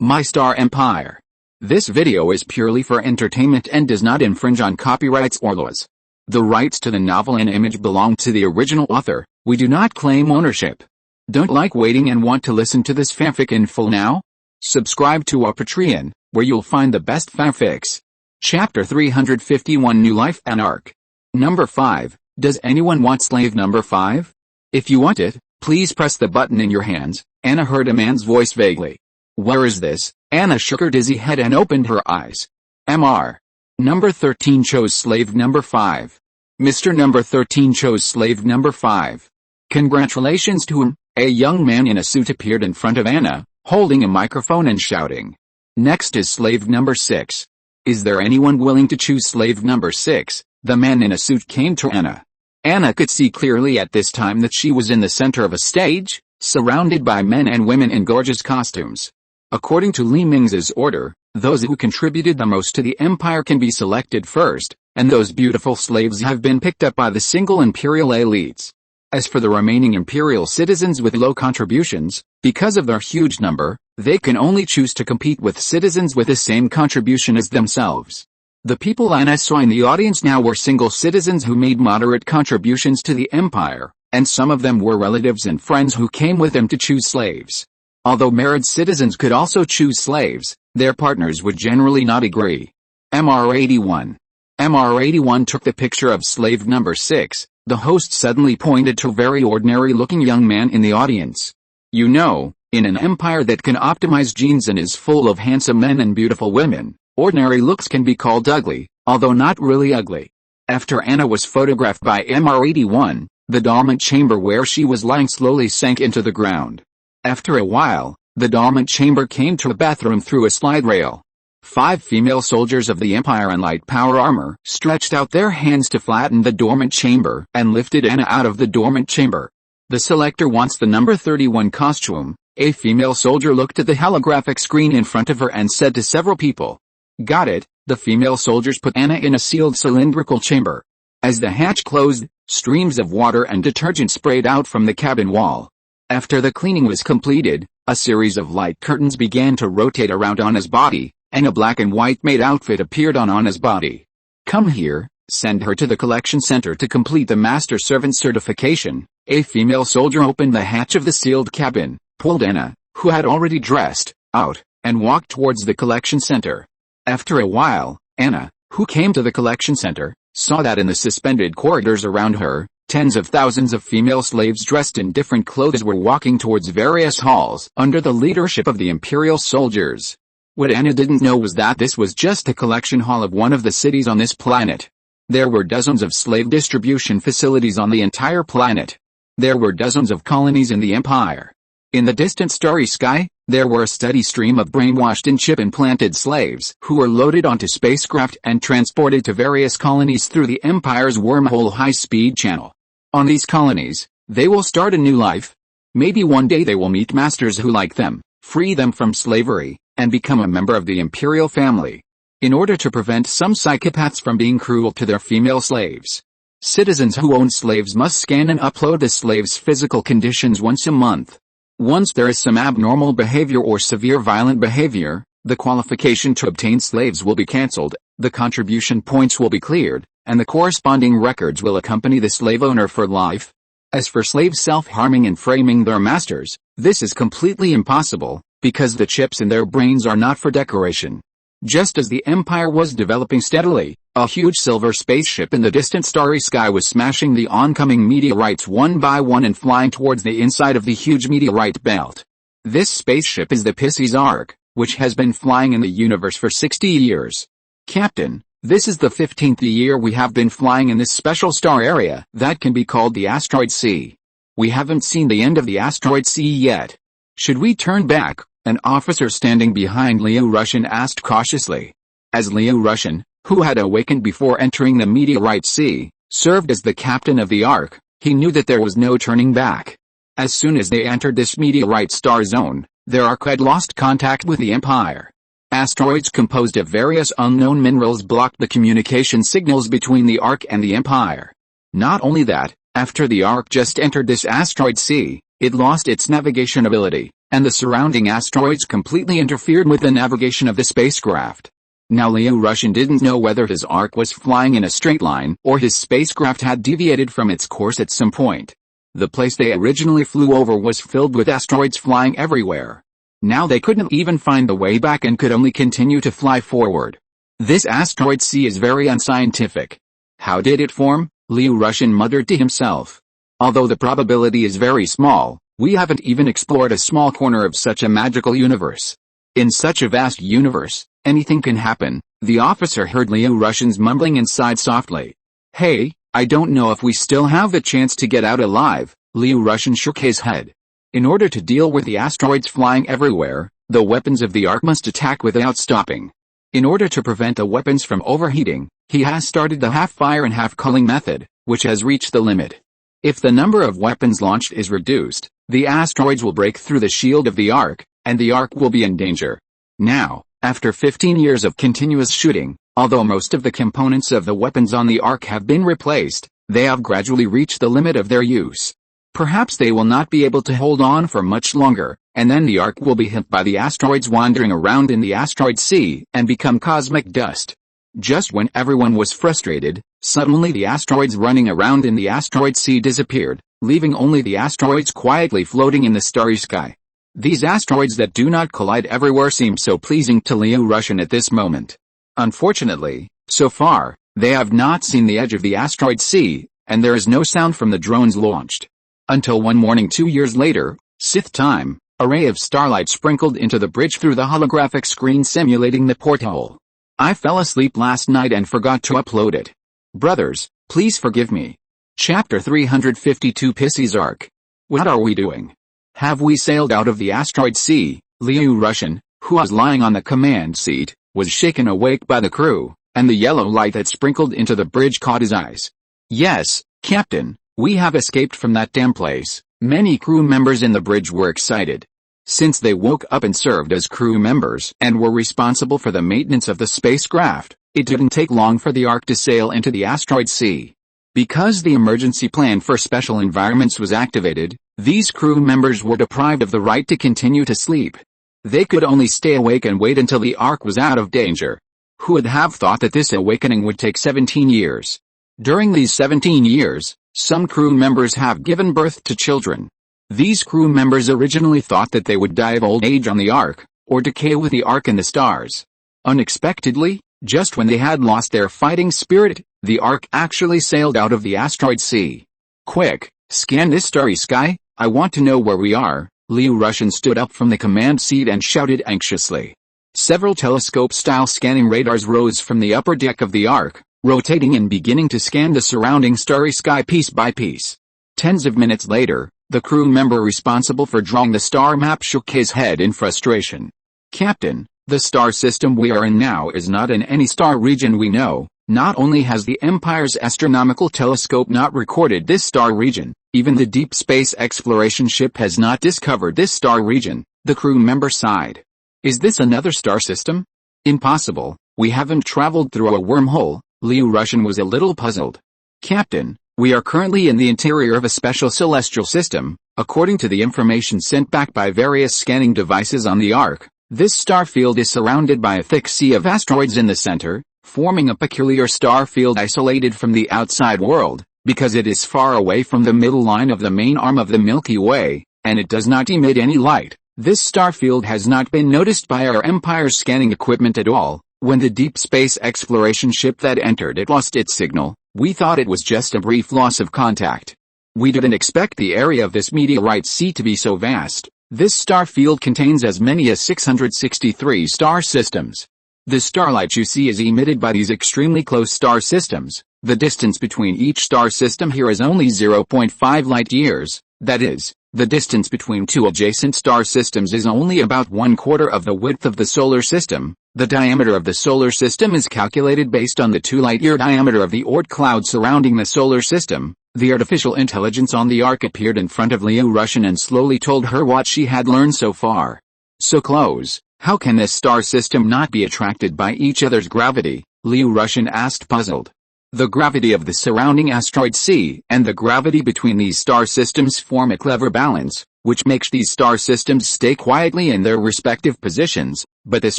My Star Empire. This video is purely for entertainment and does not infringe on copyrights or laws. The rights to the novel and image belong to the original author. We do not claim ownership. Don't like waiting and want to listen to this fanfic in full now? Subscribe to our Patreon, where you'll find the best fanfics. Chapter 351 New Life and Arc. Number 5. Does anyone want slave number 5? If you want it, please press the button in your hands. Anna heard a man's voice vaguely. Where is this? Anna shook her dizzy head and opened her eyes. Mr. Number 13 chose slave number 5. Mr. Number 13 chose slave number 5. Congratulations to him. A young man in a suit appeared in front of Anna, holding a microphone and shouting. Next is slave number 6. Is there anyone willing to choose slave number 6? The man in a suit came to Anna. Anna could see clearly at this time that she was in the center of a stage, surrounded by men and women in gorgeous costumes. According to Mingze's order, those who contributed the most to the empire can be selected first, and those beautiful slaves have been picked up by the single imperial elites. As for the remaining imperial citizens with low contributions, because of their huge number, they can only choose to compete with citizens with the same contribution as themselves. The people Anna saw in the audience now were single citizens who made moderate contributions to the empire, and some of them were relatives and friends who came with them to choose slaves. Although married citizens could also choose slaves, their partners would generally not agree. Mr. 81. Mr. 81 took the picture of slave number 6. The host suddenly pointed to a very ordinary-looking young man in the audience. You know, in an empire that can optimize genes and is full of handsome men and beautiful women, ordinary looks can be called ugly, although not really ugly. After Anna was photographed by Mr. 81, the dormant chamber where she was lying slowly sank into the ground. After a while, the dormant chamber came to a bathroom through a slide rail. 5 female soldiers of the Empire in light power armor stretched out their hands to flatten the dormant chamber and lifted Anna out of the dormant chamber. The selector wants the number 31 costume. A female soldier looked at the holographic screen in front of her and said to several people. Got it. The female soldiers put Anna in a sealed cylindrical chamber. As the hatch closed, streams of water and detergent sprayed out from the cabin wall. After the cleaning was completed, a series of light curtains began to rotate around Anna's body, and a black and white maid outfit appeared on Anna's body. Come here, send her to the collection center to complete the master servant certification. A female soldier opened the hatch of the sealed cabin, pulled Anna, who had already dressed, out, and walked towards the collection center. After a while, Anna, who came to the collection center, saw that in the suspended corridors around her, tens of thousands of female slaves dressed in different clothes were walking towards various halls under the leadership of the imperial soldiers. What Anna didn't know was that this was just a collection hall of one of the cities on this planet. There were dozens of slave distribution facilities on the entire planet. There were dozens of colonies in the empire. In the distant starry sky, there were a steady stream of brainwashed and chip-implanted slaves who were loaded onto spacecraft and transported to various colonies through the empire's wormhole high-speed channel. On these colonies, they will start a new life. Maybe one day they will meet masters who like them, free them from slavery, and become a member of the imperial family. In order to prevent some psychopaths from being cruel to their female slaves, citizens who own slaves must scan and upload the slaves' physical conditions once a month. Once there is some abnormal behavior or severe violent behavior, the qualification to obtain slaves will be cancelled, the contribution points will be cleared, and the corresponding records will accompany the slave owner for life. As for slaves self-harming and framing their masters, this is completely impossible, because the chips in their brains are not for decoration. Just as the empire was developing steadily, a huge silver spaceship in the distant starry sky was smashing the oncoming meteorites one by one and flying towards the inside of the huge meteorite belt. This spaceship is the Pisces Ark, which has been flying in the universe for 60 years. Captain, this is the 15th year we have been flying in this special star area that can be called the asteroid sea. We haven't seen the end of the asteroid sea yet. Should we turn back? An officer standing behind Leo Russian asked cautiously. As Leo Russian, who had awakened before entering the meteorite sea, served as the captain of the Ark, he knew that there was no turning back. As soon as they entered this meteorite star zone, their Ark had lost contact with the Empire. Asteroids composed of various unknown minerals blocked the communication signals between the Ark and the Empire. Not only that, after the Ark just entered this asteroid sea, it lost its navigation ability. and the surrounding asteroids completely interfered with the navigation of the spacecraft. Now Liu Russian didn't know whether his ark was flying in a straight line or his spacecraft had deviated from its course at some point. The place they originally flew over was filled with asteroids flying everywhere. Now they couldn't even find the way back and could only continue to fly forward. This asteroid sea is very unscientific. How did it form? Liu Russian muttered to himself. Although the probability is very small, we haven't even explored a small corner of such a magical universe. In such a vast universe, anything can happen. The officer heard Liu Russian's mumbling inside softly. Hey, I don't know if we still have the chance to get out alive. Liu Russian shook his head. In order to deal with the asteroids flying everywhere, the weapons of the ark must attack without stopping. In order to prevent the weapons from overheating, he has started the half-fire and half-cooling method, which has reached the limit. If the number of weapons launched is reduced, the asteroids will break through the shield of the ark, and the ark will be in danger. Now, after 15 years of continuous shooting, although most of the components of the weapons on the ark have been replaced, they have gradually reached the limit of their use. Perhaps they will not be able to hold on for much longer, and then the ark will be hit by the asteroids wandering around in the asteroid sea and become cosmic dust. Just when everyone was frustrated, suddenly the asteroids running around in the asteroid sea disappeared, leaving only the asteroids quietly floating in the starry sky. These asteroids that do not collide everywhere seem so pleasing to Liu Russian at this moment. Unfortunately, so far, they have not seen the edge of the asteroid sea, and there is no sound from the drones launched. Until one morning 2 years later, Sith time, a ray of starlight sprinkled into the bridge through the holographic screen simulating the porthole. I fell asleep last night and forgot to upload it. Brothers, please forgive me. Chapter 352 Pissy's Ark. What are we doing? Have we sailed out of the asteroid sea? Liu Russian, who was lying on the command seat, was shaken awake by the crew, and the yellow light that sprinkled into the bridge caught his eyes. Yes, Captain, we have escaped from that damn place. Many crew members in the bridge were excited. Since they woke up and served as crew members and were responsible for the maintenance of the spacecraft, it didn't take long for the ark to sail into the asteroid sea. Because the emergency plan for special environments was activated, these crew members were deprived of the right to continue to sleep. They could only stay awake and wait until the ark was out of danger. Who would have thought that this awakening would take 17 years? During these 17 years, some crew members have given birth to children. These crew members originally thought that they would die of old age on the ark, or decay with the ark in the stars. Unexpectedly, just when they had lost their fighting spirit, the ark actually sailed out of the asteroid sea. Quick, scan this starry sky, I want to know where we are. Liu Russian stood up from the command seat and shouted anxiously. Several telescope-style scanning radars rose from the upper deck of the ark, rotating and beginning to scan the surrounding starry sky piece by piece. Tens of minutes later, the crew member responsible for drawing the star map shook his head in frustration. Captain, the star system we are in now is not in any star region we know. Not only has the Empire's astronomical telescope not recorded this star region, even the deep space exploration ship has not discovered this star region, the crew member sighed. Is this another star system? Impossible, we haven't traveled through a wormhole. Liu Russian was a little puzzled. Captain, we are currently in the interior of a special celestial system. According to the information sent back by various scanning devices on the ark, this star field is surrounded by a thick sea of asteroids in the center, forming a peculiar star field isolated from the outside world, because it is far away from the middle line of the main arm of the Milky Way, and it does not emit any light. This star field has not been noticed by our Empire's scanning equipment at all. When the deep space exploration ship that entered it lost its signal, we thought it was just a brief loss of contact. We didn't expect the area of this meteorite sea to be so vast. This star field contains as many as 663 star systems. The starlight you see is emitted by these extremely close star systems. The distance between each star system here is only 0.5 light years. That is, the distance between two adjacent star systems is only about 1/4 of the width of the solar system. The diameter of the solar system is calculated based on the 2 light-year diameter of the Oort cloud surrounding the solar system. The artificial intelligence on the ark appeared in front of Liu Russian and slowly told her what she had learned so far. So close, how can this star system not be attracted by each other's gravity? Liu Russian asked, puzzled. The gravity of the surrounding asteroid sea and the gravity between these star systems form a clever balance, which makes these star systems stay quietly in their respective positions, but this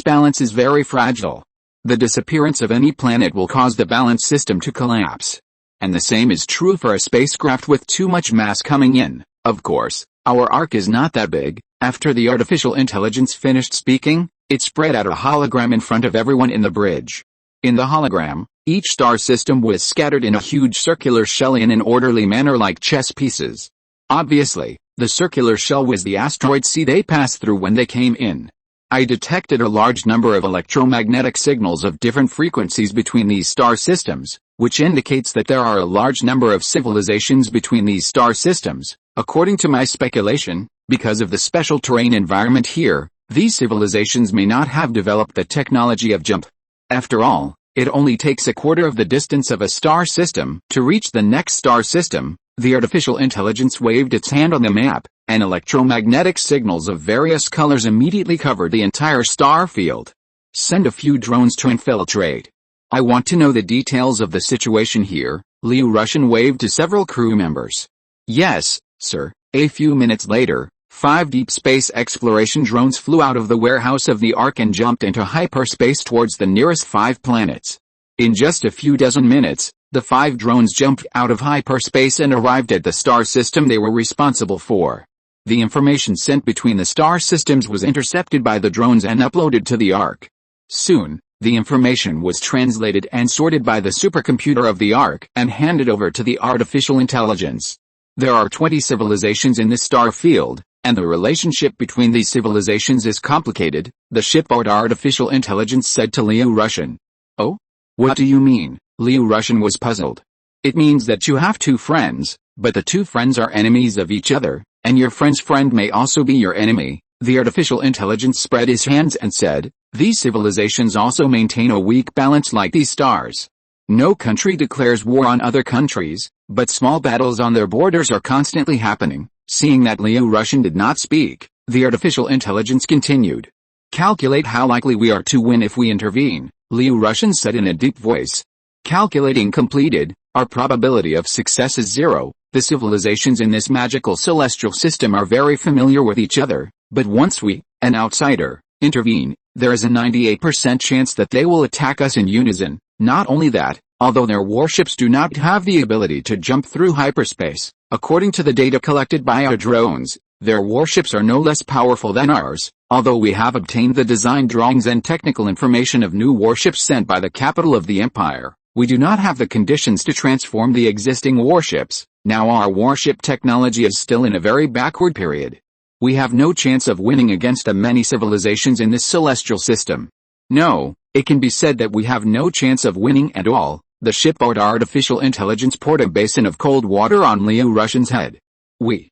balance is very fragile. The disappearance of any planet will cause the balance system to collapse. And the same is true for a spacecraft with too much mass coming in. Of course, our ark is not that big. After the artificial intelligence finished speaking, it spread out a hologram in front of everyone in the bridge. In the hologram, each star system was scattered in a huge circular shell in an orderly manner like chess pieces. Obviously, the circular shell was the asteroid sea they passed through when they came in. I detected a large number of electromagnetic signals of different frequencies between these star systems, which indicates that there are a large number of civilizations between these star systems. According to my speculation, because of the special terrain environment here, these civilizations may not have developed the technology of jump. After all, it only takes a quarter of the distance of a star system to reach the next star system. The artificial intelligence waved its hand on the map, and electromagnetic signals of various colors immediately covered the entire star field. Send a few drones to infiltrate. I want to know the details of the situation here. Liu Russian waved to several crew members. Yes, sir. A few minutes later, 5 deep space exploration drones flew out of the warehouse of the Ark and jumped into hyperspace towards the nearest 5 planets. In just a few dozen minutes, the 5 drones jumped out of hyperspace and arrived at the star system they were responsible for. The information sent between the star systems was intercepted by the drones and uploaded to the Ark. Soon, the information was translated and sorted by the supercomputer of the Ark and handed over to the artificial intelligence. There are 20 civilizations in this star field, and the relationship between these civilizations is complicated, the shipboard artificial intelligence said to Liu Russian. Oh? What do you mean? Liu Russian was puzzled. It means that you have 2 friends, but the 2 friends are enemies of each other, and your friend's friend may also be your enemy. The artificial intelligence spread his hands and said, these civilizations also maintain a weak balance like these stars. No country declares war on other countries, but small battles on their borders are constantly happening. Seeing that Liu Russian did not speak, the artificial intelligence continued. Calculate how likely we are to win if we intervene, Liu Russian said in a deep voice. Calculating completed, our probability of success is 0. The civilizations in this magical celestial system are very familiar with each other, but once we, an outsider, intervene, there is a 98% chance that they will attack us in unison. Not only that, although their warships do not have the ability to jump through hyperspace, according to the data collected by our drones, their warships are no less powerful than ours. Although we have obtained the design drawings and technical information of new warships sent by the capital of the Empire, we do not have the conditions to transform the existing warships. Now our warship technology is still in a very backward period. We have no chance of winning against the many civilizations in this celestial system. No, it can be said that we have no chance of winning at all. The shipboard artificial intelligence poured a basin of cold water on Liu Russian's head. We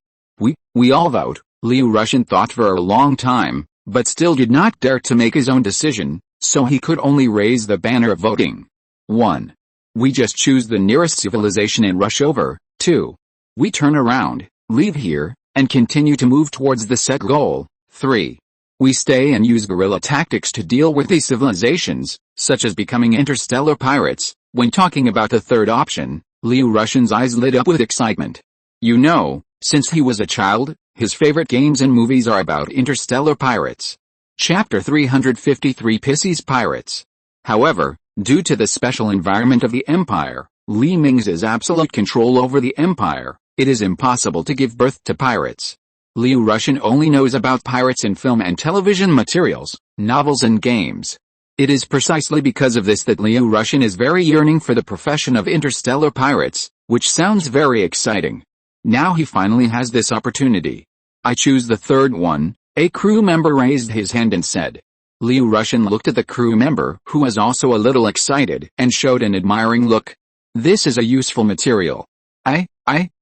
all vote. Liu Russian thought for a long time, but still did not dare to make his own decision, so he could only raise the banner of voting. 1. We just choose the nearest civilization and rush over. 2. We turn around, leave here, and continue to move towards the set goal. 3. We stay and use guerrilla tactics to deal with these civilizations, such as becoming interstellar pirates. When talking about the third option, Liu Russian's eyes lit up with excitement. You know, since he was a child, his favorite games and movies are about interstellar pirates. Chapter 353 Pisces Pirates. However, due to the special environment of the Empire, Mingze's absolute control over the Empire, it is impossible to give birth to pirates. Liu Russian only knows about pirates in film and television materials, novels and games. It is precisely because of this that Liu Russian is very yearning for the profession of interstellar pirates, which sounds very exciting. Now he finally has this opportunity. I choose the third one. A crew member raised his hand and said. Liu Russian looked at the crew member, who was also a little excited, and showed an admiring look. This is a useful material.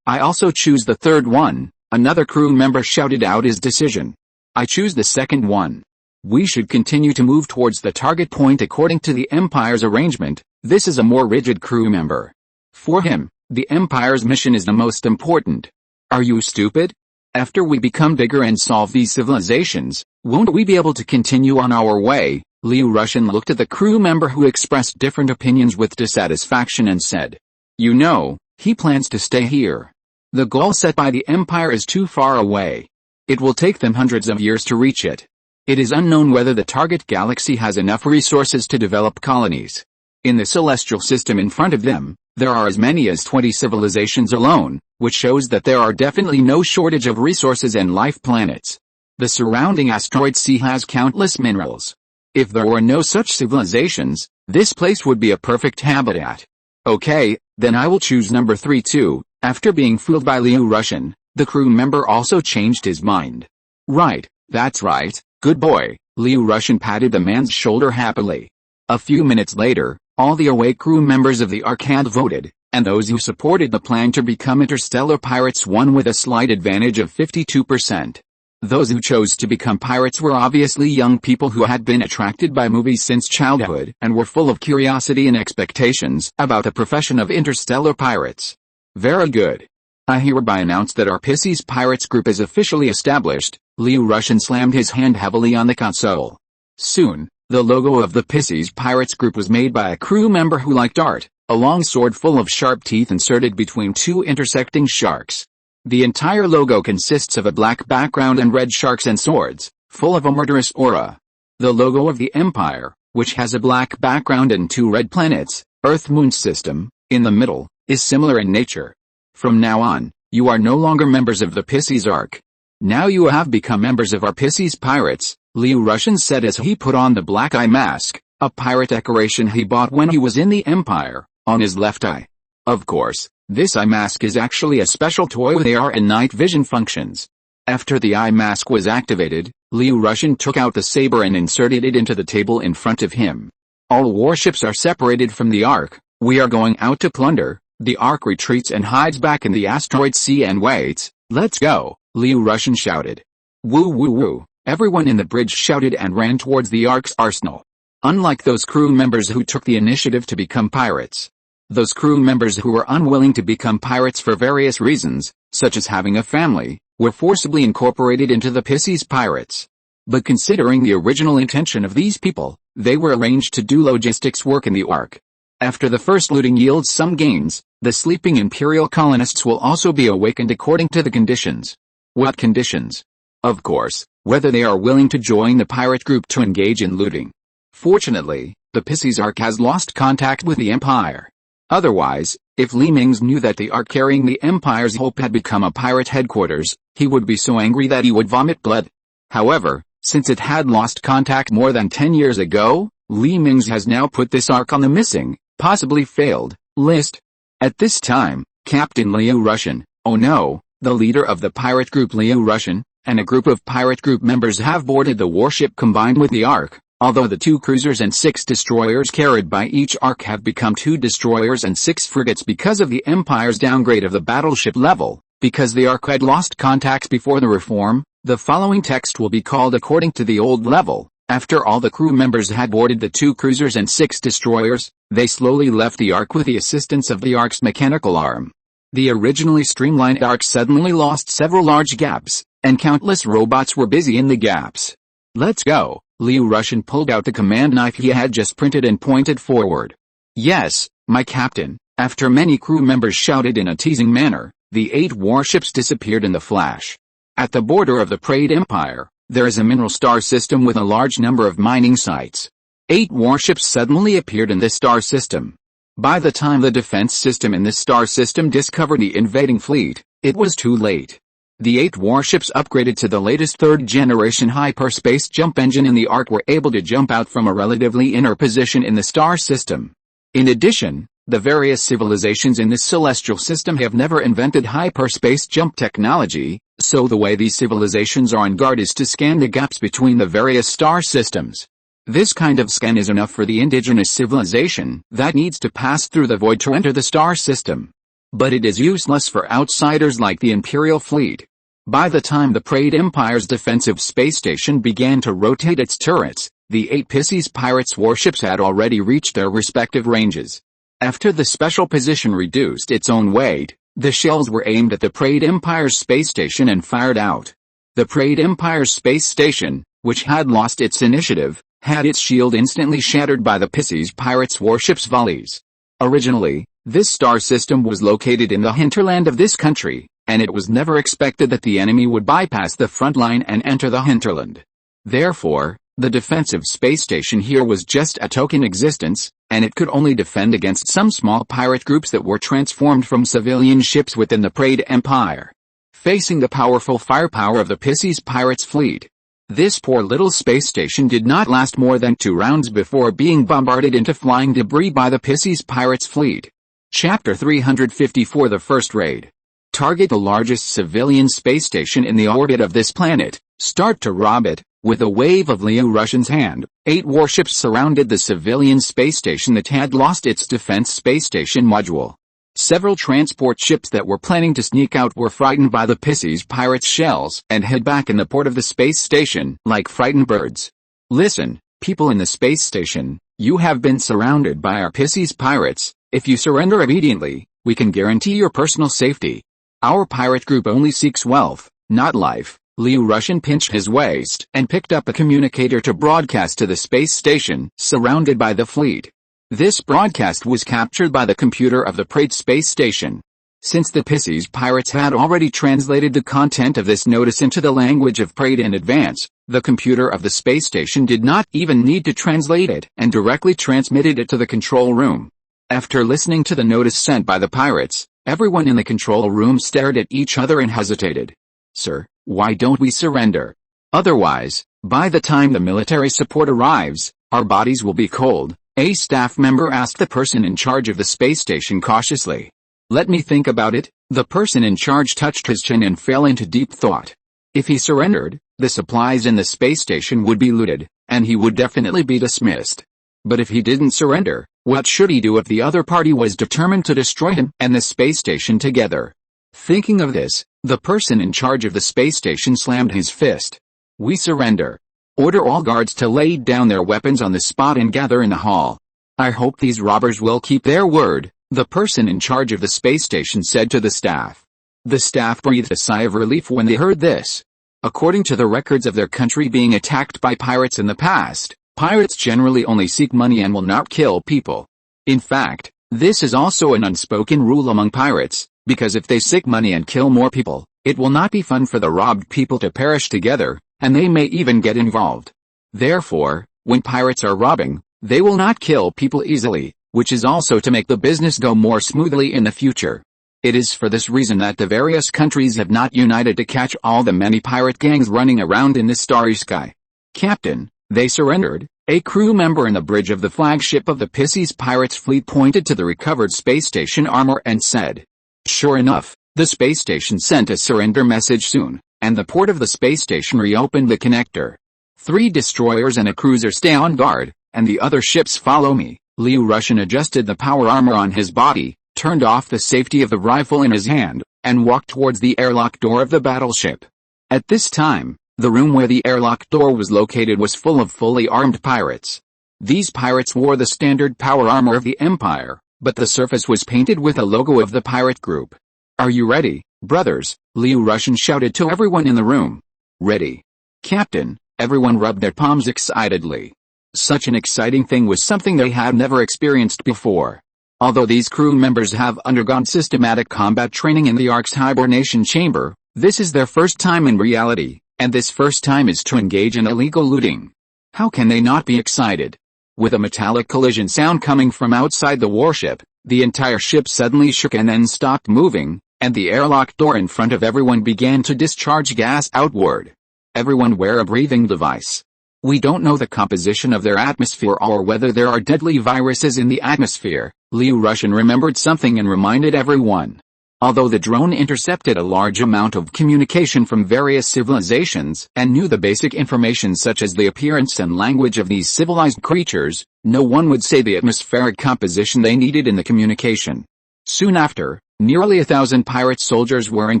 I also choose the third one. Another crew member shouted out his decision. I choose the second one. We should continue to move towards the target point according to the Empire's arrangement. This is a more rigid crew member. For him, the Empire's mission is the most important. Are you stupid? After we become bigger and solve these civilizations, won't we be able to continue on our way? Liu Russian looked at the crew member who expressed different opinions with dissatisfaction and said. You know, he plans to stay here. The goal set by the Empire is too far away. It will take them hundreds of years to reach it. It is unknown whether the target galaxy has enough resources to develop colonies. In the celestial system in front of them, there are as many as 20 civilizations alone, which shows that there are definitely no shortage of resources and life planets. The surrounding asteroid sea has countless minerals. If there were no such civilizations, this place would be a perfect habitat. Okay, then I will choose number 3 too. After being fooled by Liu Russian, the crew member also changed his mind. Right, that's right, good boy. Liu Russian patted the man's shoulder happily. A few minutes later, all the awake crew members of the Ark had voted, and those who supported the plan to become interstellar pirates won with a slight advantage of 52%. Those who chose to become pirates were obviously young people who had been attracted by movies since childhood and were full of curiosity and expectations about the profession of interstellar pirates. Very good. I hereby announce that our Pisces Pirates group is officially established. Liu Russian slammed his hand heavily on the console. Soon, the logo of the Pisces Pirates group was made by a crew member who liked art, a long sword full of sharp teeth inserted between two intersecting sharks. The entire logo consists of a black background and red sharks and swords, full of a murderous aura. The logo of the Empire, which has a black background and two red planets, Earth-Moon system, in the middle, is similar in nature. From now on, you are no longer members of the Pisces Ark. Now you have become members of our Pisces Pirates, Liu Russian said as he put on the black eye mask, a pirate decoration he bought when he was in the Empire, on his left eye. Of course, this eye mask is actually a special toy with AR and night vision functions. After the eye mask was activated, Liu Russian took out the saber and inserted it into the table in front of him. All warships are separated from the Ark. We are going out to plunder. The Ark retreats and hides back in the asteroid sea and waits. Let's go, Liu Russian shouted. Woo woo woo. Everyone in the bridge shouted and ran towards the Ark's arsenal. Unlike those crew members who took the initiative to become pirates, those crew members who were unwilling to become pirates for various reasons, such as having a family, were forcibly incorporated into the Pisces Pirates. But considering the original intention of these people, they were arranged to do logistics work in the Ark. After the first looting yields some gains, the sleeping Imperial colonists will also be awakened according to the conditions. What conditions? Of course, whether they are willing to join the pirate group to engage in looting. Fortunately, the Pisces Ark has lost contact with the Empire. Otherwise, if Li Mingze knew that the Ark carrying the Empire's hope had become a pirate headquarters, he would be so angry that he would vomit blood. However, since it had lost contact more than 10 years ago, Li Mingze has now put this Ark on the missing, possibly failed, list. At this time, Captain Liu Russian, oh no, the leader of the pirate group Liu Russian, and a group of pirate group members have boarded the warship combined with the Ark. Although the 2 cruisers and 6 destroyers carried by each Ark have become 2 destroyers and 6 frigates because of the Empire's downgrade of the battleship level, because the Ark had lost contact before the reform, the following text will be called according to the old level. After all the crew members had boarded the 2 cruisers and 6 destroyers, they slowly left the Ark with the assistance of the Ark's mechanical arm. The originally streamlined Ark suddenly lost several large gaps, and countless robots were busy in the gaps. Let's go. Liu Russian pulled out the command knife he had just printed and pointed forward. Yes, my captain. After many crew members shouted in a teasing manner, the 8 warships disappeared in the flash. At the border of the Preyed Empire, there is a mineral star system with a large number of mining sites. 8 warships suddenly appeared in this star system. By the time the defense system in this star system discovered the invading fleet, it was too late. The 8 warships upgraded to the latest 3rd-generation hyperspace jump engine in the Ark were able to jump out from a relatively inner position in the star system. In addition, the various civilizations in this celestial system have never invented hyperspace jump technology, so the way these civilizations are on guard is to scan the gaps between the various star systems. This kind of scan is enough for the indigenous civilization that needs to pass through the void to enter the star system. But it is useless for outsiders like the Imperial fleet. By the time the Preyed Empire's defensive space station began to rotate its turrets, the 8 Pisces Pirates warships had already reached their respective ranges. After the special position reduced its own weight, the shells were aimed at the Preyed Empire's space station and fired out. The Preyed Empire's space station, which had lost its initiative, had its shield instantly shattered by the Pisces Pirates warships' volleys. Originally, this star system was located in the hinterland of this country, and it was never expected that the enemy would bypass the front line and enter the hinterland. Therefore, the defensive space station here was just a token existence, and it could only defend against some small pirate groups that were transformed from civilian ships within the Sith Empire. Facing the powerful firepower of the Pisces pirates' fleet, this poor little space station did not last more than 2 rounds before being bombarded into flying debris by the Pisces pirates' fleet. Chapter 354 The First Raid. Target the largest civilian space station in the orbit of this planet. Start to rob it. With a wave of Liu Russian's hand, 8 warships surrounded the civilian space station that had lost its defense space station module. Several transport ships that were planning to sneak out were frightened by the Pisces pirates' shells and hid back in the port of the space station like frightened birds. Listen, people in the space station, you have been surrounded by our Pisces pirates. If you surrender immediately, we can guarantee your personal safety. Our pirate group only seeks wealth, not life. Liu Russian pinched his waist and picked up a communicator to broadcast to the space station, surrounded by the fleet. This broadcast was captured by the computer of the Sith space station. Since the Pisces pirates had already translated the content of this notice into the language of Sith in advance, the computer of the space station did not even need to translate it and directly transmitted it to the control room. After listening to the notice sent by the pirates, everyone in the control room stared at each other and hesitated. Sir, why don't we surrender? Otherwise, by the time the military support arrives, our bodies will be cold, a staff member asked the person in charge of the space station cautiously. Let me think about it. The person in charge touched his chin and fell into deep thought. If he surrendered, the supplies in the space station would be looted, and he would definitely be dismissed. But if he didn't surrender, what should he do if the other party was determined to destroy him and the space station together? Thinking of this, the person in charge of the space station slammed his fist. We surrender. Order all guards to lay down their weapons on the spot and gather in the hall. I hope these robbers will keep their word, the person in charge of the space station said to the staff. The staff breathed a sigh of relief when they heard this. According to the records of their country being attacked by pirates in the past, pirates generally only seek money and will not kill people. In fact, this is also an unspoken rule among pirates, because if they seek money and kill more people, it will not be fun for the robbed people to perish together, and they may even get involved. Therefore, when pirates are robbing, they will not kill people easily, which is also to make the business go more smoothly in the future. It is for this reason that the various countries have not united to catch all the many pirate gangs running around in the starry sky. Captain, they surrendered. A crew member in the bridge of the flagship of the Pisces pirates fleet pointed to the recovered space station armor and said. Sure enough, the space station sent a surrender message soon, and the port of the space station reopened the connector. 3 destroyers and a cruiser stay on guard, and the other ships follow me. Liu Russian adjusted the power armor on his body, turned off the safety of the rifle in his hand, and walked towards the airlock door of the battleship. At this time, the room where the airlock door was located was full of fully armed pirates. These pirates wore the standard power armor of the Empire, but the surface was painted with a logo of the pirate group. Are you ready, brothers? Liu Russian shouted to everyone in the room. Ready. Captain, everyone rubbed their palms excitedly. Such an exciting thing was something they had never experienced before. Although these crew members have undergone systematic combat training in the Ark's hibernation chamber, this is their first time in reality, and this first time is to engage in illegal looting. How can they not be excited? With a metallic collision sound coming from outside the warship, the entire ship suddenly shook and then stopped moving, and the airlock door in front of everyone began to discharge gas outward. Everyone wear a breathing device. We don't know the composition of their atmosphere or whether there are deadly viruses in the atmosphere. Liu Russian remembered something and reminded everyone. Although the drone intercepted a large amount of communication from various civilizations and knew the basic information such as the appearance and language of these civilized creatures, no one would say the atmospheric composition they needed in the communication. Soon after, nearly 1,000 pirate soldiers wearing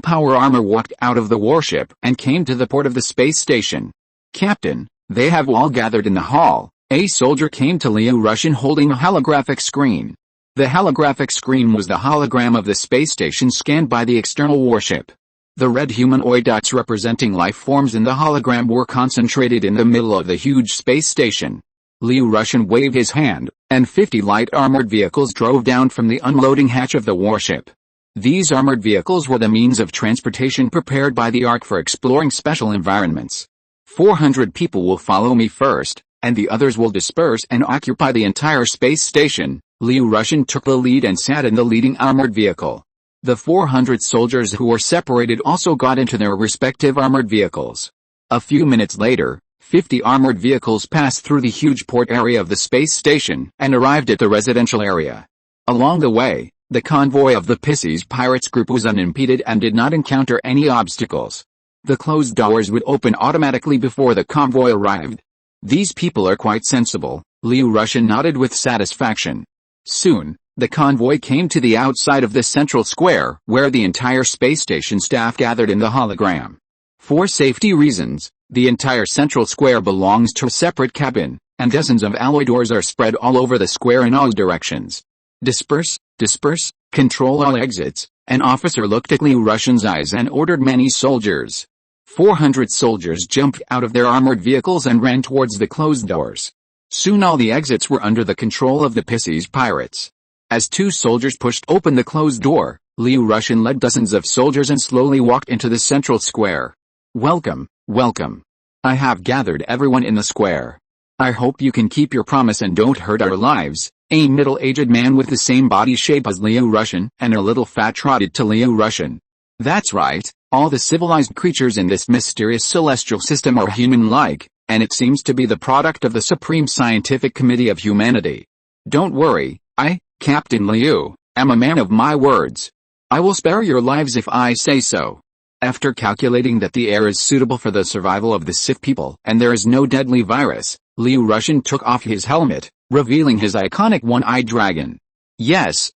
power armor walked out of the warship and came to the port of the space station. Captain, they have all gathered in the hall. A soldier came to Liu Russian holding a holographic screen. The holographic screen was the hologram of the space station scanned by the external warship. The red humanoid dots representing life forms in the hologram were concentrated in the middle of the huge space station. Liu Russian waved his hand, and 50 light armored vehicles drove down from the unloading hatch of the warship. These armored vehicles were the means of transportation prepared by the Ark for exploring special environments. 400 people will follow me first, and the others will disperse and occupy the entire space station. Liu Russian took the lead and sat in the leading armored vehicle. The 400 soldiers who were separated also got into their respective armored vehicles. A few minutes later, 50 armored vehicles passed through the huge port area of the space station and arrived at the residential area. Along the way, the convoy of the Pisces pirates group was unimpeded and did not encounter any obstacles. The closed doors would open automatically before the convoy arrived. These people are quite sensible, Liu Russian nodded with satisfaction. Soon, the convoy came to the outside of the central square where the entire space station staff gathered in the hologram. For safety reasons, the entire central square belongs to a separate cabin, and dozens of alloy doors are spread all over the square in all directions. Disperse, disperse, control all exits. An officer looked at Liu Russian's eyes and ordered many soldiers. 400 soldiers jumped out of their armored vehicles and ran towards the closed doors. Soon all the exits were under the control of the Pisces pirates. As 2 soldiers pushed open the closed door, Liu Russian led dozens of soldiers and slowly walked into the central square. Welcome, welcome. I have gathered everyone in the square. I hope you can keep your promise and don't hurt our lives. A middle-aged man with the same body shape as Liu Russian and a little fat trotted to Liu Russian. That's right, all the civilized creatures in this mysterious celestial system are human-like, and it seems to be the product of the Supreme Scientific Committee of Humanity. Don't worry, I, Captain Liu, am a man of my words. I will spare your lives if I say so. After calculating that the air is suitable for the survival of the Sith people and there is no deadly virus, Liu Russian took off his helmet, revealing his iconic one-eyed dragon. Yes,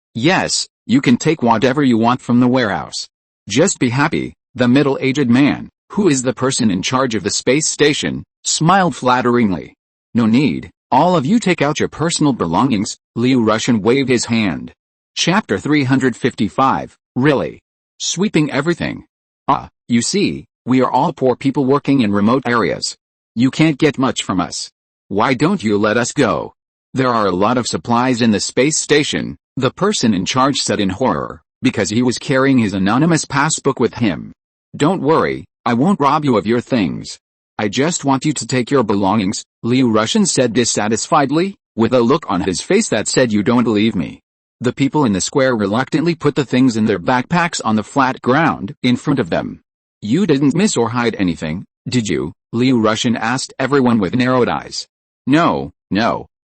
you can take whatever you want from the warehouse. Just be happy. The middle-aged man, who is the person in charge of the space station, smiled flatteringly. No need, all of you take out your personal belongings. Liu Russian waved his hand. Chapter 355, really? Sweeping everything. You see, we are all poor people working in remote areas. You can't get much from us. Why don't you let us go? There are a lot of supplies in the space station, the person in charge said in horror, because he was carrying his anonymous passbook with him. Don't worry, I won't rob you of your things. I just want you to take your belongings, Liu Russian said dissatisfiedly, with a look on his face that said you don't believe me. The people in the square reluctantly put the things in their backpacks on the flat ground in front of them. You didn't miss or hide anything, did you? Liu Russian asked everyone with narrowed eyes. No,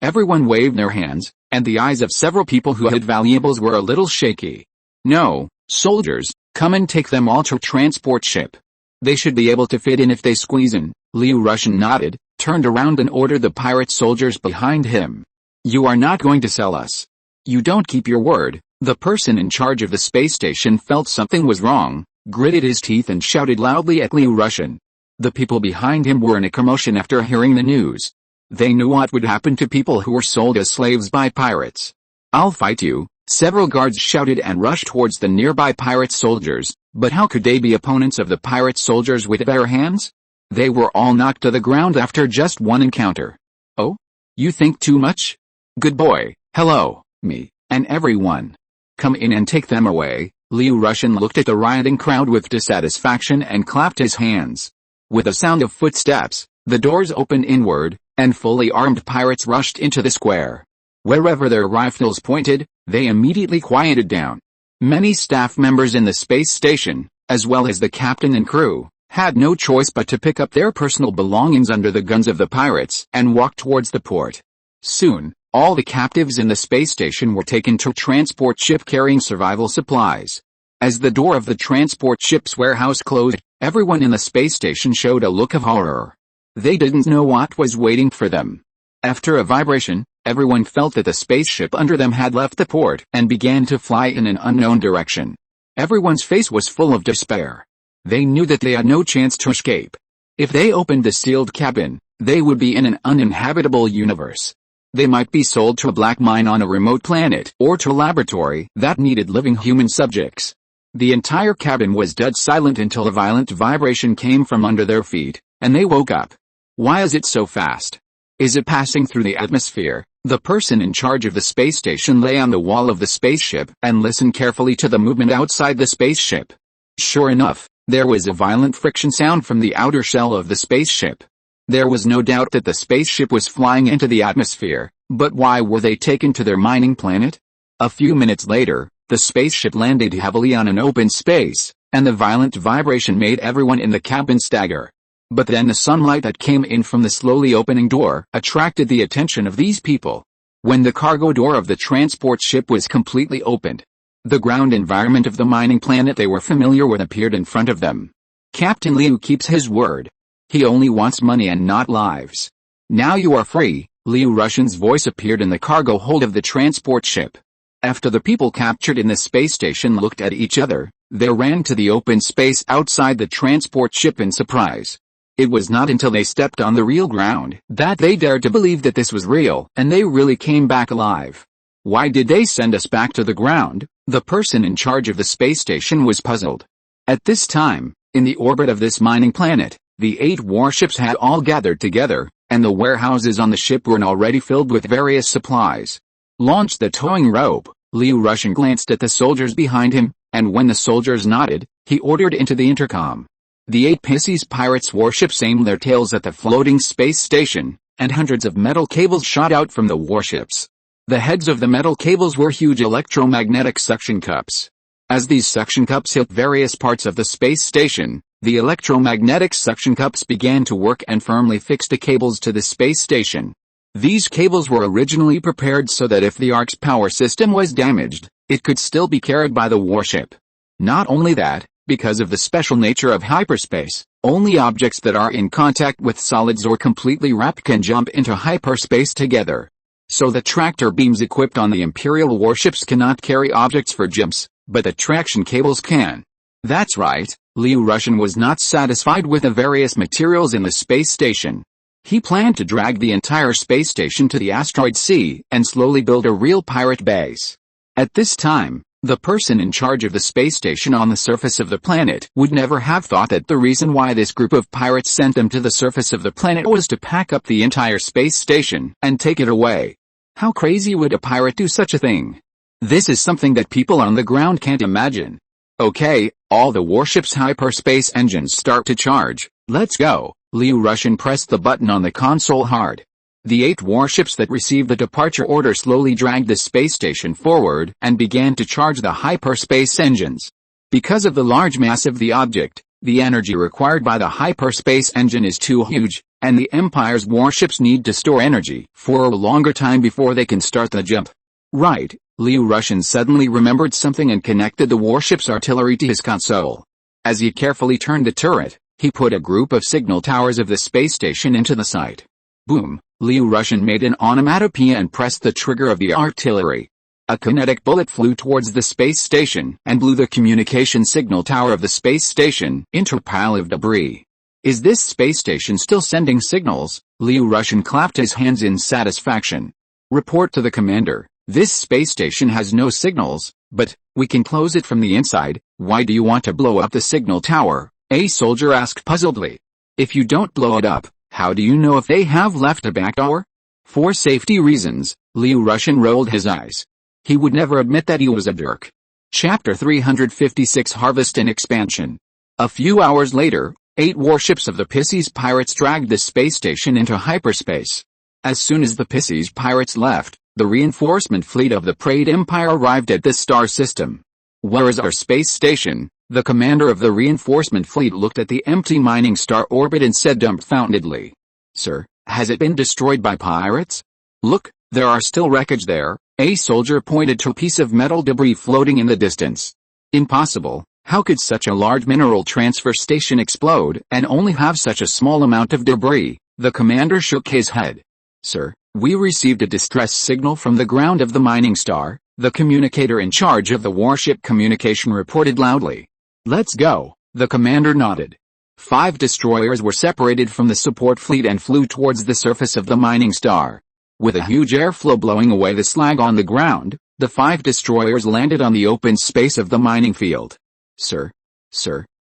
everyone waved their hands, and the eyes of several people who had valuables were a little shaky. No, soldiers, come and take them all to transport ship. They should be able to fit in if they squeeze in. Liu Russian nodded, turned around and ordered the pirate soldiers behind him. You are not going to sell us. You don't keep your word. The person in charge of the space station felt something was wrong, gritted his teeth and shouted loudly at Liu Russian. The people behind him were in a commotion after hearing the news. They knew what would happen to people who were sold as slaves by pirates. I'll fight you, several guards shouted and rushed towards the nearby pirate soldiers, but how could they be opponents of the pirate soldiers with bare hands? They were all knocked to the ground after just one encounter. Oh? You think too much? Good boy, hello, me, and everyone. Come in and take them away. Liu Russian looked at the rioting crowd with dissatisfaction and clapped his hands. With a sound of footsteps, the doors opened inward, and fully armed pirates rushed into the square. Wherever their rifles pointed, they immediately quieted down. Many staff members in the space station, as well as the captain and crew, had no choice but to pick up their personal belongings under the guns of the pirates and walk towards the port. Soon, all the captives in the space station were taken to a transport ship carrying survival supplies. As the door of the transport ship's warehouse closed, everyone in the space station showed a look of horror. They didn't know what was waiting for them. After a vibration, everyone felt that the spaceship under them had left the port and began to fly in an unknown direction. Everyone's face was full of despair. They knew that they had no chance to escape. If they opened the sealed cabin, they would be in an uninhabitable universe. They might be sold to a black mine on a remote planet or to a laboratory that needed living human subjects. The entire cabin was dead silent until a violent vibration came from under their feet, and they woke up. Why is it so fast? Is it passing through the atmosphere? The person in charge of the space station lay on the wall of the spaceship and listened carefully to the movement outside the spaceship. Sure enough, there was a violent friction sound from the outer shell of the spaceship. There was no doubt that the spaceship was flying into the atmosphere, but why were they taken to their mining planet? A few minutes later, the spaceship landed heavily on an open space, and the violent vibration made everyone in the cabin stagger. But then the sunlight that came in from the slowly opening door attracted the attention of these people. When the cargo door of the transport ship was completely opened, the ground environment of the mining planet they were familiar with appeared in front of them. Captain Liu keeps his word. He only wants money and not lives. Now you are free. Liu Russian's voice appeared in the cargo hold of the transport ship. After the people captured in the space station looked at each other, they ran to the open space outside the transport ship in surprise. It was not until they stepped on the real ground that they dared to believe that this was real, and they really came back alive. Why did they send us back to the ground? The person in charge of the space station was puzzled. At this time, in the orbit of this mining planet, the 8 warships had all gathered together, and the warehouses on the ship were already filled with various supplies. Launch the towing rope. Liu Russian glanced at the soldiers behind him, and when the soldiers nodded, he ordered into the intercom. The 8 Pisces pirates warships aimed their tails at the floating space station, and hundreds of metal cables shot out from the warships. The heads of the metal cables were huge electromagnetic suction cups. As these suction cups hit various parts of the space station, the electromagnetic suction cups began to work and firmly fixed the cables to the space station. These cables were originally prepared so that if the Ark's power system was damaged, it could still be carried by the warship. Not only that, because of the special nature of hyperspace, only objects that are in contact with solids or completely wrapped can jump into hyperspace together. So the tractor beams equipped on the Imperial warships cannot carry objects for jumps, but the traction cables can. That's right, Liu Russian was not satisfied with the various materials in the space station. He planned to drag the entire space station to the asteroid sea and slowly build a real pirate base. At this time, the person in charge of the space station on the surface of the planet would never have thought that the reason why this group of pirates sent them to the surface of the planet was to pack up the entire space station and take it away. How crazy would a pirate do such a thing? This is something that people on the ground can't imagine. Okay, all the warship's hyperspace engines start to charge. Let's go. Liu Russian pressed the button on the console hard. The 8 warships that received the departure order slowly dragged the space station forward and began to charge the hyperspace engines. Because of the large mass of the object, the energy required by the hyperspace engine is too huge, and the Empire's warships need to store energy for a longer time before they can start the jump. Right, Liu Russian suddenly remembered something and connected the warship's artillery to his console. As he carefully turned the turret, he put a group of signal towers of the space station into the sight. Boom! Liu Russian made an onomatopoeia and pressed the trigger of the artillery. A kinetic bullet flew towards the space station and blew the communication signal tower of the space station into a pile of debris. Is this space station still sending signals? Liu Russian clapped his hands in satisfaction. Report to the commander. This space station has no signals, but we can close it from the inside. Why do you want to blow up the signal tower? A soldier asked puzzledly. If you don't blow it up, how do you know if they have left a back door? For safety reasons, Liu Russian rolled his eyes. He would never admit that he was a jerk. Chapter 356 Harvest and Expansion. A few hours later, 8 warships of the Pisces pirates dragged the space station into hyperspace. As soon as the Pisces pirates left, the reinforcement fleet of the Preyed Empire arrived at the star system. Where is our space station? The commander of the reinforcement fleet looked at the empty mining star orbit and said dumbfoundedly, Sir, has it been destroyed by pirates? Look, there are still wreckage there. A soldier pointed to a piece of metal debris floating in the distance. Impossible. How could such a large mineral transfer station explode and only have such a small amount of debris? The commander shook his head. Sir, we received a distress signal from the ground of the mining star. The communicator in charge of the warship communication reported loudly. Let's go. The commander nodded. 5 destroyers were separated from the support fleet and flew towards the surface of the mining star. With a huge airflow blowing away the slag on the ground, the 5 destroyers landed on the open space of the mining field. Sir,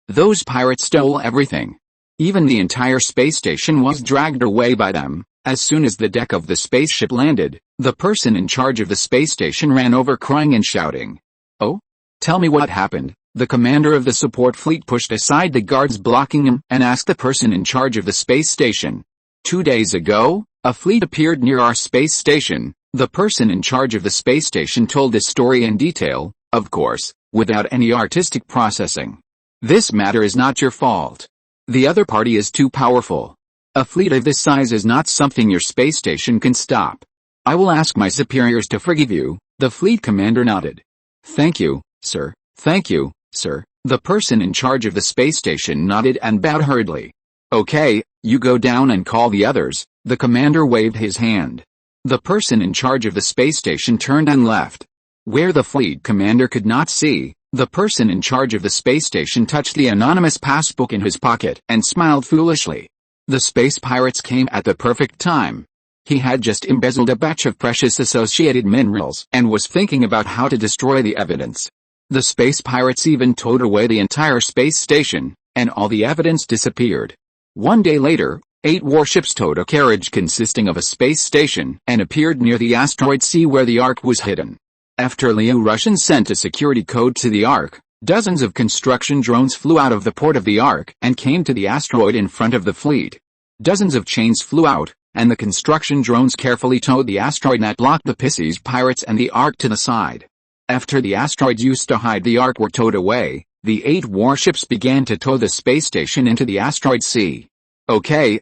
those pirates stole everything. Even the entire space station was dragged away by them. As soon as the deck of the spaceship landed, the person in charge of the space station ran over crying and shouting. "Oh? Tell me what happened." The commander of the support fleet pushed aside the guards blocking him and asked the person in charge of the space station. 2 days ago, a fleet appeared near our space station. The person in charge of the space station told this story in detail, of course, without any artistic processing. This matter is not your fault. The other party is too powerful. A fleet of this size is not something your space station can stop. I will ask my superiors to forgive you. The fleet commander nodded. Thank you, sir. Thank you, sir. The person in charge of the space station nodded and bowed hurriedly. Okay, you go down and call the others. The commander waved his hand. The person in charge of the space station turned and left. Where the fleet commander could not see, the person in charge of the space station touched the anonymous passbook in his pocket and smiled foolishly. The space pirates came at the perfect time. He had just embezzled a batch of precious associated minerals and was thinking about how to destroy the evidence. The space pirates even towed away the entire space station, and all the evidence disappeared. 1 day later, 8 warships towed a carriage consisting of a space station and appeared near the asteroid sea where the Ark was hidden. After Russians sent a security code to the Ark, dozens of construction drones flew out of the port of the Ark and came to the asteroid in front of the fleet. Dozens of chains flew out, and the construction drones carefully towed the asteroid that blocked the Pisces pirates and the Ark to the side. After the asteroids used to hide the Ark were towed away, the 8 warships began to tow the space station into the asteroid sea. Okay,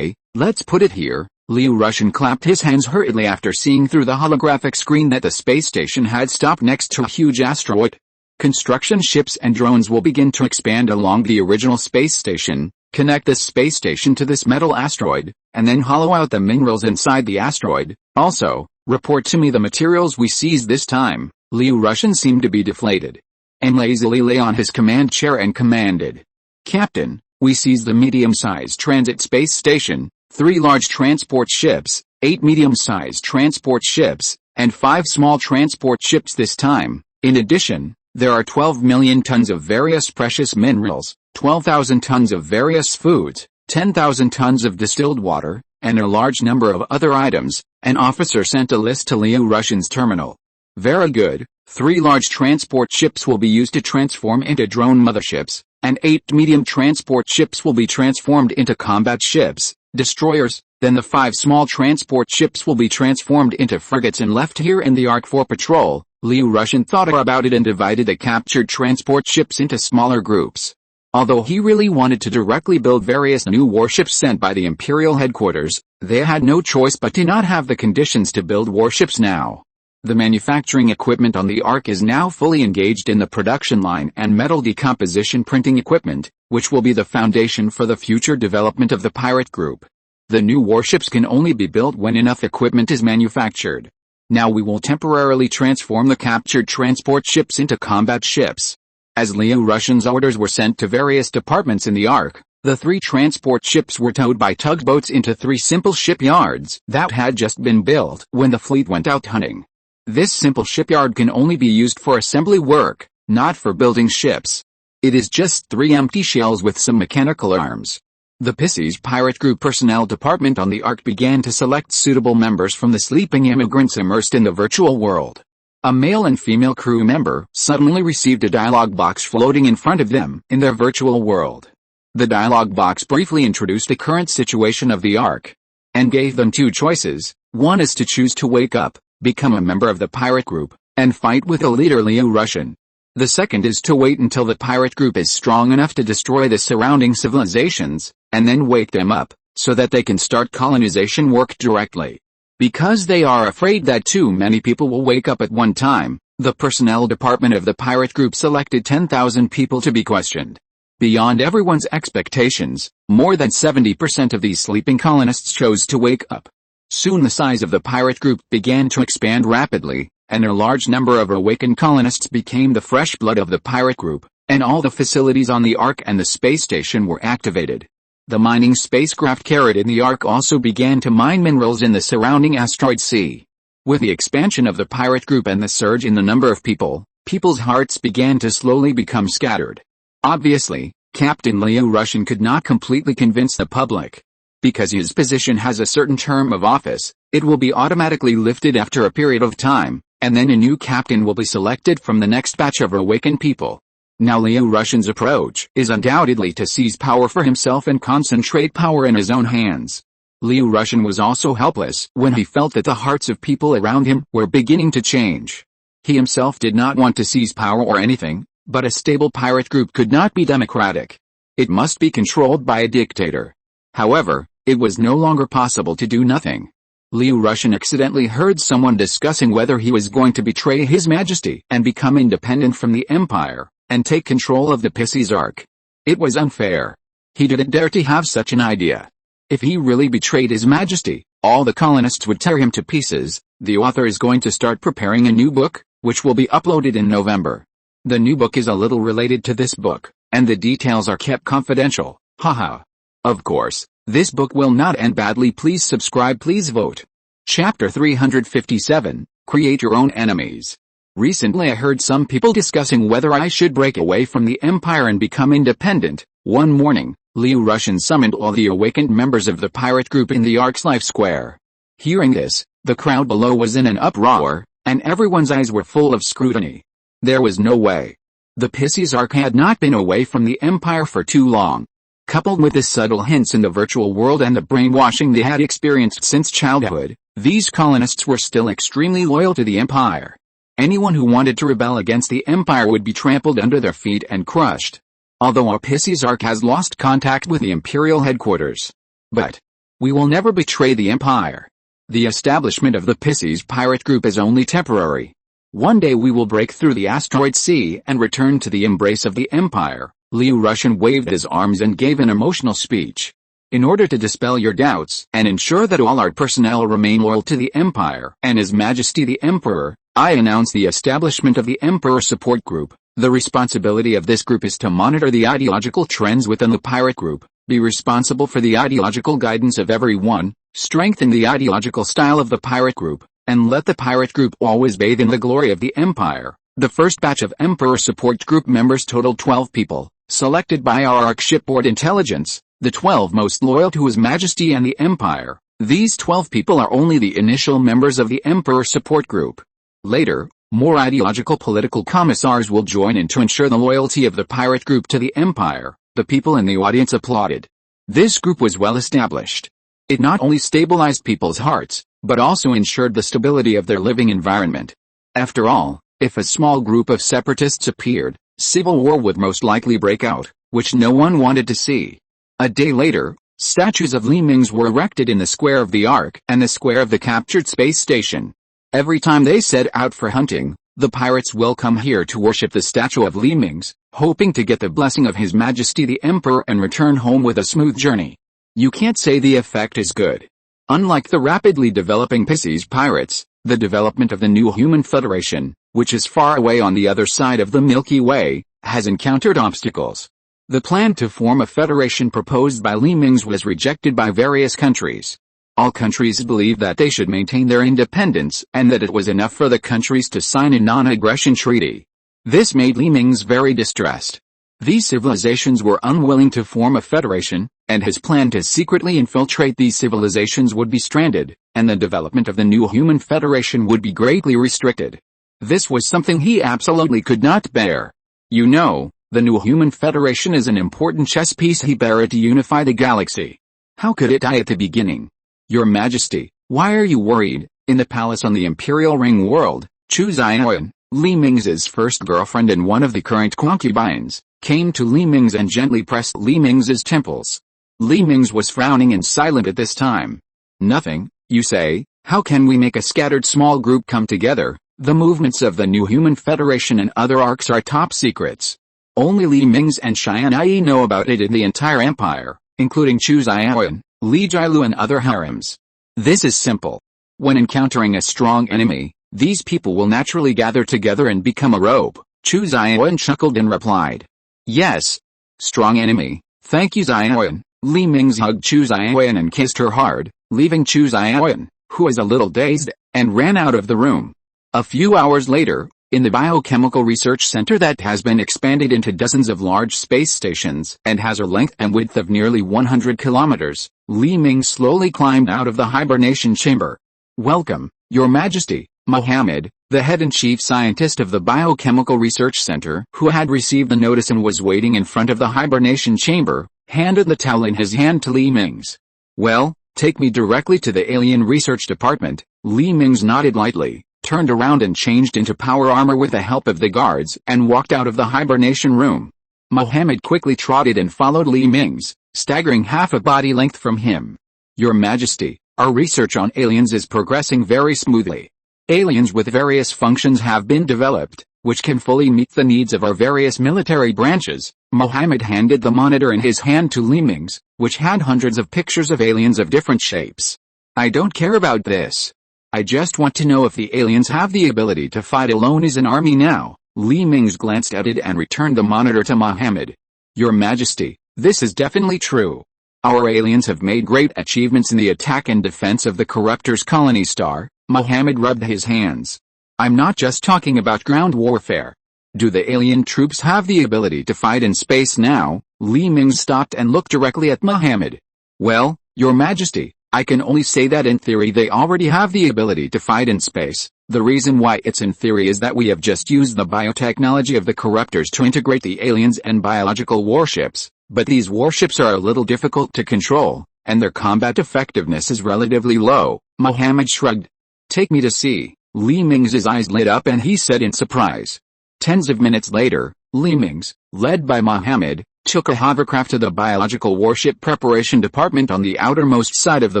let's put it here. Russian clapped his hands hurriedly after seeing through the holographic screen that the space station had stopped next to a huge asteroid. Construction ships and drones will begin to expand along the original space station, connect the space station to this metal asteroid, and then hollow out the minerals inside the asteroid. Also, report to me the materials we seized this time. Russian seemed to be deflated. And lazily lay on his command chair and commanded. Captain, we seized the medium-sized transit space station, 3 large transport ships, 8 medium-sized transport ships, and 5 small transport ships this time. In addition, there are 12 million tons of various precious minerals, 12,000 tons of various foods, 10,000 tons of distilled water, and a large number of other items. An officer sent a list to Russian's terminal. Very good. 3 large transport ships will be used to transform into drone motherships, and 8 medium transport ships will be transformed into combat ships, destroyers. Then the 5 small transport ships will be transformed into frigates and left here in the Ark for patrol. Russian thought about it and divided the captured transport ships into smaller groups. Although he really wanted to directly build various new warships sent by the Imperial headquarters, they had no choice but to not have the conditions to build warships now. The manufacturing equipment on the Ark is now fully engaged in the production line and metal decomposition printing equipment, which will be the foundation for the future development of the pirate group. The new warships can only be built when enough equipment is manufactured. Now we will temporarily transform the captured transport ships into combat ships. As Russians' orders were sent to various departments in the Ark, the 3 transport ships were towed by tugboats into 3 simple shipyards that had just been built when the fleet went out hunting. This simple shipyard can only be used for assembly work, not for building ships. It is just 3 empty shells with some mechanical arms. The Pisces pirate group personnel department on the Ark began to select suitable members from the sleeping immigrants immersed in the virtual world. A male and female crew member suddenly received a dialog box floating in front of them in their virtual world. The dialog box briefly introduced the current situation of the Ark, and gave them 2 choices. One is to choose to wake up, become a member of the pirate group, and fight with the leader Russian. The second is to wait until the pirate group is strong enough to destroy the surrounding civilizations, and then wake them up, so that they can start colonization work directly. Because they are afraid that too many people will wake up at one time, the personnel department of the pirate group selected 10,000 people to be questioned. Beyond everyone's expectations, more than 70% of these sleeping colonists chose to wake up. Soon the size of the pirate group began to expand rapidly, and a large number of awakened colonists became the fresh blood of the pirate group, and all the facilities on the Ark and the space station were activated. The mining spacecraft carried in the Ark also began to mine minerals in the surrounding asteroid sea. With the expansion of the pirate group and the surge in the number of people's hearts began to slowly become scattered. Obviously, Captain Russian could not completely convince the public. Because his position has a certain term of office, it will be automatically lifted after a period of time, and then a new captain will be selected from the next batch of awakened people. Now Liu Russian's approach is undoubtedly to seize power for himself and concentrate power in his own hands. Liu Russian was also helpless when he felt that the hearts of people around him were beginning to change. He himself did not want to seize power or anything, but a stable pirate group could not be democratic. It must be controlled by a dictator. However, it was no longer possible to do nothing. Liu Russian accidentally heard someone discussing whether he was going to betray His Majesty and become independent from the Empire, and take control of the Pisces Ark. It was unfair. He didn't dare to have such an idea. If he really betrayed His Majesty, all the colonists would tear him to pieces. The author is going to start preparing a new book, which will be uploaded in November. The new book is a little related to this book, and the details are kept confidential, haha. Of course, this book will not end badly. Please subscribe, please vote. Chapter 357, Create Your Own Enemies. Recently I heard some people discussing whether I should break away from the Empire and become independent. One morning, Liu Russian summoned all the awakened members of the pirate group in the Ark's Life Square. Hearing this, the crowd below was in an uproar, and everyone's eyes were full of scrutiny. There was no way. The Pisces Ark had not been away from the Empire for too long. Coupled with the subtle hints in the virtual world and the brainwashing they had experienced since childhood, these colonists were still extremely loyal to the Empire. Anyone who wanted to rebel against the Empire would be trampled under their feet and crushed. Although our Pisces Ark has lost contact with the Imperial headquarters. But we will never betray the Empire. The establishment of the Pisces pirate group is only temporary. One day we will break through the asteroid sea and return to the embrace of the Empire. Liu Russian waved his arms and gave an emotional speech. In order to dispel your doubts and ensure that all our personnel remain loyal to the Empire and His Majesty the Emperor, I announce the establishment of the Emperor Support Group. The responsibility of this group is to monitor the ideological trends within the pirate group, be responsible for the ideological guidance of everyone, strengthen the ideological style of the pirate group, and let the pirate group always bathe in the glory of the Empire. The first batch of Emperor Support Group members totaled 12 people, selected by our Ark Shipboard Intelligence, the 12 most loyal to His Majesty and the Empire. These 12 people are only the initial members of the Emperor Support Group. Later, more ideological political commissars will join in to ensure the loyalty of the pirate group to the Empire. The people in the audience applauded. This group was well established. It not only stabilized people's hearts, but also ensured the stability of their living environment. After all, if a small group of separatists appeared, civil war would most likely break out, which no one wanted to see. A day later, statues of Mingze were erected in the square of the Ark and the square of the captured space station. Every time they set out for hunting, the pirates will come here to worship the statue of Mingze, hoping to get the blessing of His Majesty the Emperor and return home with a smooth journey. You can't say the effect is good. Unlike the rapidly developing Pisces pirates, the development of the new human federation, which is far away on the other side of the Milky Way, has encountered obstacles. The plan to form a federation proposed by Mingze was rejected by various countries. All countries believed that they should maintain their independence and that it was enough for the countries to sign a non-aggression treaty. This made Mingze very distressed. These civilizations were unwilling to form a federation, and his plan to secretly infiltrate these civilizations would be stranded, and the development of the new human federation would be greatly restricted. This was something he absolutely could not bear. You know, the new human federation is an important chess piece he bear to unify the galaxy. How could it die at the beginning? Your Majesty, why are you worried? In the palace on the Imperial Ring world, Chu Xiaoyan, Mingze's first girlfriend and one of the current concubines, came to Mingze and gently pressed Mingze's temples. Mingze was frowning and silent at this time. Nothing, you say? How can we make a scattered small group come together? The movements of the new human federation and other arcs are top secrets. Only Mingze and Tianyi know about it in the entire empire, including Chu Xiaoyan, Li Jilu and other harems. This is simple. When encountering a strong enemy, these people will naturally gather together and become a rope. Chu Xiaoyan chuckled and replied. Yes. Strong enemy, thank you Xiaoyan. Mingze hugged Chu Xiaoyan and kissed her hard, leaving Chu Xiaoyan, who was a little dazed, and ran out of the room. A few hours later, In the Biochemical Research Center that has been expanded into dozens of large space stations and has a length and width of nearly 100 kilometers, Li Mingze slowly climbed out of the hibernation chamber. "Welcome, Your Majesty." Mohammed, the head and chief scientist of the Biochemical Research Center, who had received the notice and was waiting in front of the hibernation chamber, handed the towel in his hand to Li Mingze. "Well, take me directly to the Alien Research Department." Li Mingze nodded lightly, turned around and changed into power armor with the help of the guards, and walked out of the hibernation room. Mohammed quickly trotted and followed Li Mingze, staggering half a body length from him. "Your Majesty, our research on aliens is progressing very smoothly. Aliens with various functions have been developed, which can fully meet the needs of our various military branches." Mohammed handed the monitor in his hand to Li Mingze, which had hundreds of pictures of aliens of different shapes. "I don't care about this. I just want to know if the aliens have the ability to fight alone as an army now." Li Mingze glanced at it and returned the monitor to Mohammed. "Your Majesty, this is definitely true. Our aliens have made great achievements in the attack and defense of the Corruptor's colony star." Mohammed rubbed his hands. "I'm not just talking about ground warfare. Do the alien troops have the ability to fight in space now?" Li Mingze stopped and looked directly at Mohammed. "Well, Your Majesty, I can only say that in theory they already have the ability to fight in space. The reason why it's in theory is that we have just used the biotechnology of the Corruptors to integrate the aliens and biological warships, but these warships are a little difficult to control, and their combat effectiveness is relatively low." Mohammed shrugged. "Take me to see." Li Mingze's eyes lit up and he said in surprise. Tens of minutes later, Li Mingze, led by Mohammed, took a hovercraft to the Biological Warship Preparation Department on the outermost side of the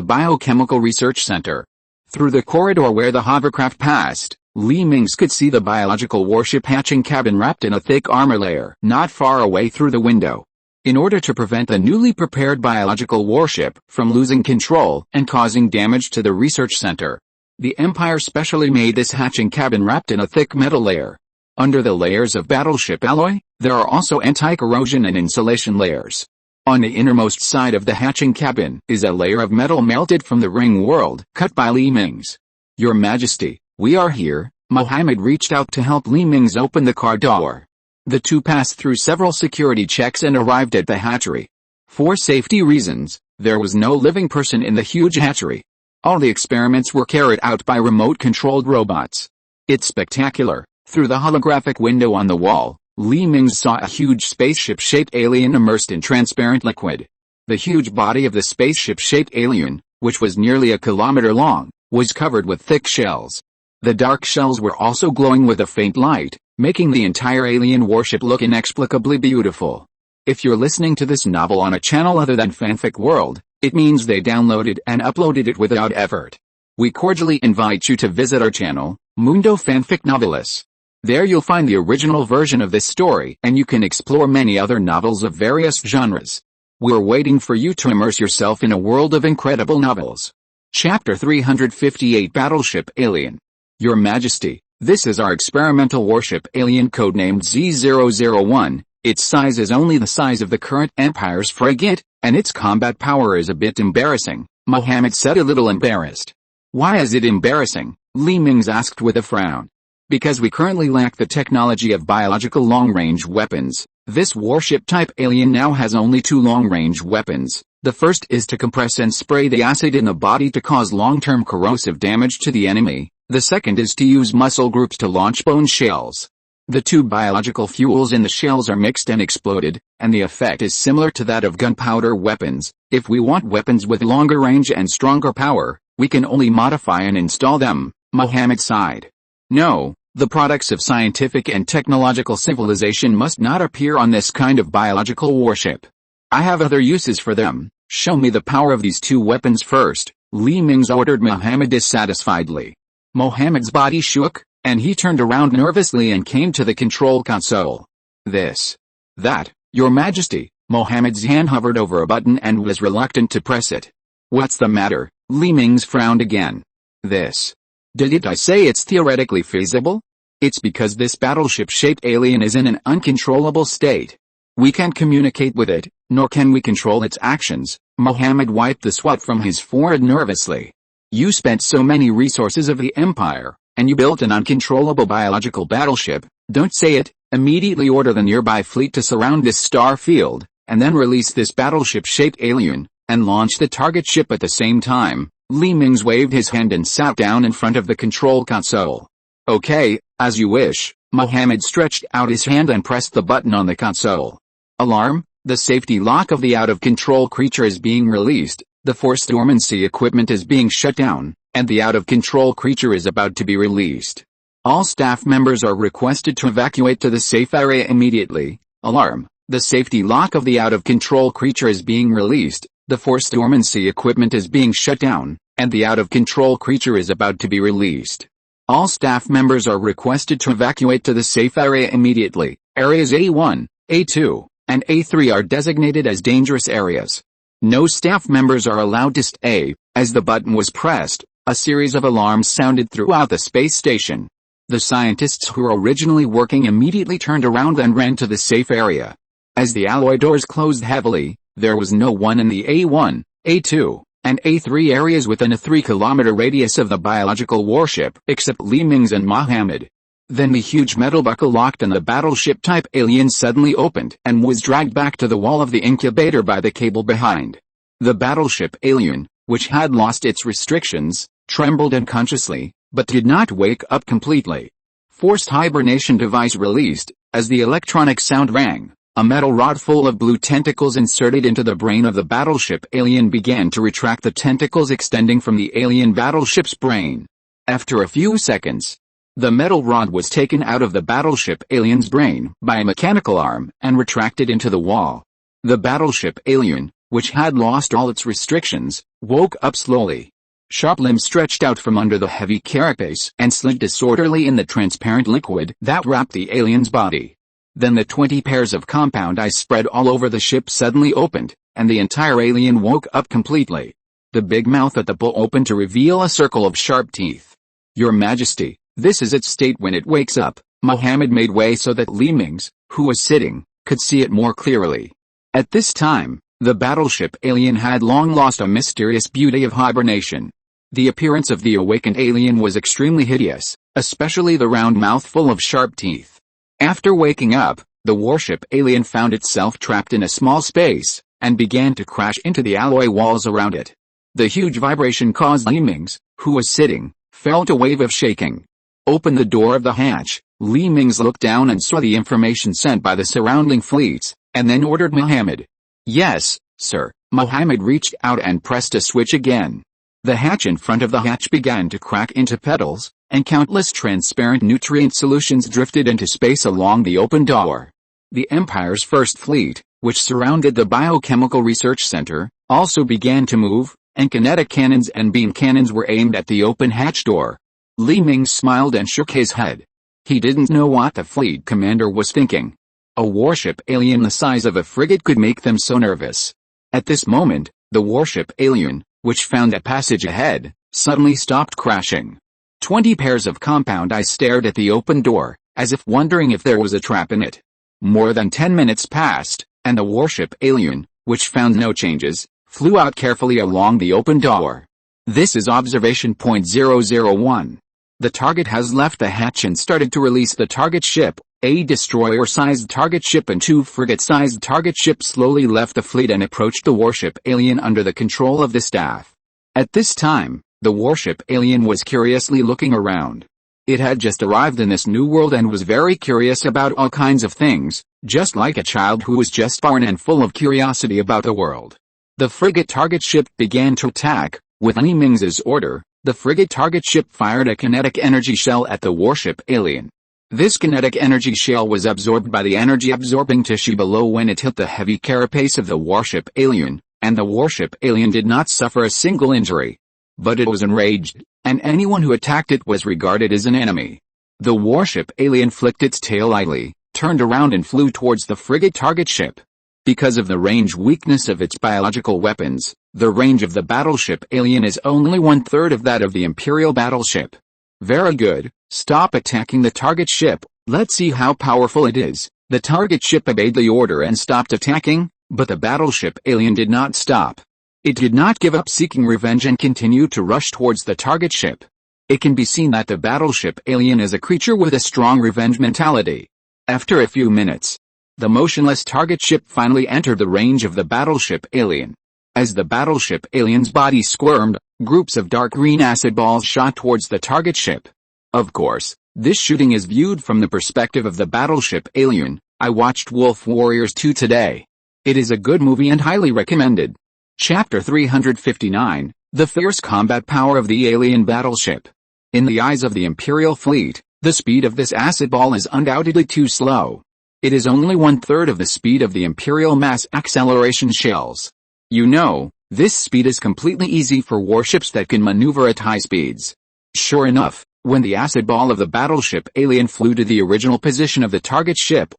Biochemical Research Center. Through the corridor where the hovercraft passed, Li Mingze could see the biological warship hatching cabin wrapped in a thick armor layer not far away through the window. In order to prevent the newly prepared biological warship from losing control and causing damage to the research center, the Empire specially made this hatching cabin wrapped in a thick metal layer. Under the layers of battleship alloy, there are also anti-corrosion and insulation layers. On the innermost side of the hatching cabin is a layer of metal melted from the ring world cut by Li Mingze. "Your Majesty, we are here." Mohammed reached out to help Li Mingze open the car door. The two passed through several security checks and arrived at the hatchery. For safety reasons, there was no living person in the huge hatchery. All the experiments were carried out by remote-controlled robots. "It's spectacular." Through the holographic window on the wall, Li Mingze saw a huge spaceship-shaped alien immersed in transparent liquid. The huge body of the spaceship-shaped alien, which was nearly a kilometer long, was covered with thick shells. The dark shells were also glowing with a faint light, making the entire alien warship look inexplicably beautiful. If you're listening to this novel on a channel other than Fanfic World, it means they downloaded and uploaded it without effort. We cordially invite you to visit our channel, Mundo Fanfic Novelis. There you'll find the original version of this story and you can explore many other novels of various genres. We're waiting for you to immerse yourself in a world of incredible novels. Chapter 358 Battleship Alien. Your Majesty, this is our experimental warship alien codenamed Z001. Its size is only the size of the current Empire's frigate, and its combat power is a bit embarrassing, Mohammed said, a little embarrassed. "Why is it embarrassing?" Li Mingze asked with a frown. "Because we currently lack the technology of biological long-range weapons. This warship-type alien now has only two long-range weapons. The first is to compress and spray the acid in the body to cause long-term corrosive damage to the enemy. The second is to use muscle groups to launch bone shells. The two biological fuels in the shells are mixed and exploded, and the effect is similar to that of gunpowder weapons. If we want weapons with longer range and stronger power, we can only modify and install them," Mohammed sighed. "No. The products of scientific and technological civilization must not appear on this kind of biological warship. I have other uses for them. Show me the power of these two weapons first," Li Mingze ordered Mohammed dissatisfiedly. Mohammed's body shook, and he turned around nervously and came to the control console. "This. That, Your Majesty." Mohammed's hand hovered over a button and was reluctant to press it. "What's the matter?" Li Mingze frowned again. "This. Did I say it's theoretically feasible? It's because this battleship-shaped alien is in an uncontrollable state. We can't communicate with it, nor can we control its actions." Mohammed wiped the sweat from his forehead nervously. "You spent so many resources of the Empire, and you built an uncontrollable biological battleship, don't say it, immediately order the nearby fleet to surround this star field, and then release this battleship-shaped alien, and launch the target ship at the same time. Li Mingze waved his hand and sat down in front of the control console. Okay, as you wish. Mohammed stretched out his hand and pressed the button on the console. Alarm, the safety lock of the out-of-control creature is being released, the force dormancy equipment is being shut down, and the out-of-control creature is about to be released. All staff members are requested to evacuate to the safe area immediately. Alarm, the safety lock of the out-of-control creature is being released, the force dormancy equipment is being shut down, and the out-of-control creature is about to be released. All staff members are requested to evacuate to the safe area immediately. Areas A1, A2, and A3 are designated as dangerous areas. No staff members are allowed to stay. As the button was pressed, a series of alarms sounded throughout the space station. The scientists who were originally working immediately turned around and ran to the safe area. As the alloy doors closed heavily, there was no one in the A1, A2, and A3 areas within a 3-kilometer radius of the biological warship, except Li Mingze and Mohammed. Then the huge metal buckle locked and the battleship-type alien suddenly opened and was dragged back to the wall of the incubator by the cable behind. The battleship alien, which had lost its restrictions, trembled unconsciously, but did not wake up completely. Forced hibernation device released. As the electronic sound rang, a metal rod full of blue tentacles inserted into the brain of the battleship alien began to retract, the tentacles extending from the alien battleship's brain. After a few seconds, the metal rod was taken out of the battleship alien's brain by a mechanical arm and retracted into the wall. The battleship alien, which had lost all its restrictions, woke up slowly. Sharp limbs stretched out from under the heavy carapace and slid disorderly in the transparent liquid that wrapped the alien's body. Then the 20 pairs of compound eyes spread all over the ship suddenly opened, and the entire alien woke up completely. The big mouth at the bull opened to reveal a circle of sharp teeth. Your Majesty, this is its state when it wakes up. Mohammed made way so that Li Mingze, who was sitting, could see it more clearly. At this time, the battleship alien had long lost a mysterious beauty of hibernation. The appearance of the awakened alien was extremely hideous, especially the round mouth full of sharp teeth. After waking up, the warship alien found itself trapped in a small space, and began to crash into the alloy walls around it. The huge vibration caused Li Mingze, who was sitting, felt a wave of shaking. Open the door of the hatch. Li Mingze looked down and saw the information sent by the surrounding fleets, and then ordered Mohammed. Yes, sir. Mohammed reached out and pressed a switch again. The hatch in front of the hatch began to crack into petals, and countless transparent nutrient solutions drifted into space along the open door. The Empire's first fleet, which surrounded the biochemical research center, also began to move, and kinetic cannons and beam cannons were aimed at the open hatch door. Li Mingze smiled and shook his head. He didn't know what the fleet commander was thinking. A warship alien the size of a frigate could make them so nervous. At this moment, the warship alien, which found a passage ahead, suddenly stopped crashing. 20 pairs of compound eyes stared at the open door, as if wondering if there was a trap in it. More than 10 minutes passed, and the warship alien, which found no changes, flew out carefully along the open door. This is observation point 001. The target has left the hatch and started to release the target ship. A destroyer-sized target ship and 2 frigate-sized target ships slowly left the fleet and approached the warship alien under the control of the staff. At this time, the warship alien was curiously looking around. It had just arrived in this new world and was very curious about all kinds of things, just like a child who was just born and full of curiosity about the world. The frigate target ship began to attack. With Li Mingze's order, the frigate target ship fired a kinetic energy shell at the warship alien. This kinetic energy shell was absorbed by the energy-absorbing tissue below when it hit the heavy carapace of the warship alien, and the warship alien did not suffer a single injury. But it was enraged, and anyone who attacked it was regarded as an enemy. The warship alien flicked its tail lightly, turned around and flew towards the frigate target ship. Because of the range weakness of its biological weapons, the range of the battleship alien is only 1/3 of that of the Imperial battleship. Very good, stop attacking the target ship, let's see how powerful it is. The target ship obeyed the order and stopped attacking, but the battleship alien did not stop. It did not give up seeking revenge and continued to rush towards the target ship. It can be seen that the battleship alien is a creature with a strong revenge mentality. After a few minutes, the motionless target ship finally entered the range of the battleship alien. As the battleship alien's body squirmed, groups of dark green acid balls shot towards the target ship. Of course, this shooting is viewed from the perspective of the battleship alien. I watched Wolf Warriors 2 today. It is a good movie and highly recommended. Chapter 359, The Fierce Combat Power of the Alien Battleship. In the eyes of the Imperial fleet, the speed of this acid ball is undoubtedly too slow. It is only 1/3 of the speed of the Imperial mass acceleration shells. You know, this speed is completely easy for warships that can maneuver at high speeds. Sure enough, when the acid ball of the battleship alien flew to the original position of the target ship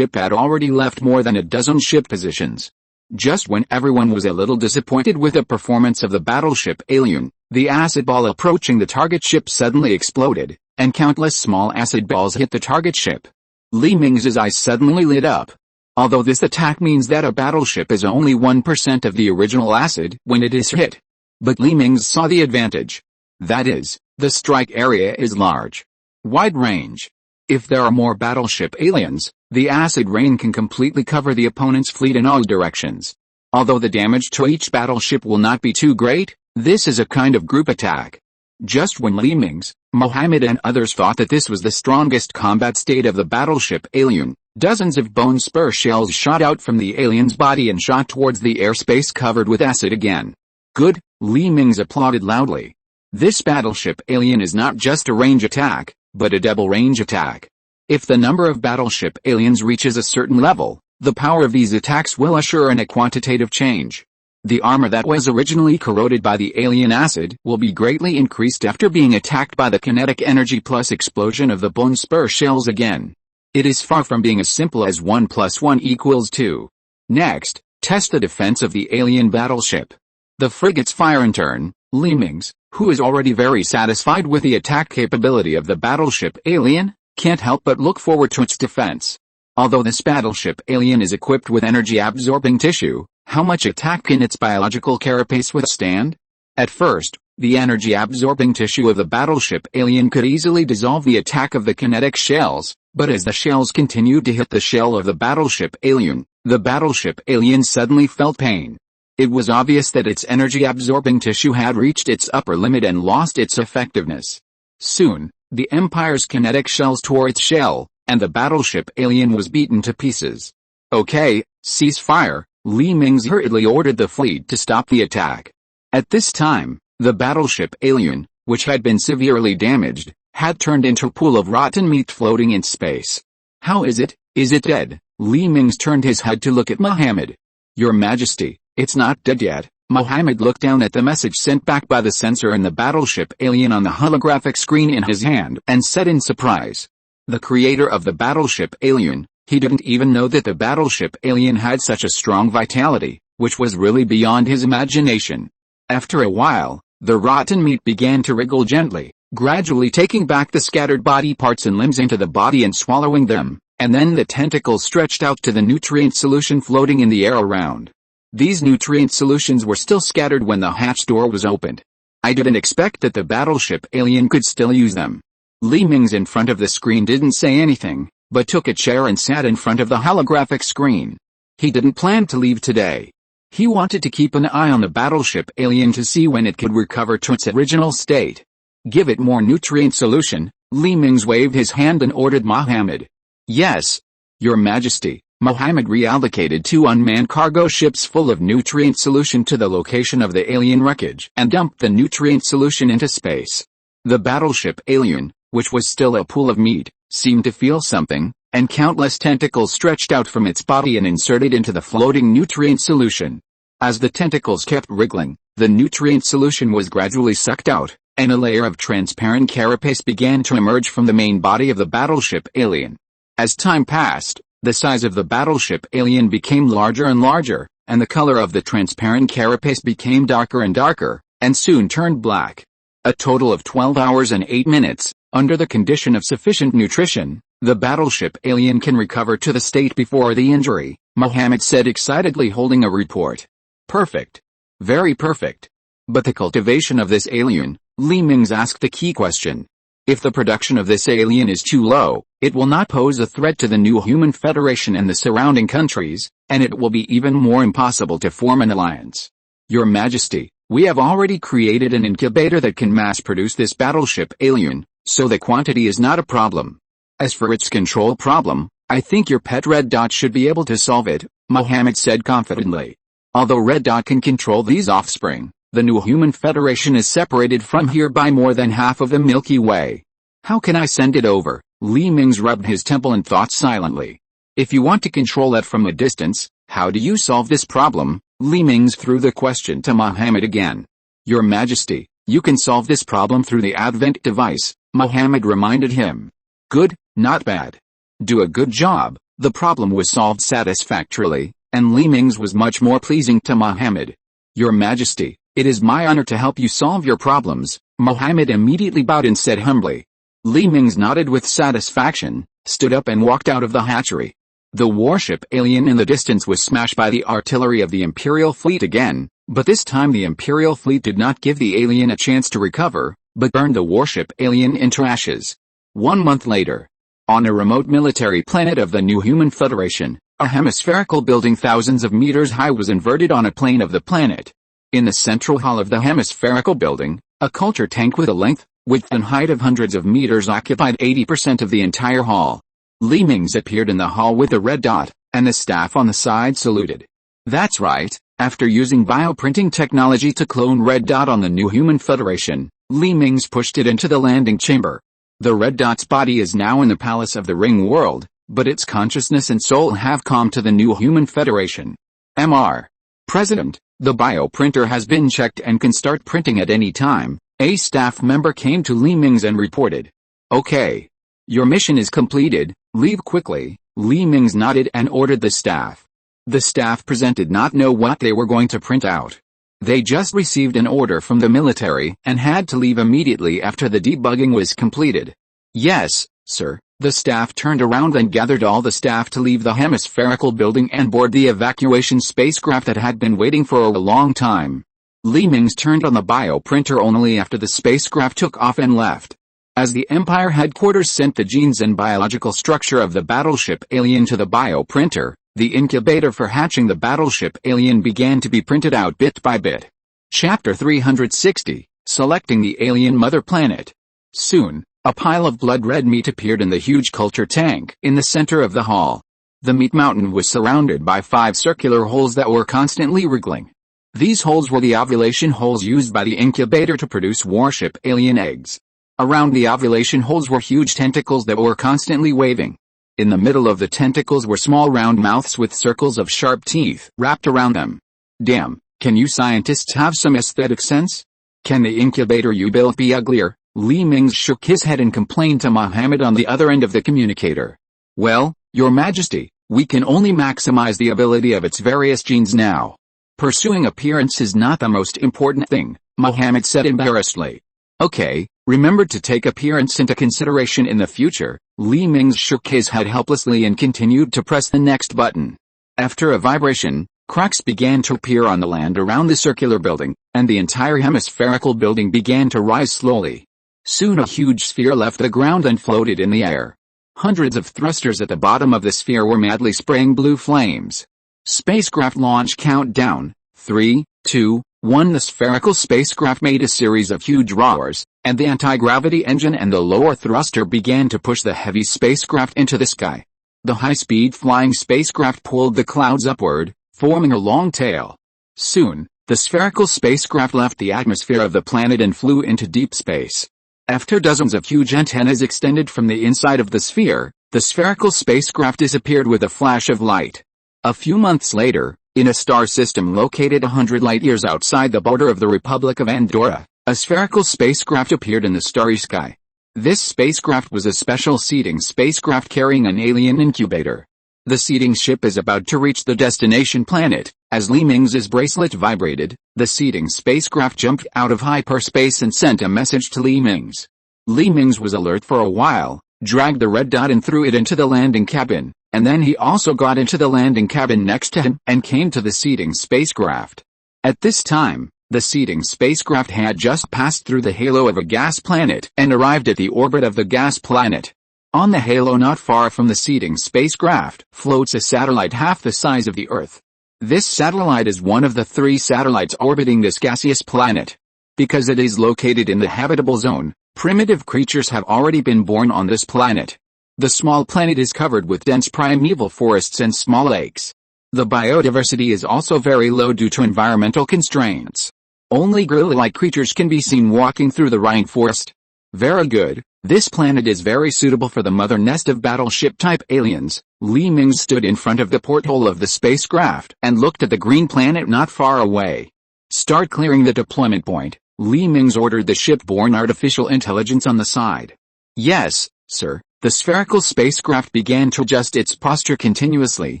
had already left more than a dozen ship positions. Just when everyone was a little disappointed with the performance of the battleship alien, the acid ball approaching the target ship suddenly exploded, and countless small acid balls hit the target ship. Li Mingze's eyes suddenly lit up. Although this attack means that a battleship is only 1% of the original acid when it is hit. But Li Mingze saw the advantage. That is, the strike area is large. Wide range. If there are more battleship aliens, the acid rain can completely cover the opponent's fleet in all directions. Although the damage to each battleship will not be too great, this is a kind of group attack. Just when Li Mingze, Mohammed and others thought that this was the strongest combat state of the battleship alien, dozens of bone spur shells shot out from the alien's body and shot towards the airspace covered with acid again. Good, Li Mingze applauded loudly. This battleship alien is not just a range attack, but a double range attack. If the number of battleship aliens reaches a certain level, the power of these attacks will usher in a quantitative change. The armor that was originally corroded by the alien acid will be greatly increased after being attacked by the kinetic energy plus explosion of the bone spur shells again. It is far from being as simple as 1 + 1 = 2. Next, test the defense of the alien battleship. The frigates fire in turn. Li Mingze, who is already very satisfied with the attack capability of the battleship alien, can't help but look forward to its defense. Although this battleship alien is equipped with energy-absorbing tissue, how much attack can its biological carapace withstand? At first, the energy-absorbing tissue of the battleship alien could easily dissolve the attack of the kinetic shells, but as the shells continued to hit the shell of the battleship alien suddenly felt pain. It was obvious that its energy-absorbing tissue had reached its upper limit and lost its effectiveness. Soon, the Empire's kinetic shells tore its shell, and the battleship alien was beaten to pieces. Okay, cease fire, Li Mingze hurriedly ordered the fleet to stop the attack. At this time, the battleship alien, which had been severely damaged, had turned into a pool of rotten meat floating in space. How is it? Is it dead? Li Mingze turned his head to look at Mohammed. Your Majesty, it's not dead yet. Mohammed looked down at the message sent back by the sensor in the battleship alien on the holographic screen in his hand and said in surprise. The creator of the battleship alien, he didn't even know that the battleship alien had such a strong vitality, which was really beyond his imagination. After a while, the rotten meat began to wriggle gently, gradually taking back the scattered body parts and limbs into the body and swallowing them, and then the tentacles stretched out to the nutrient solution floating in the air around. These nutrient solutions were still scattered when the hatch door was opened. I didn't expect that the battleship alien could still use them. Li Mingze in front of the screen didn't say anything, but took a chair and sat in front of the holographic screen. He didn't plan to leave today. He wanted to keep an eye on the battleship alien to see when it could recover to its original state. Give it more nutrient solution, Li Mingze waved his hand and ordered Mohammed. Yes, Your Majesty. Mohammed reallocated 2 unmanned cargo ships full of nutrient solution to the location of the alien wreckage and dumped the nutrient solution into space. The battleship alien, which was still a pool of meat, seemed to feel something, and countless tentacles stretched out from its body and inserted into the floating nutrient solution. As the tentacles kept wriggling, the nutrient solution was gradually sucked out, and a layer of transparent carapace began to emerge from the main body of the battleship alien. As time passed, the size of the battleship alien became larger and larger, and the color of the transparent carapace became darker and darker, and soon turned black. A total of 12 hours and 8 minutes, under the condition of sufficient nutrition, the battleship alien can recover to the state before the injury, Mohammed said excitedly holding a report. Perfect. Very perfect. But the cultivation of this alien, Li Mingze asked the key question. If the production of this alien is too low, it will not pose a threat to the new human federation and the surrounding countries, and it will be even more impossible to form an alliance. Your Majesty, we have already created an incubator that can mass produce this battleship alien, so the quantity is not a problem. As for its control problem, I think your pet Red Dot should be able to solve it, Mohammed said confidently. Although Red Dot can control these offspring, the new human federation is separated from here by more than half of the Milky Way. How can I send it over? Li Mingze rubbed his temple and thought silently. If you want to control it from a distance, how do you solve this problem? Li Mingze threw the question to Mohammed again. Your Majesty, you can solve this problem through the Advent device, Mohammed reminded him. Good, not bad. Do a good job. The problem was solved satisfactorily, and Li Mingze was much more pleasing to Mohammed. Your Majesty, it is my honor to help you solve your problems, Mohammed immediately bowed and said humbly. Li Mingze nodded with satisfaction, stood up and walked out of the hatchery. The warship alien in the distance was smashed by the artillery of the Imperial fleet again, but this time the Imperial fleet did not give the alien a chance to recover, but burned the warship alien into ashes. 1 month later, on a remote military planet of the New Human Federation, a hemispherical building thousands of meters high was inverted on a plane of the planet. In the central hall of the hemispherical building, a culture tank with a length, width and height of hundreds of meters occupied 80% of the entire hall. Li Mingze appeared in the hall with a red dot, and the staff on the side saluted. That's right, after using bioprinting technology to clone Red Dot on the New Human Federation, Li Mingze pushed it into the landing chamber. The Red Dot's body is now in the palace of the Ring World, but its consciousness and soul have come to the New Human Federation. Mr. President, the bioprinter has been checked and can start printing at any time, a staff member came to Li Mingze and reported. Okay. Your mission is completed, leave quickly, Li Mingze nodded and ordered the staff. The staff present did not know what they were going to print out. They just received an order from the military and had to leave immediately after the debugging was completed. Yes, sir. The staff turned around and gathered all the staff to leave the hemispherical building and board the evacuation spacecraft that had been waiting for a long time. Li Mingze turned on the bioprinter only after the spacecraft took off and left. As the Empire headquarters sent the genes and biological structure of the battleship alien to the bioprinter, the incubator for hatching the battleship alien began to be printed out bit by bit. Chapter 360, Selecting the Alien Mother Planet. Soon, a pile of blood-red meat appeared in the huge culture tank in the center of the hall. The meat mountain was surrounded by 5 circular holes that were constantly wriggling. These holes were the ovulation holes used by the incubator to produce warship alien eggs. Around the ovulation holes were huge tentacles that were constantly waving. In the middle of the tentacles were small round mouths with circles of sharp teeth wrapped around them. Damn, can you scientists have some aesthetic sense? Can the incubator you built be uglier? Li Mingze shook his head and complained to Mohammed on the other end of the communicator. Well, Your Majesty, we can only maximize the ability of its various genes now. Pursuing appearance is not the most important thing, Mohammed said embarrassedly. Okay, remember to take appearance into consideration in the future. Li Mingze shook his head helplessly and continued to press the next button. After a vibration, cracks began to appear on the land around the circular building, and the entire hemispherical building began to rise slowly. Soon a huge sphere left the ground and floated in the air. Hundreds of thrusters at the bottom of the sphere were madly spraying blue flames. Spacecraft launch countdown, 3, 2, 1. The spherical spacecraft made a series of huge roars, and the anti-gravity engine and the lower thruster began to push the heavy spacecraft into the sky. The high-speed flying spacecraft pulled the clouds upward, forming a long tail. Soon, the spherical spacecraft left the atmosphere of the planet and flew into deep space. After dozens of huge antennas extended from the inside of the sphere, the spherical spacecraft disappeared with a flash of light. A few months later, in a star system located 100 light-years outside the border of the Republic of Andorra, a spherical spacecraft appeared in the starry sky. This spacecraft was a special seeding spacecraft carrying an alien incubator. The seeding ship is about to reach the destination planet. As Li Mingze's bracelet vibrated, the seeding spacecraft jumped out of hyperspace and sent a message to Li Mingze. Li Mingze was alert for a while, dragged the red dot and threw it into the landing cabin, and then he also got into the landing cabin next to him and came to the seeding spacecraft. At this time, The seeding spacecraft had just passed through the halo of a gas planet and arrived at the orbit of the gas planet. On the halo not far from the seeding spacecraft floats a satellite half the size of the Earth. This satellite is one of the 3 satellites orbiting this gaseous planet. Because it is located in the habitable zone, primitive creatures have already been born on this planet. The small planet is covered with dense primeval forests and small lakes. The biodiversity is also very low due to environmental constraints. Only gorilla-like creatures can be seen walking through the rainforest. Very good, this planet is very suitable for the mother nest of battleship-type aliens. Mingze stood in front of the porthole of the spacecraft and looked at the green planet not far away. Start clearing the deployment point, Mingze ordered the ship-borne artificial intelligence on the side. Yes, sir. The spherical spacecraft began to adjust its posture continuously,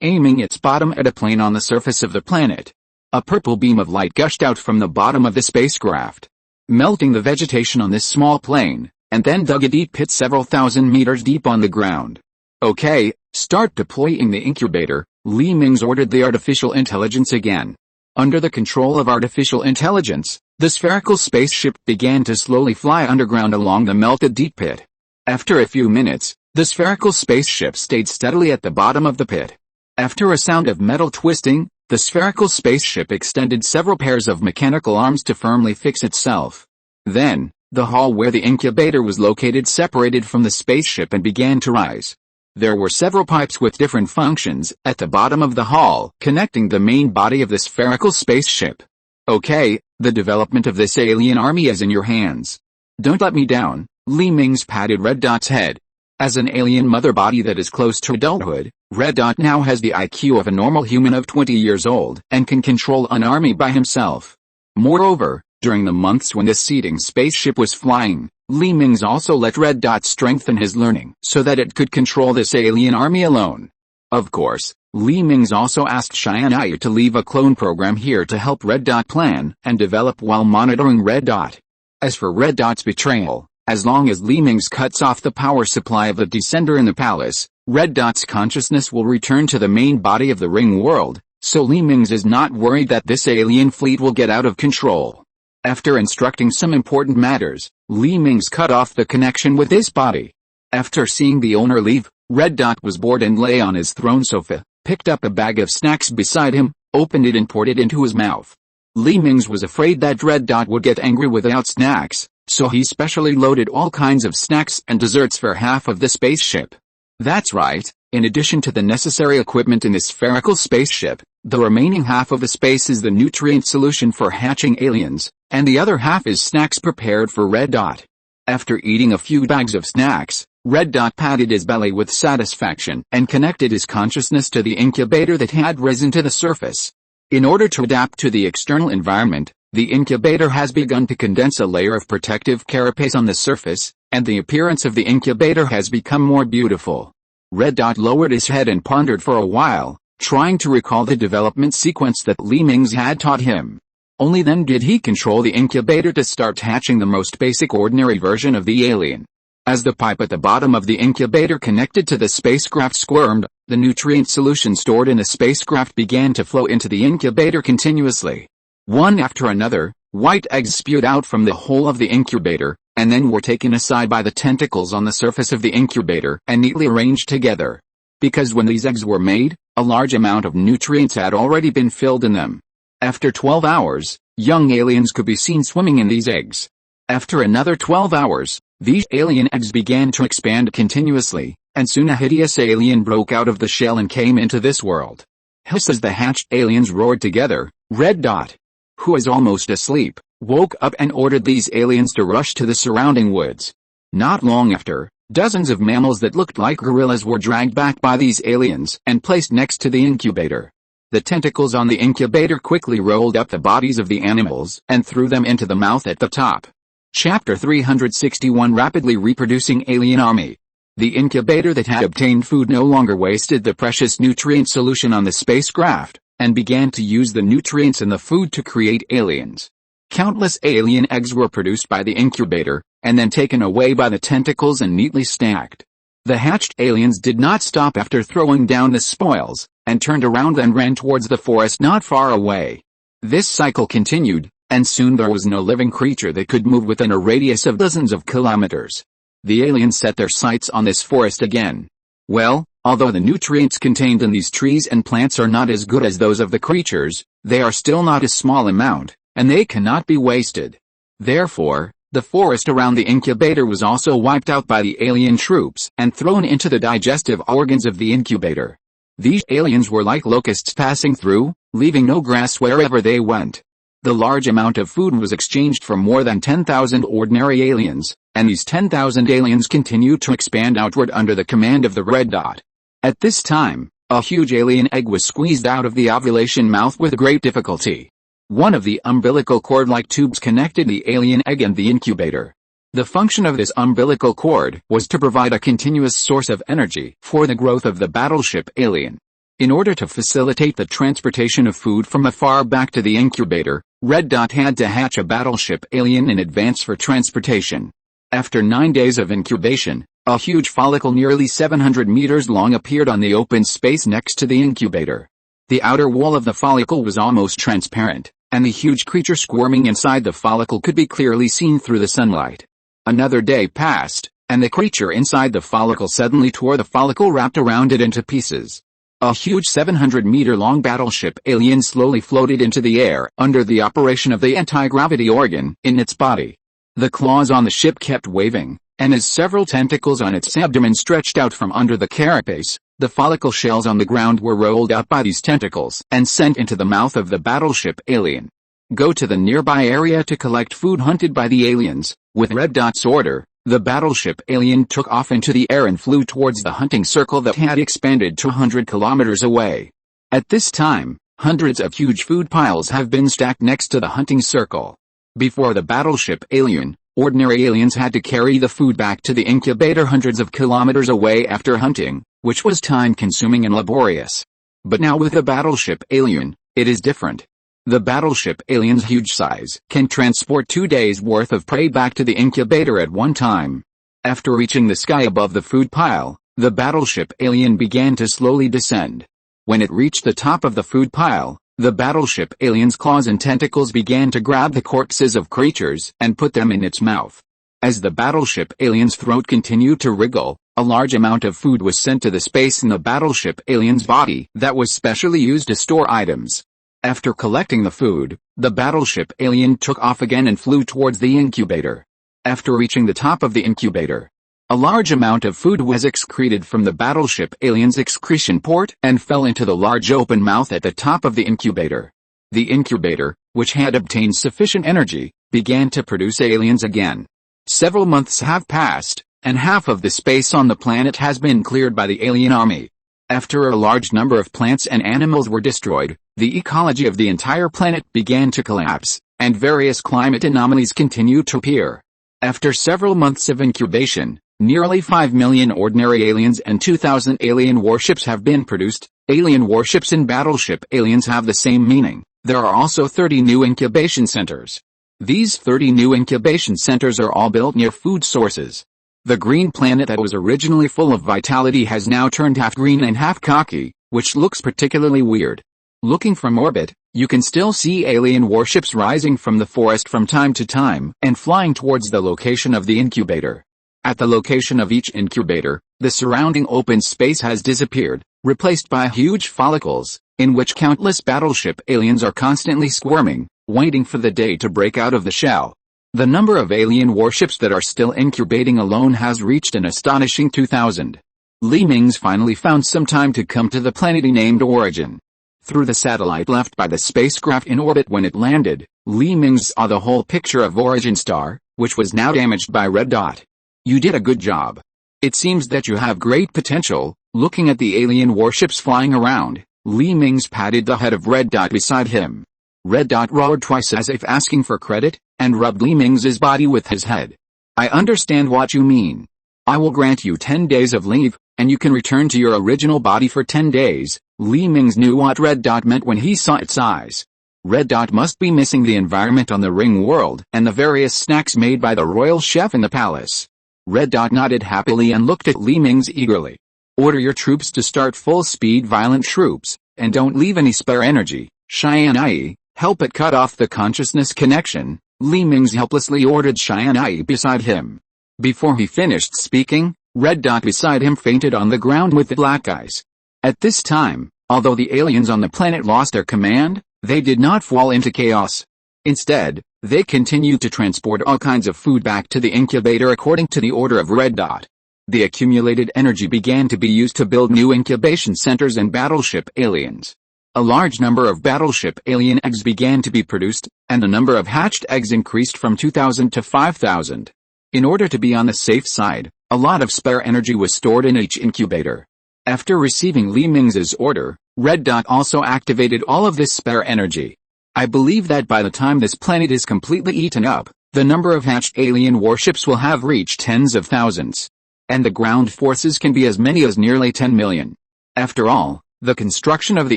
aiming its bottom at a plane on the surface of the planet. A purple beam of light gushed out from the bottom of the spacecraft, melting the vegetation on this small plane, and then dug a deep pit several thousand meters deep on the ground. Okay, start deploying the incubator, Mingze ordered the artificial intelligence again. Under the control of artificial intelligence, the spherical spaceship began to slowly fly underground along the melted deep pit. After a few minutes, the spherical spaceship stayed steadily at the bottom of the pit. After a sound of metal twisting, the spherical spaceship extended several pairs of mechanical arms to firmly fix itself. Then, the hall where the incubator was located separated from the spaceship and began to rise. There were several pipes with different functions at the bottom of the hall, connecting the main body of the spherical spaceship. Okay, the development of this alien army is in your hands. Don't let me down, Mingze patted Red Dot's head. As an alien mother body that is close to adulthood, Red Dot now has the IQ of a normal human of 20 years old and can control an army by himself. Moreover, during the months when the seeding spaceship was flying, Mingze also let Red Dot strengthen his learning so that it could control this alien army alone. Of course, Mingze also asked Tianyi to leave a clone program here to help Red Dot plan and develop while monitoring Red Dot. As for Red Dot's betrayal, as long as Mingze cuts off the power supply of the descender in the palace, Red Dot's consciousness will return to the main body of the ring world, so Mingze is not worried that this alien fleet will get out of control. After instructing some important matters, Mingze cut off the connection with this body. After seeing the owner leave, Red Dot was bored and lay on his throne sofa, picked up a bag of snacks beside him, opened it and poured it into his mouth. Mingze was afraid that Red Dot would get angry without snacks, so he specially loaded all kinds of snacks and desserts for half of the spaceship. That's right, in addition to the necessary equipment in the spherical spaceship, the remaining half of the space is the nutrient solution for hatching aliens, and the other half is snacks prepared for Red Dot. After eating a few bags of snacks, Red Dot patted his belly with satisfaction and connected his consciousness to the incubator that had risen to the surface. In order to adapt to the external environment, the incubator has begun to condense a layer of protective carapace on the surface, and the appearance of the incubator has become more beautiful. Red Dot lowered his head and pondered for a while, trying to recall the development sequence that Mingze had taught him. Only then did he control the incubator to start hatching the most basic ordinary version of the alien. As the pipe at the bottom of the incubator connected to the spacecraft squirmed, the nutrient solution stored in the spacecraft began to flow into the incubator continuously. One after another, white eggs spewed out from the hole of the incubator, and then were taken aside by the tentacles on the surface of the incubator and neatly arranged together. Because when these eggs were made, a large amount of nutrients had already been filled in them. After 12 hours, young aliens could be seen swimming in these eggs. After another 12 hours, these alien eggs began to expand continuously, and soon a hideous alien broke out of the shell and came into this world. Hiss as the hatched aliens roared together, Red Dot, who was almost asleep, woke up and ordered these aliens to rush to the surrounding woods. Not long after, dozens of mammals that looked like gorillas were dragged back by these aliens and placed next to the incubator. The tentacles on the incubator quickly rolled up the bodies of the animals and threw them into the mouth at the top. Chapter 361 Rapidly Reproducing Alien Army. The incubator that had obtained food no longer wasted the precious nutrient solution on the spacecraft, and began to use the nutrients in the food to create aliens. Countless alien eggs were produced by the incubator, and then taken away by the tentacles and neatly stacked. The hatched aliens did not stop after throwing down the spoils, and turned around and ran towards the forest not far away. This cycle continued, and soon there was no living creature that could move within a radius of dozens of kilometers. The aliens set their sights on this forest again. Well, although the nutrients contained in these trees and plants are not as good as those of the creatures, they are still not a small amount, and they cannot be wasted. Therefore, the forest around the incubator was also wiped out by the alien troops and thrown into the digestive organs of the incubator. These aliens were like locusts passing through, leaving no grass wherever they went. The large amount of food was exchanged for more than 10,000 ordinary aliens, and these 10,000 aliens continued to expand outward under the command of the Red Dot. At this time, a huge alien egg was squeezed out of the ovulation mouth with great difficulty. One of the umbilical cord-like tubes connected the alien egg and the incubator. The function of this umbilical cord was to provide a continuous source of energy for the growth of the battleship alien. In order to facilitate the transportation of food from afar back to the incubator, Red Dot had to hatch a battleship alien in advance for transportation. After 9 days of incubation, a huge follicle nearly 700 meters long appeared on the open space next to the incubator. The outer wall of the follicle was almost transparent, and the huge creature squirming inside the follicle could be clearly seen through the sunlight. Another day passed, and the creature inside the follicle suddenly tore the follicle wrapped around it into pieces. A huge 700-meter-long battleship alien slowly floated into the air under the operation of the anti-gravity organ in its body. The claws on the ship kept waving, and as several tentacles on its abdomen stretched out from under the carapace, the follicle shells on the ground were rolled out by these tentacles and sent into the mouth of the battleship alien. Go to the nearby area to collect food hunted by the aliens. With Red Dot's order, the battleship alien took off into the air and flew towards the hunting circle that had expanded 200 kilometers away. At this time, hundreds of huge food piles have been stacked next to the hunting circle. Before the battleship alien, ordinary aliens had to carry the food back to the incubator hundreds of kilometers away after hunting, which was time-consuming and laborious. But now with the battleship alien, it is different. The battleship alien's huge size can transport 2 days' worth of prey back to the incubator at one time. After reaching the sky above the food pile, the battleship alien began to slowly descend. When it reached the top of the food pile, the battleship alien's claws and tentacles began to grab the corpses of creatures and put them in its mouth. As the battleship alien's throat continued to wriggle, a large amount of food was sent to the space in the battleship alien's body that was specially used to store items. After collecting the food, the battleship alien took off again and flew towards the incubator. After reaching the top of the incubator, a large amount of food was excreted from the battleship alien's excretion port and fell into the large open mouth at the top of the incubator. The incubator, which had obtained sufficient energy, began to produce aliens again. Several months have passed, and half of the space on the planet has been cleared by the alien army. After a large number of plants and animals were destroyed, the ecology of the entire planet began to collapse, and various climate anomalies continued to appear. After several months of incubation, nearly 5 million ordinary aliens and 2,000 alien warships have been produced. Alien warships and battleship aliens have the same meaning. There are also 30 new incubation centers. These 30 new incubation centers are all built near food sources. The green planet that was originally full of vitality has now turned half green and half cocky, which looks particularly weird. Looking from orbit, you can still see alien warships rising from the forest from time to time and flying towards the location of the incubator. At the location of each incubator, the surrounding open space has disappeared, replaced by huge follicles, in which countless battleship aliens are constantly squirming, waiting for the day to break out of the shell. The number of alien warships that are still incubating alone has reached an astonishing 2,000. Mingze finally found some time to come to the planet he named Origin. Through the satellite left by the spacecraft in orbit when it landed, Mingze saw the whole picture of Origin star, which was now damaged by Red Dot. You did a good job. It seems that you have great potential. Looking at the alien warships flying around, Mingze patted the head of Red Dot beside him. Red Dot roared twice as if asking for credit, and rubbed Mingze's body with his head. I understand what you mean. I will grant you 10 days of leave, and you can return to your original body for 10 days. Mingze knew what Red Dot meant when he saw its eyes. Red Dot must be missing the environment on the ring world and the various snacks made by the royal chef in the palace. Red Dot nodded happily and looked at Mingze eagerly. Order your troops to start full-speed violent troops, and don't leave any spare energy. Tianyi, help it cut off the consciousness connection, Li Mingze helplessly ordered Tianyi beside him. Before he finished speaking, Red Dot beside him fainted on the ground with the black eyes. At this time, although the aliens on the planet lost their command, they did not fall into chaos. Instead, they continued to transport all kinds of food back to the incubator according to the order of Red Dot. The accumulated energy began to be used to build new incubation centers and battleship aliens. A large number of battleship alien eggs began to be produced, and the number of hatched eggs increased from 2,000 to 5,000. In order to be on the safe side, a lot of spare energy was stored in each incubator. After receiving Li Mingze's order, Red Dot also activated all of this spare energy. I believe that by the time this planet is completely eaten up, the number of hatched alien warships will have reached tens of thousands. And the ground forces can be as many as nearly 10 million. After all, the construction of the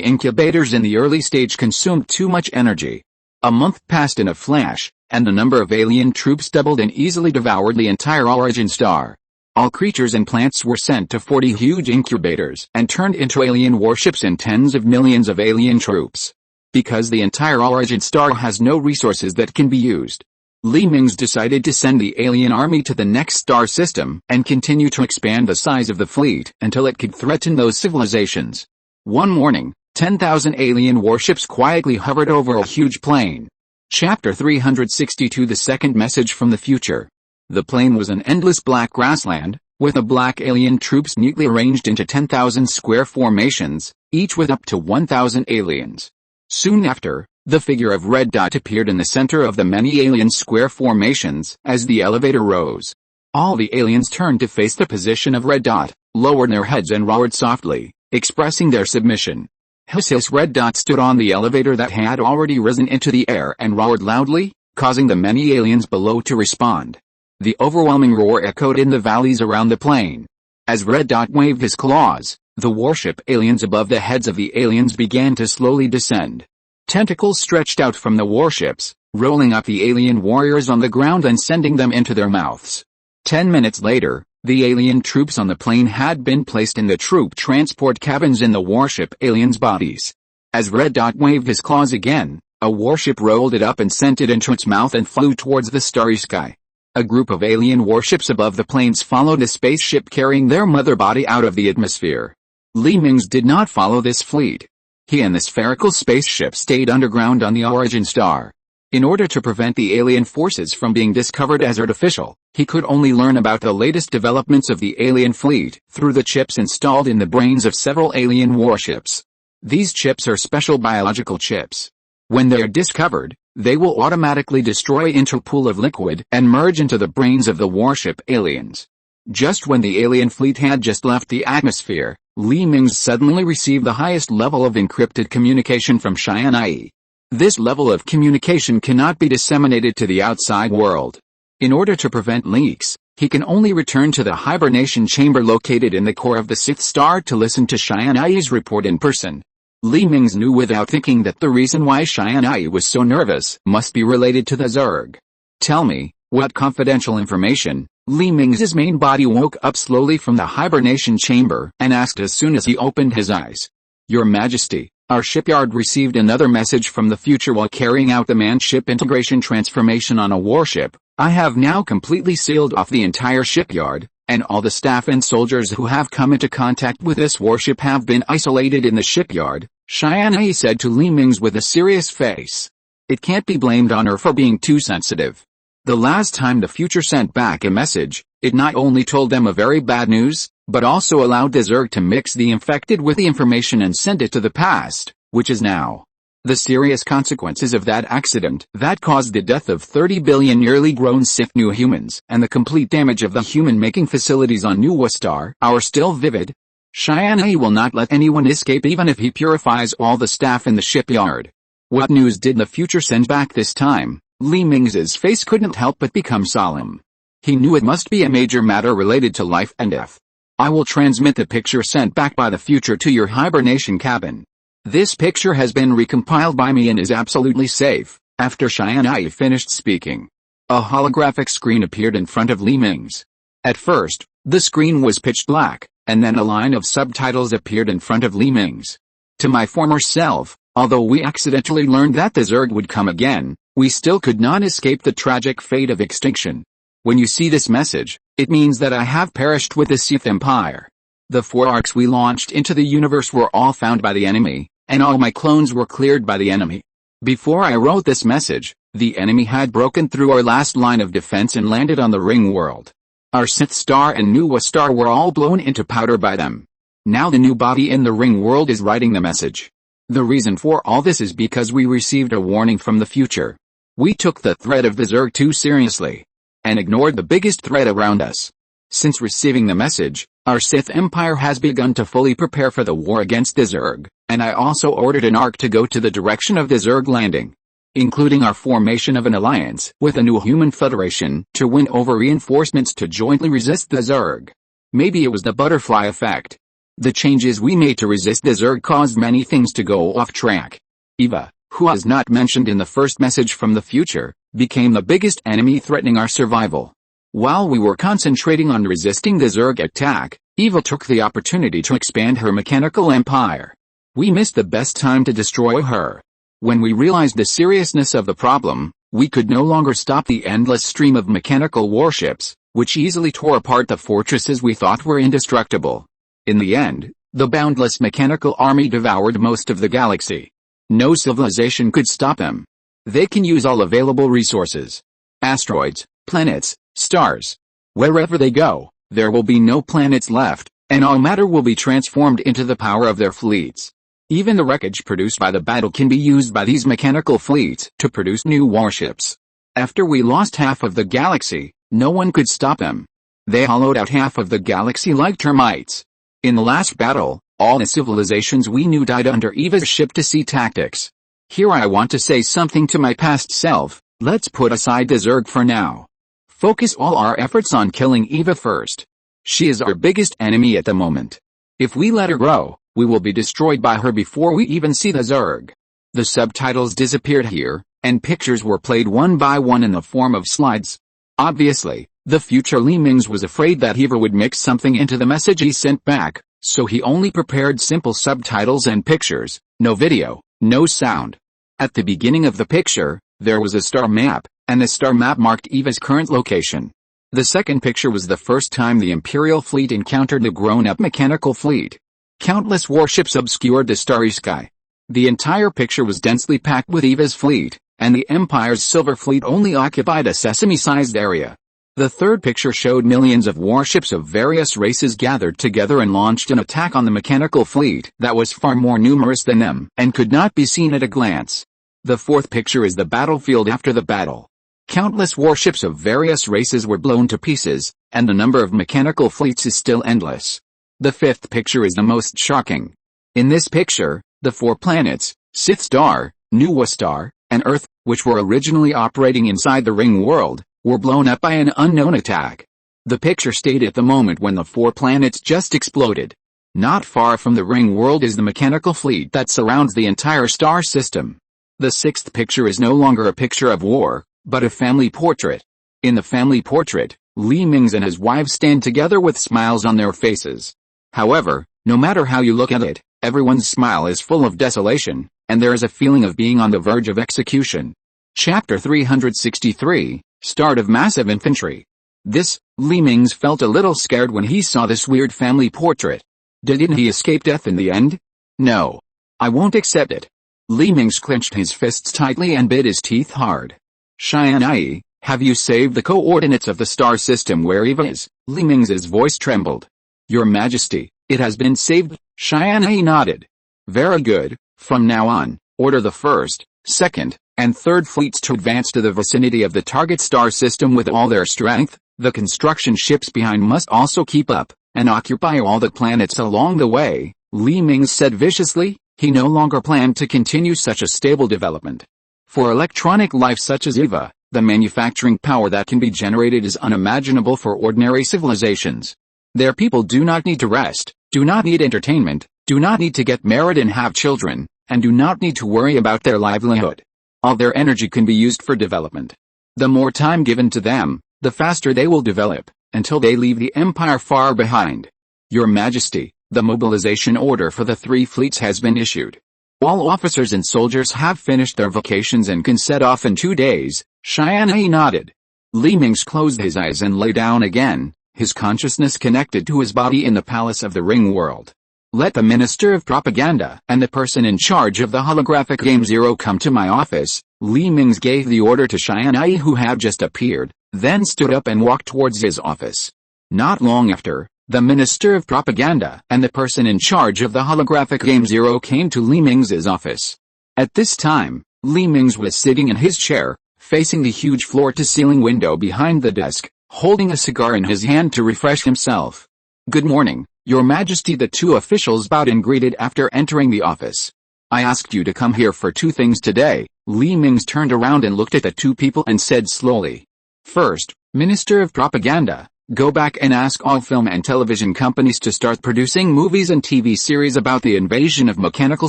incubators in the early stage consumed too much energy. A month passed in a flash, and the number of alien troops doubled and easily devoured the entire origin star. All creatures and plants were sent to 40 huge incubators and turned into alien warships and tens of millions of alien troops. Because the entire origin star has no resources that can be used, Li Mingze decided to send the alien army to the next star system and continue to expand the size of the fleet until it could threaten those civilizations. One morning, 10,000 alien warships quietly hovered over a huge plain. Chapter 362 The Second Message from the Future. The plain was an endless black grassland, with the black alien troops neatly arranged into 10,000 square formations, each with up to 1,000 aliens. Soon after, the figure of Red Dot appeared in the center of the many alien square formations as the elevator rose. All the aliens turned to face the position of Red Dot, lowered their heads and roared softly, expressing their submission. Hiss! Red Dot stood on the elevator that had already risen into the air and roared loudly, causing the many aliens below to respond. The overwhelming roar echoed in the valleys around the plain. As Red Dot waved his claws, the warship aliens above the heads of the aliens began to slowly descend. Tentacles stretched out from the warships, rolling up the alien warriors on the ground and sending them into their mouths. 10 minutes later, the alien troops on the plane had been placed in the troop transport cabins in the warship aliens' bodies. As Red Dot waved his claws again, a warship rolled it up and sent it into its mouth and flew towards the starry sky. A group of alien warships above the planes followed a spaceship carrying their mother body out of the atmosphere. Li Mingze did not follow this fleet. He and the spherical spaceship stayed underground on the origin star. In order to prevent the alien forces from being discovered as artificial, he could only learn about the latest developments of the alien fleet through the chips installed in the brains of several alien warships. These chips are special biological chips. When they are discovered, they will automatically destroy interpool of liquid and merge into the brains of the warship aliens. Just when the alien fleet had just left the atmosphere, Li Mingze suddenly received the highest level of encrypted communication from Tianyi. This level of communication cannot be disseminated to the outside world. In order to prevent leaks, he can only return to the hibernation chamber located in the core of the Sith Star to listen to Tianyi's report in person. Li Mingze knew without thinking that the reason why Tianyi was so nervous must be related to the Zerg. Tell me, what confidential information? Li Mingze's main body woke up slowly from the hibernation chamber and asked as soon as he opened his eyes. Your Majesty, our shipyard received another message from the future while carrying out the manned ship integration transformation on a warship. I have now completely sealed off the entire shipyard, and all the staff and soldiers who have come into contact with this warship have been isolated in the shipyard, Tianyi said to Li Mingze with a serious face. It can't be blamed on her for being too sensitive. The last time the future sent back a message, it not only told them a very bad news, but also allowed the Zerg to mix the infected with the information and send it to the past, which is now. The serious consequences of that accident that caused the death of 30 billion nearly grown Sith new humans and the complete damage of the human-making facilities on New Star are still vivid. Tianyi will not let anyone escape even if he purifies all the staff in the shipyard. What news did the future send back this time? Li Mingze's face couldn't help but become solemn. He knew it must be a major matter related to life and death. I will transmit the picture sent back by the future to your hibernation cabin. This picture has been recompiled by me and is absolutely safe. After Tianyi finished speaking, a holographic screen appeared in front of Li Mingze. At first, the screen was pitch black, and then a line of subtitles appeared in front of Li Mingze. To my former self, Although we accidentally learned that the Zerg would come again, we still could not escape the tragic fate of extinction. When you see this message, it means that I have perished with the Sith Empire. The 4 arcs we launched into the universe were all found by the enemy, and all my clones were cleared by the enemy. Before I wrote this message, the enemy had broken through our last line of defense and landed on the ring world. Our Sith Star and Nuwa Star were all blown into powder by them. Now the new body in the ring world is writing the message. The reason for all this is because we received a warning from the future. We took the threat of the Zerg too seriously, and ignored the biggest threat around us. Since receiving the message, our Sith Empire has begun to fully prepare for the war against the Zerg, and I also ordered an arc to go to the direction of the Zerg landing, including our formation of an alliance with a new human federation to win over reinforcements to jointly resist the Zerg. Maybe it was the butterfly effect. The changes we made to resist the Zerg caused many things to go off track. Eva, who was not mentioned in the first message from the future, became the biggest enemy threatening our survival. While we were concentrating on resisting the Zerg attack, Eva took the opportunity to expand her mechanical empire. We missed the best time to destroy her. When we realized the seriousness of the problem, we could no longer stop the endless stream of mechanical warships, which easily tore apart the fortresses we thought were indestructible. In the end, the boundless mechanical army devoured most of the galaxy. No civilization could stop them. They can use all available resources. Asteroids, planets, stars. Wherever they go, there will be no planets left, and all matter will be transformed into the power of their fleets. Even the wreckage produced by the battle can be used by these mechanical fleets to produce new warships. After we lost half of the galaxy, no one could stop them. They hollowed out half of the galaxy like termites. In the last battle, all the civilizations we knew died under Eva's ship-to-sea tactics. Here I want to say something to my past self: let's put aside the Zerg for now. Focus all our efforts on killing Eva first. She is our biggest enemy at the moment. If we let her grow, we will be destroyed by her before we even see the Zerg. The subtitles disappeared here, and pictures were played one by one in the form of slides. Obviously, the future Mingze was afraid that Eva would mix something into the message he sent back, so he only prepared simple subtitles and pictures, no video, no sound. At the beginning of the picture, there was a star map, and the star map marked Eva's current location. The second picture was the first time the Imperial fleet encountered the grown-up mechanical fleet. Countless warships obscured the starry sky. The entire picture was densely packed with Eva's fleet, and the Empire's silver fleet only occupied a sesame-sized area. The third picture showed millions of warships of various races gathered together and launched an attack on the mechanical fleet that was far more numerous than them and could not be seen at a glance. The fourth picture is the battlefield after the battle. Countless warships of various races were blown to pieces, and the number of mechanical fleets is still endless. The fifth picture is the most shocking. In this picture, the 4 planets, Sith Star, Nuwa Star, and Earth, which were originally operating inside the ring world, were blown up by an unknown attack. The picture stayed at the moment when the 4 planets just exploded. Not far from the ring world is the mechanical fleet that surrounds the entire star system. The sixth picture is no longer a picture of war, but a family portrait. In the family portrait, Mingze and his wife stand together with smiles on their faces. However, no matter how you look at it, everyone's smile is full of desolation, and there is a feeling of being on the verge of execution. Chapter 363, Start of Massive Infantry. Mingze felt a little scared when he saw this weird family portrait. Didn't he escape death in the end? No. I won't accept it. Mingze clenched his fists tightly and bit his teeth hard. Tianyi, have you saved the coordinates of the star system where Eva is? Mingze's voice trembled. Your Majesty, it has been saved. Tianyi nodded. Very good. From now on, order the first, second, and third fleets to advance to the vicinity of the target star system with all their strength. The construction ships behind must also keep up, and occupy all the planets along the way. Mingze said viciously. He no longer planned to continue such a stable development. For electronic life such as Eva, the manufacturing power that can be generated is unimaginable for ordinary civilizations. Their people do not need to rest, do not need entertainment, do not need to get married and have children, and do not need to worry about their livelihood. All their energy can be used for development. The more time given to them, the faster they will develop, until they leave the Empire far behind. Your Majesty, the mobilization order for the 3 fleets has been issued. All officers and soldiers have finished their vacations and can set off in 2 days. Tianyi nodded. Li Mingze closed his eyes and lay down again, his consciousness connected to his body in the palace of the ring world. Let the Minister of Propaganda and the person in charge of the holographic game 0 come to my office. Li Mingze gave the order to Tianyi, who had just appeared, then stood up and walked towards his office. Not long after, the Minister of Propaganda and the person in charge of the holographic game 0 came to Li Mingze's office. At this time, Li Mingze was sitting in his chair, facing the huge floor-to-ceiling window behind the desk, holding a cigar in his hand to refresh himself. "Good morning, Your Majesty," the two officials bowed and greeted after entering the office. "I asked you to come here for 2 things today." Li Mingze turned around and looked at the 2 people and said slowly. "First, Minister of Propaganda, go back and ask all film and television companies to start producing movies and TV series about the invasion of mechanical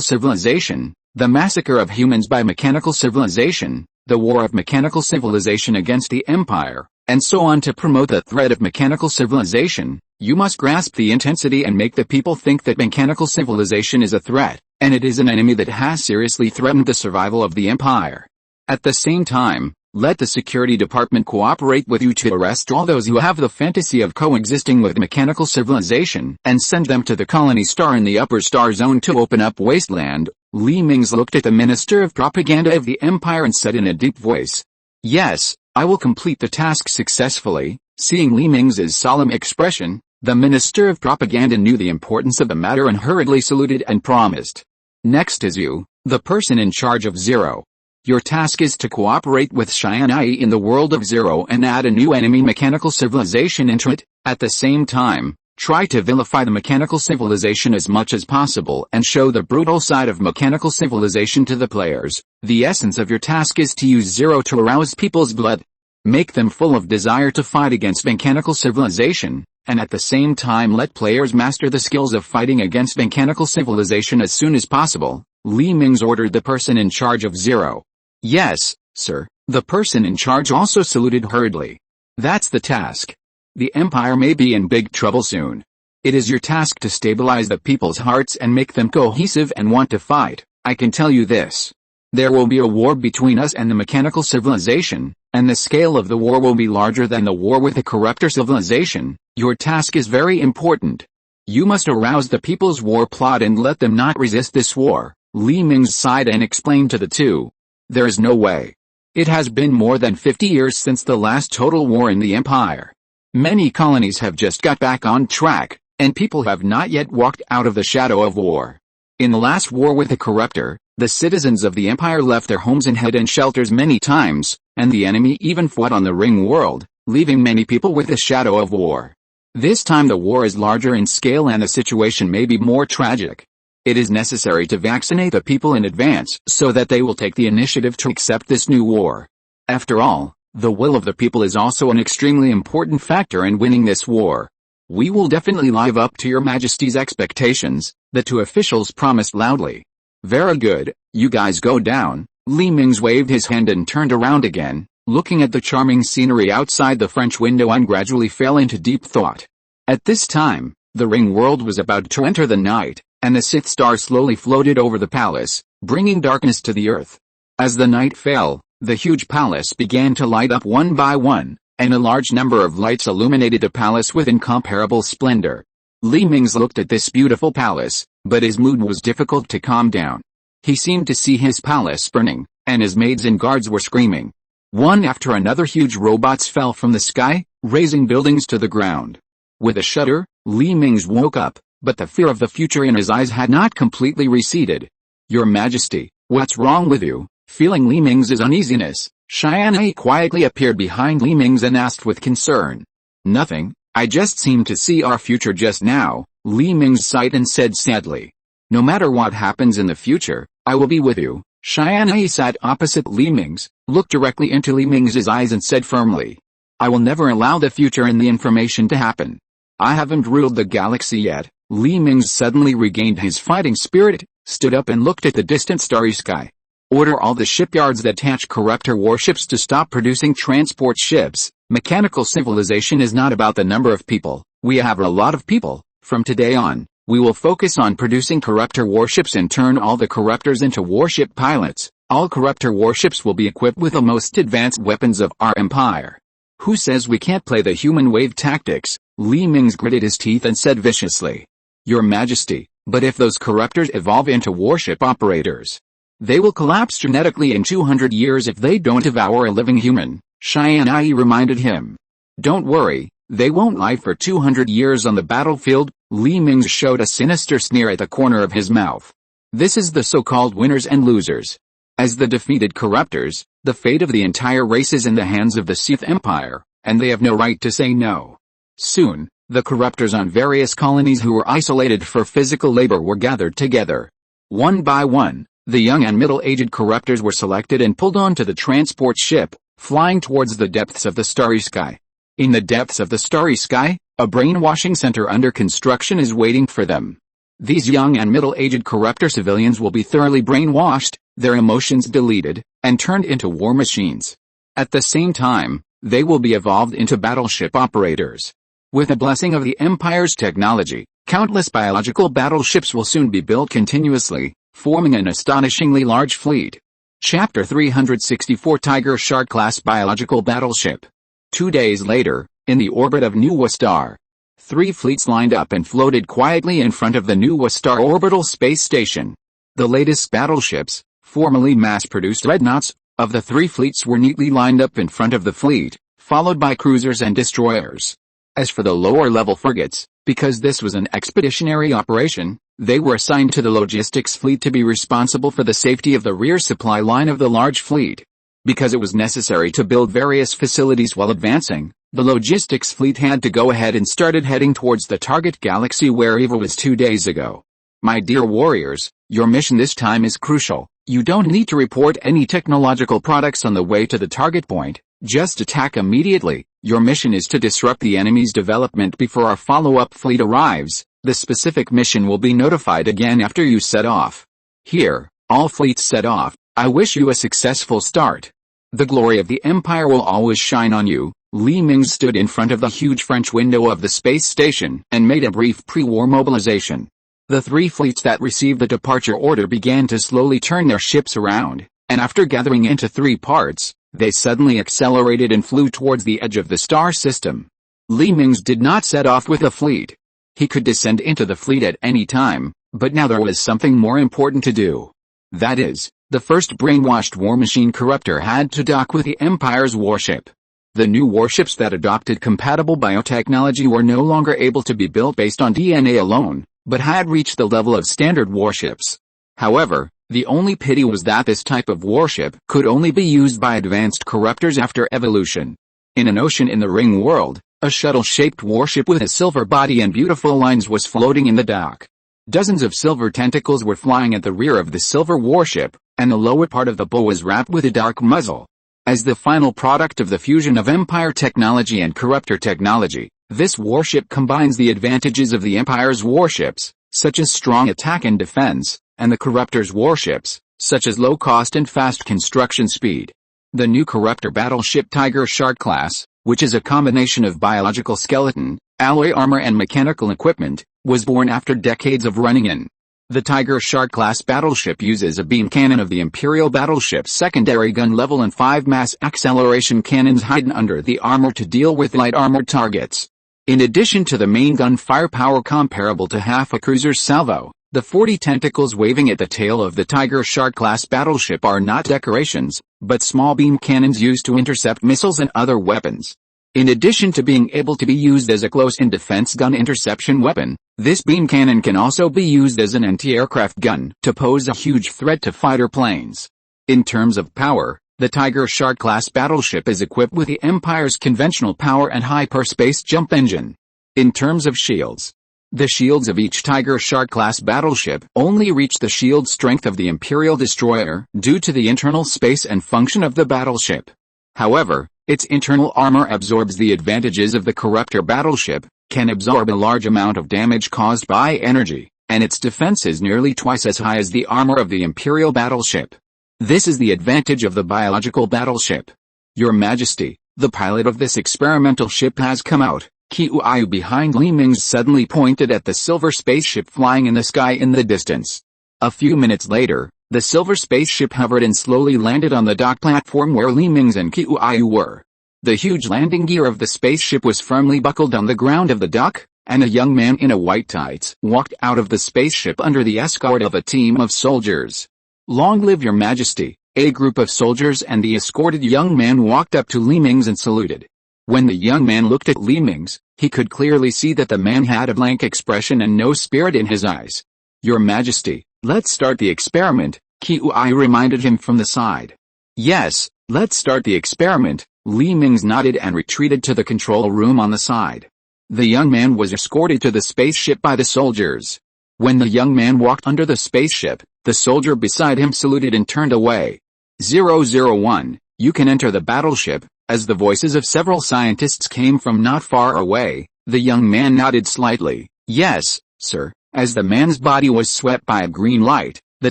civilization, the massacre of humans by mechanical civilization, the war of mechanical civilization against the Empire, and so on. To promote the threat of mechanical civilization, you must grasp the intensity and make the people think that mechanical civilization is a threat, and it is an enemy that has seriously threatened the survival of the Empire. At the same time, let the security department cooperate with you to arrest all those who have the fantasy of coexisting with mechanical civilization and send them to the colony star in the upper star zone to open up wasteland." Li Mingze looked at the Minister of Propaganda of the Empire and said in a deep voice, "Yes, I will complete the task successfully." Seeing Li Mingze's solemn expression, the Minister of Propaganda knew the importance of the matter and hurriedly saluted and promised. "Next is you, the person in charge of 0. Your task is to cooperate with Tianyi in the world of 0 and add a new enemy mechanical civilization into it. At the same time, try to vilify the mechanical civilization as much as possible and show the brutal side of mechanical civilization to the players. The essence of your task is to use 0 to arouse people's blood. Make them full of desire to fight against mechanical civilization, and at the same time let players master the skills of fighting against mechanical civilization as soon as possible." Li Mingze ordered the person in charge of 0. "Yes, sir." The person in charge also saluted hurriedly. "That's the task. The Empire may be in big trouble soon. It is your task to stabilize the people's hearts and make them cohesive and want to fight. I can tell you this. There will be a war between us and the mechanical civilization, and the scale of the war will be larger than the war with the corruptor civilization. Your task is very important. You must arouse the people's war plot and let them not resist this war." Li Mingze sighed and explained to the 2. "There is no way. It has been more than 50 years since the last total war in the Empire. Many colonies have just got back on track, and people have not yet walked out of the shadow of war. In the last war with the corruptor, the citizens of the Empire left their homes and hid in shelters many times, and the enemy even fought on the ring world, leaving many people with the shadow of war. This time the war is larger in scale and the situation may be more tragic. It is necessary to vaccinate the people in advance so that they will take the initiative to accept this new war. After all, the will of the people is also an extremely important factor in winning this war. We will definitely live up to Your Majesty's expectations," the 2 officials promised loudly. "Very good, you guys go down." Li Mingze waved his hand and turned around again, looking at the charming scenery outside the French window and gradually fell into deep thought. At this time, the ring world was about to enter the night, and the Sith star slowly floated over the palace, bringing darkness to the earth. As the night fell, the huge palace began to light up one by one, and a large number of lights illuminated the palace with incomparable splendor. Li Mingze looked at this beautiful palace, but his mood was difficult to calm down. He seemed to see his palace burning, and his maids and guards were screaming. One after another huge robots fell from the sky, razing buildings to the ground. With a shudder, Li Mingze woke up, but the fear of the future in his eyes had not completely receded. "Your Majesty, what's wrong with you?" Feeling Li Mingze's uneasiness, Tianyi quietly appeared behind Li Mingze and asked with concern. "Nothing, I just seemed to see our future just now." Li Mingze sighed and said sadly. "No matter what happens in the future, I will be with you." Tianyi sat opposite Li Mingze, looked directly into Li Mingze's eyes and said firmly, "I will never allow the future and the information to happen. I haven't ruled the galaxy yet." Li Mingze suddenly regained his fighting spirit, stood up and looked at the distant starry sky. "Order all the shipyards that attach corruptor warships to stop producing transport ships. Mechanical civilization is not about the number of people. We have a lot of people. From today on, We will focus on producing corruptor warships and turn all the corruptors into warship pilots. All corruptor warships will be equipped with the most advanced weapons of our empire. Who says we can't play the human wave tactics? Li Mingze gritted his teeth and said viciously. Your Majesty, but if those corruptors evolve into warship operators, they will collapse genetically in 200 years if they don't devour a living human, Tianyi reminded him. Don't worry, they won't live for 200 years on the battlefield. Li Mingze showed a sinister sneer at the corner of his mouth. This is the so-called winners and losers. As the defeated corruptors, the fate of the entire race is in the hands of the Sith Empire, and they have no right to say no. Soon, the corruptors on various colonies who were isolated for physical labor were gathered together. One by one, the young and middle-aged corruptors were selected and pulled onto the transport ship, flying towards the depths of the starry sky. In the depths of the starry sky, a brainwashing center under construction is waiting for them. These young and middle-aged corruptor civilians will be thoroughly brainwashed, their emotions deleted, and turned into war machines. At the same time, they will be evolved into battleship operators. With the blessing of the Empire's technology, countless biological battleships will soon be built continuously, forming an astonishingly large fleet. Chapter 364 Tiger Shark-class biological battleship. 2 days later, in the orbit of Nuwa Star, 3 fleets lined up and floated quietly in front of the Nuwa Star orbital space station. The latest battleships, formerly mass-produced dreadnoughts, of the 3 fleets were neatly lined up in front of the fleet, followed by cruisers and destroyers. As for the lower-level frigates, because this was an expeditionary operation, they were assigned to the logistics fleet to be responsible for the safety of the rear supply line of the large fleet. Because it was necessary to build various facilities while advancing, the logistics fleet had to go ahead and started heading towards the target galaxy where Eva was 2 days ago. My dear warriors, your mission this time is crucial. You don't need to report any technological products on the way to the target point, just attack immediately. Your mission is to disrupt the enemy's development before our follow-up fleet arrives. The specific mission will be notified again after you set off. Here, all fleets set off. I wish you a successful start. The glory of the Empire will always shine on you. Li Mingze stood in front of the huge French window of the space station and made a brief pre-war mobilization. The 3 fleets that received the departure order began to slowly turn their ships around, and after gathering into 3 parts, they suddenly accelerated and flew towards the edge of the star system. Li Mingze did not set off with a fleet. He could descend into the fleet at any time, but now there was something more important to do. That is, the first brainwashed war machine corruptor had to dock with the Empire's warship. The new warships that adopted compatible biotechnology were no longer able to be built based on DNA alone, but had reached the level of standard warships. However, the only pity was that this type of warship could only be used by advanced corruptors after evolution. In an ocean in the ring world, a shuttle-shaped warship with a silver body and beautiful lines was floating in the dock. Dozens of silver tentacles were flying at the rear of the silver warship, and the lower part of the bow was wrapped with a dark muzzle. As the final product of the fusion of Empire technology and corruptor technology, this warship combines the advantages of the Empire's warships, such as strong attack and defense, and the corruptor's warships, such as low cost and fast construction speed. The new corruptor battleship Tiger Shark class, which is a combination of biological skeleton, alloy armor and mechanical equipment, was born after decades of running in. The Tiger Shark-class battleship uses a beam cannon of the Imperial battleship's secondary gun level and 5 mass acceleration cannons hidden under the armor to deal with light armored targets. In addition to the main gun firepower comparable to half a cruiser's salvo, the 40 tentacles waving at the tail of the Tiger Shark-class battleship are not decorations, but small beam cannons used to intercept missiles and other weapons. In addition to being able to be used as a close-in defense gun interception weapon, this beam cannon can also be used as an anti-aircraft gun to pose a huge threat to fighter planes. In terms of power, the Tiger Shark-class battleship is equipped with the Empire's conventional power and hyperspace jump engine. In terms of shields, the shields of each Tiger Shark-class battleship only reach the shield strength of the Imperial destroyer due to the internal space and function of the battleship. However, its internal armor absorbs the advantages of the corruptor battleship, can absorb a large amount of damage caused by energy, and its defense is nearly twice as high as the armor of the Imperial battleship. This is the advantage of the biological battleship. Your Majesty, the pilot of this experimental ship has come out. Qiuyu behind Li Mingze suddenly pointed at the silver spaceship flying in the sky in the distance. A few minutes later, the silver spaceship hovered and slowly landed on the dock platform where Li Mingze and Qiuyu were. The huge landing gear of the spaceship was firmly buckled on the ground of the dock, and a young man in a white tights walked out of the spaceship under the escort of a team of soldiers. "Long live your majesty," a group of soldiers and the escorted young man walked up to Li Mingze and saluted. When the young man looked at Li Mingze, he could clearly see that the man had a blank expression and no spirit in his eyes. "Your majesty, let's start the experiment," Qiuyu reminded him from the side. "Yes, let's start the experiment," Li Mingze nodded and retreated to the control room on the side. The young man was escorted to the spaceship by the soldiers. When the young man walked under the spaceship, the soldier beside him saluted and turned away. 001, you can enter the battleship. As the voices of several scientists came from not far away, the young man nodded slightly. "Yes, sir." As the man's body was swept by a green light, the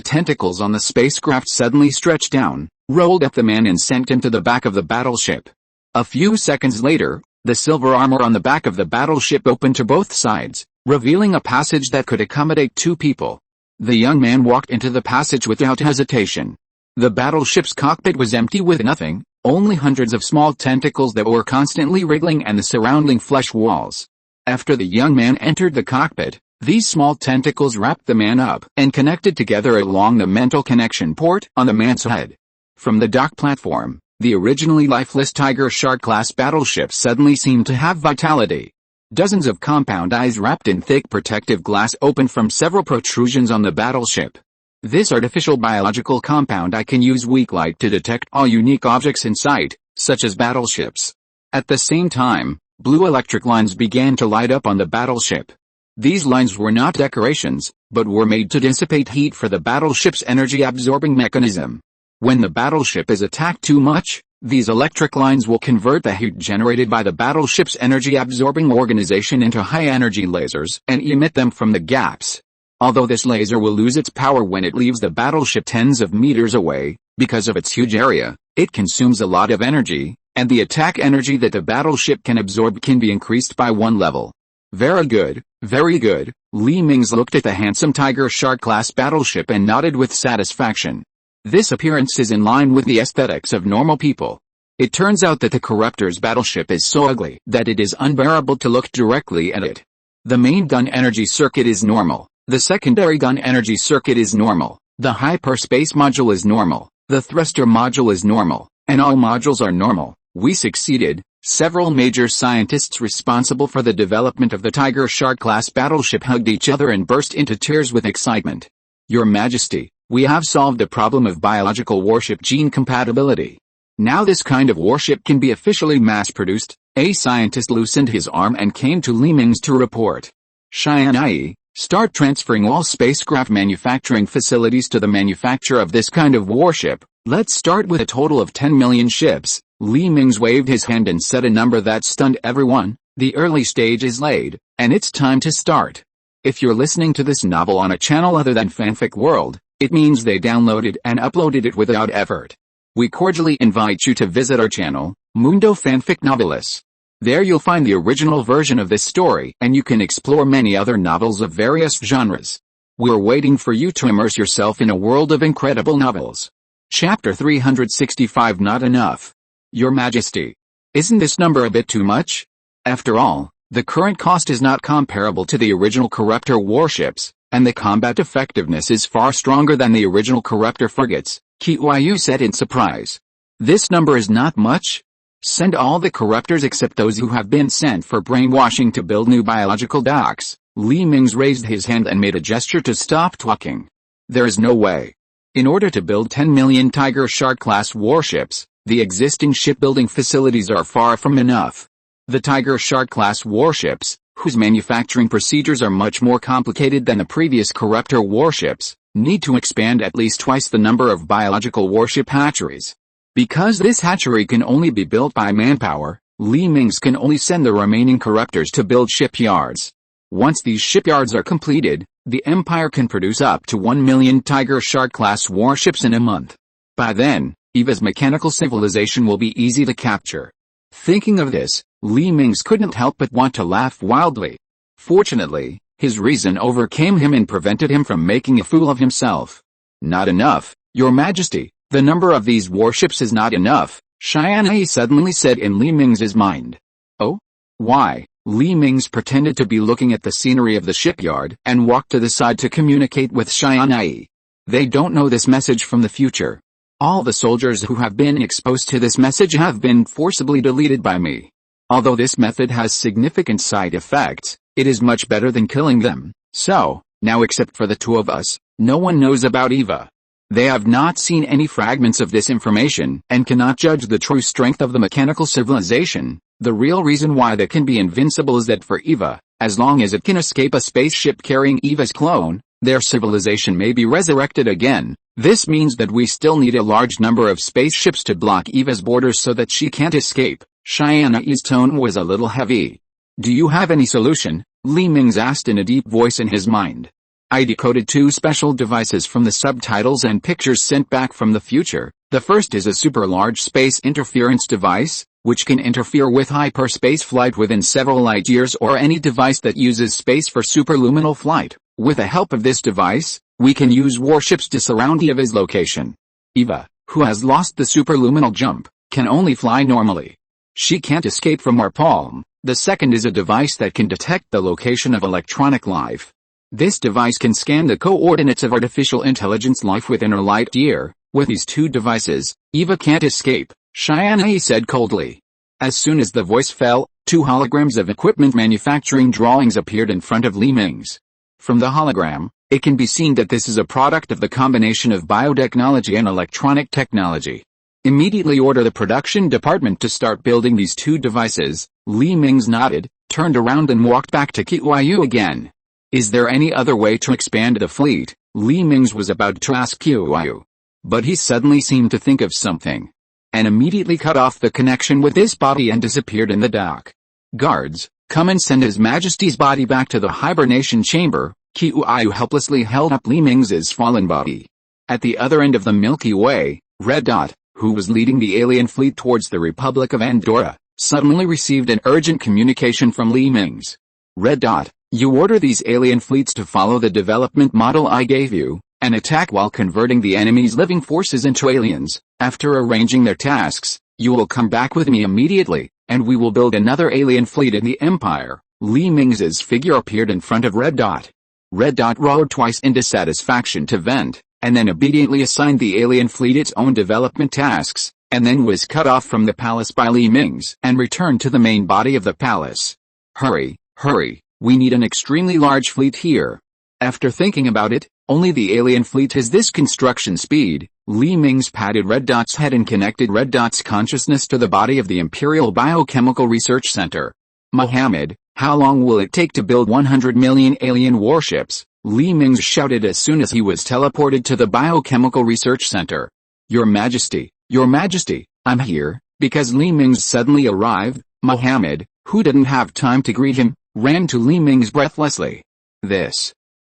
tentacles on the spacecraft suddenly stretched down, rolled up the man and sent him to the back of the battleship. A few seconds later, the silver armor on the back of the battleship opened to both sides, revealing a passage that could accommodate 2 people. The young man walked into the passage without hesitation. The battleship's cockpit was empty with nothing, only hundreds of small tentacles that were constantly wriggling and the surrounding flesh walls. After the young man entered the cockpit, these small tentacles wrapped the man up and connected together along the mental connection port on the man's head. From the dock platform, the originally lifeless Tiger Shark-class battleship suddenly seemed to have vitality. Dozens of compound eyes wrapped in thick protective glass opened from several protrusions on the battleship. This artificial biological compound eye can use weak light to detect all unique objects in sight, such as battleships. At the same time, blue electric lines began to light up on the battleship. These lines were not decorations, but were made to dissipate heat for the battleship's energy-absorbing mechanism. When the battleship is attacked too much, these electric lines will convert the heat generated by the battleship's energy-absorbing organization into high-energy lasers and emit them from the gaps. Although this laser will lose its power when it leaves the battleship tens of meters away, because of its huge area, it consumes a lot of energy, and the attack energy that the battleship can absorb can be increased by 1 level. Very good, very good. Li Mingze looked at the handsome Tiger Shark-class battleship and nodded with satisfaction. This appearance is in line with the aesthetics of normal people. It turns out that the Corruptor's battleship is so ugly that it is unbearable to look directly at it. The main gun energy circuit is normal. The secondary gun energy circuit is normal. The hyperspace module is normal. The thruster module is normal. And all modules are normal. We succeeded. Several major scientists responsible for the development of the Tiger Shark-class battleship hugged each other and burst into tears with excitement. Your Majesty, we have solved the problem of biological warship gene compatibility. Now this kind of warship can be officially mass-produced. A scientist loosened his arm and came to Li Mingze to report. Tianyi, start transferring all spacecraft manufacturing facilities to the manufacture of this kind of warship. Let's start with a total of 10 million ships. Li Mingze waved his hand and said a number that stunned everyone. The early stage is laid, and it's time to start. If you're listening to this novel on a channel other than Fanfic World, it means they downloaded and uploaded it without effort. We cordially invite you to visit our channel, Mundo Fanfic Novelis. There you'll find the original version of this story and you can explore many other novels of various genres. We're waiting for you to immerse yourself in a world of incredible novels. Chapter 365. Not enough. Your Majesty. Isn't this number a bit too much? After all, the current cost is not comparable to the original Corruptor warships, and the combat effectiveness is far stronger than the original Corruptor frigates, Qiuyu said in surprise. This number is not much? Send all the Corruptors except those who have been sent for brainwashing to build new biological docks. Li Mingze raised his hand and made a gesture to stop talking. There is no way. In order to build 10 million Tiger Shark-class warships, the existing shipbuilding facilities are far from enough. The Tiger Shark-class warships, whose manufacturing procedures are much more complicated than the previous Corruptor warships, need to expand at least twice the number of biological warship hatcheries. Because this hatchery can only be built by manpower, Li Mingze can only send the remaining Corruptors to build shipyards. Once these shipyards are completed, the Empire can produce up to 1 million Tiger Shark-class warships in a month. By then, EVA's mechanical civilization will be easy to capture. Thinking of this, Li Mingze couldn't help but want to laugh wildly. Fortunately, his reason overcame him and prevented him from making a fool of himself. Not enough, Your Majesty, the number of these warships is not enough, Tianyi suddenly said in Li Mingze's mind. Oh? Why? Li Mingze pretended to be looking at the scenery of the shipyard and walked to the side to communicate with Tianyi. They don't know this message from the future. All the soldiers who have been exposed to this message have been forcibly deleted by me. Although this method has significant side effects, it is much better than killing them. So, now except for the two of us, no one knows about Eva. They have not seen any fragments of this information and cannot judge the true strength of the mechanical civilization. The real reason why they can be invincible is that for Eva, as long as it can escape a spaceship carrying Eva's clone, their civilization may be resurrected again. This means that we still need a large number of spaceships to block Eva's borders so that she can't escape. Tianyi's tone was a little heavy. Do you have any solution? Li Mingze asked in a deep voice in his mind. I decoded two special devices from the subtitles and pictures sent back from the future. The first is a super-large space interference device, which can interfere with hyperspace flight within several light years or any device that uses space for superluminal flight. With the help of this device, we can use warships to surround Eva's location. Eva, who has lost the superluminal jump, can only fly normally. She can't escape from our palm. The second is a device that can detect the location of electronic life. This device can scan the coordinates of artificial intelligence life within a light year. With these two devices, Eva can't escape, Tianyi said coldly. As soon as the voice fell, two holograms of equipment manufacturing drawings appeared in front of Li Mingze. From the hologram, it can be seen that this is a product of the combination of biotechnology and electronic technology. Immediately order the production department to start building these two devices. Li Mingze nodded, turned around and walked back to Qiyu again. Is there any other way to expand the fleet? Li Mingze was about to ask Qiyu. But he suddenly seemed to think of something. And immediately cut off the connection with this body and disappeared in the dock. Guards, come and send His Majesty's body back to the hibernation chamber. Qiyu helplessly held up Li Mingze's fallen body. At the other end of the Milky Way, Red Dot, who was leading the alien fleet towards the Republic of Andorra, suddenly received an urgent communication from Li Mingze. Red Dot, you order these alien fleets to follow the development model I gave you, and attack while converting the enemy's living forces into aliens. After arranging their tasks, you will come back with me immediately, and we will build another alien fleet in the Empire. Li Mingze's figure appeared in front of Red Dot. Red Dot roared twice in dissatisfaction to vent, and then obediently assigned the alien fleet its own development tasks, and then was cut off from the palace by Li Mingze and returned to the main body of the palace. Hurry, hurry, we need an extremely large fleet here. After thinking about it, only the alien fleet has this construction speed. Li Mingze patted Red Dot's head and connected Red Dot's consciousness to the body of the Imperial Biochemical Research Center. Mohammed, how long will it take to build 100 million alien warships? Li Mingze shouted as soon as he was teleported to the Biochemical Research Center. Your Majesty, I'm here. Because Li Mingze suddenly arrived, Mohammed, who didn't have time to greet him, ran to Li Mingze breathlessly.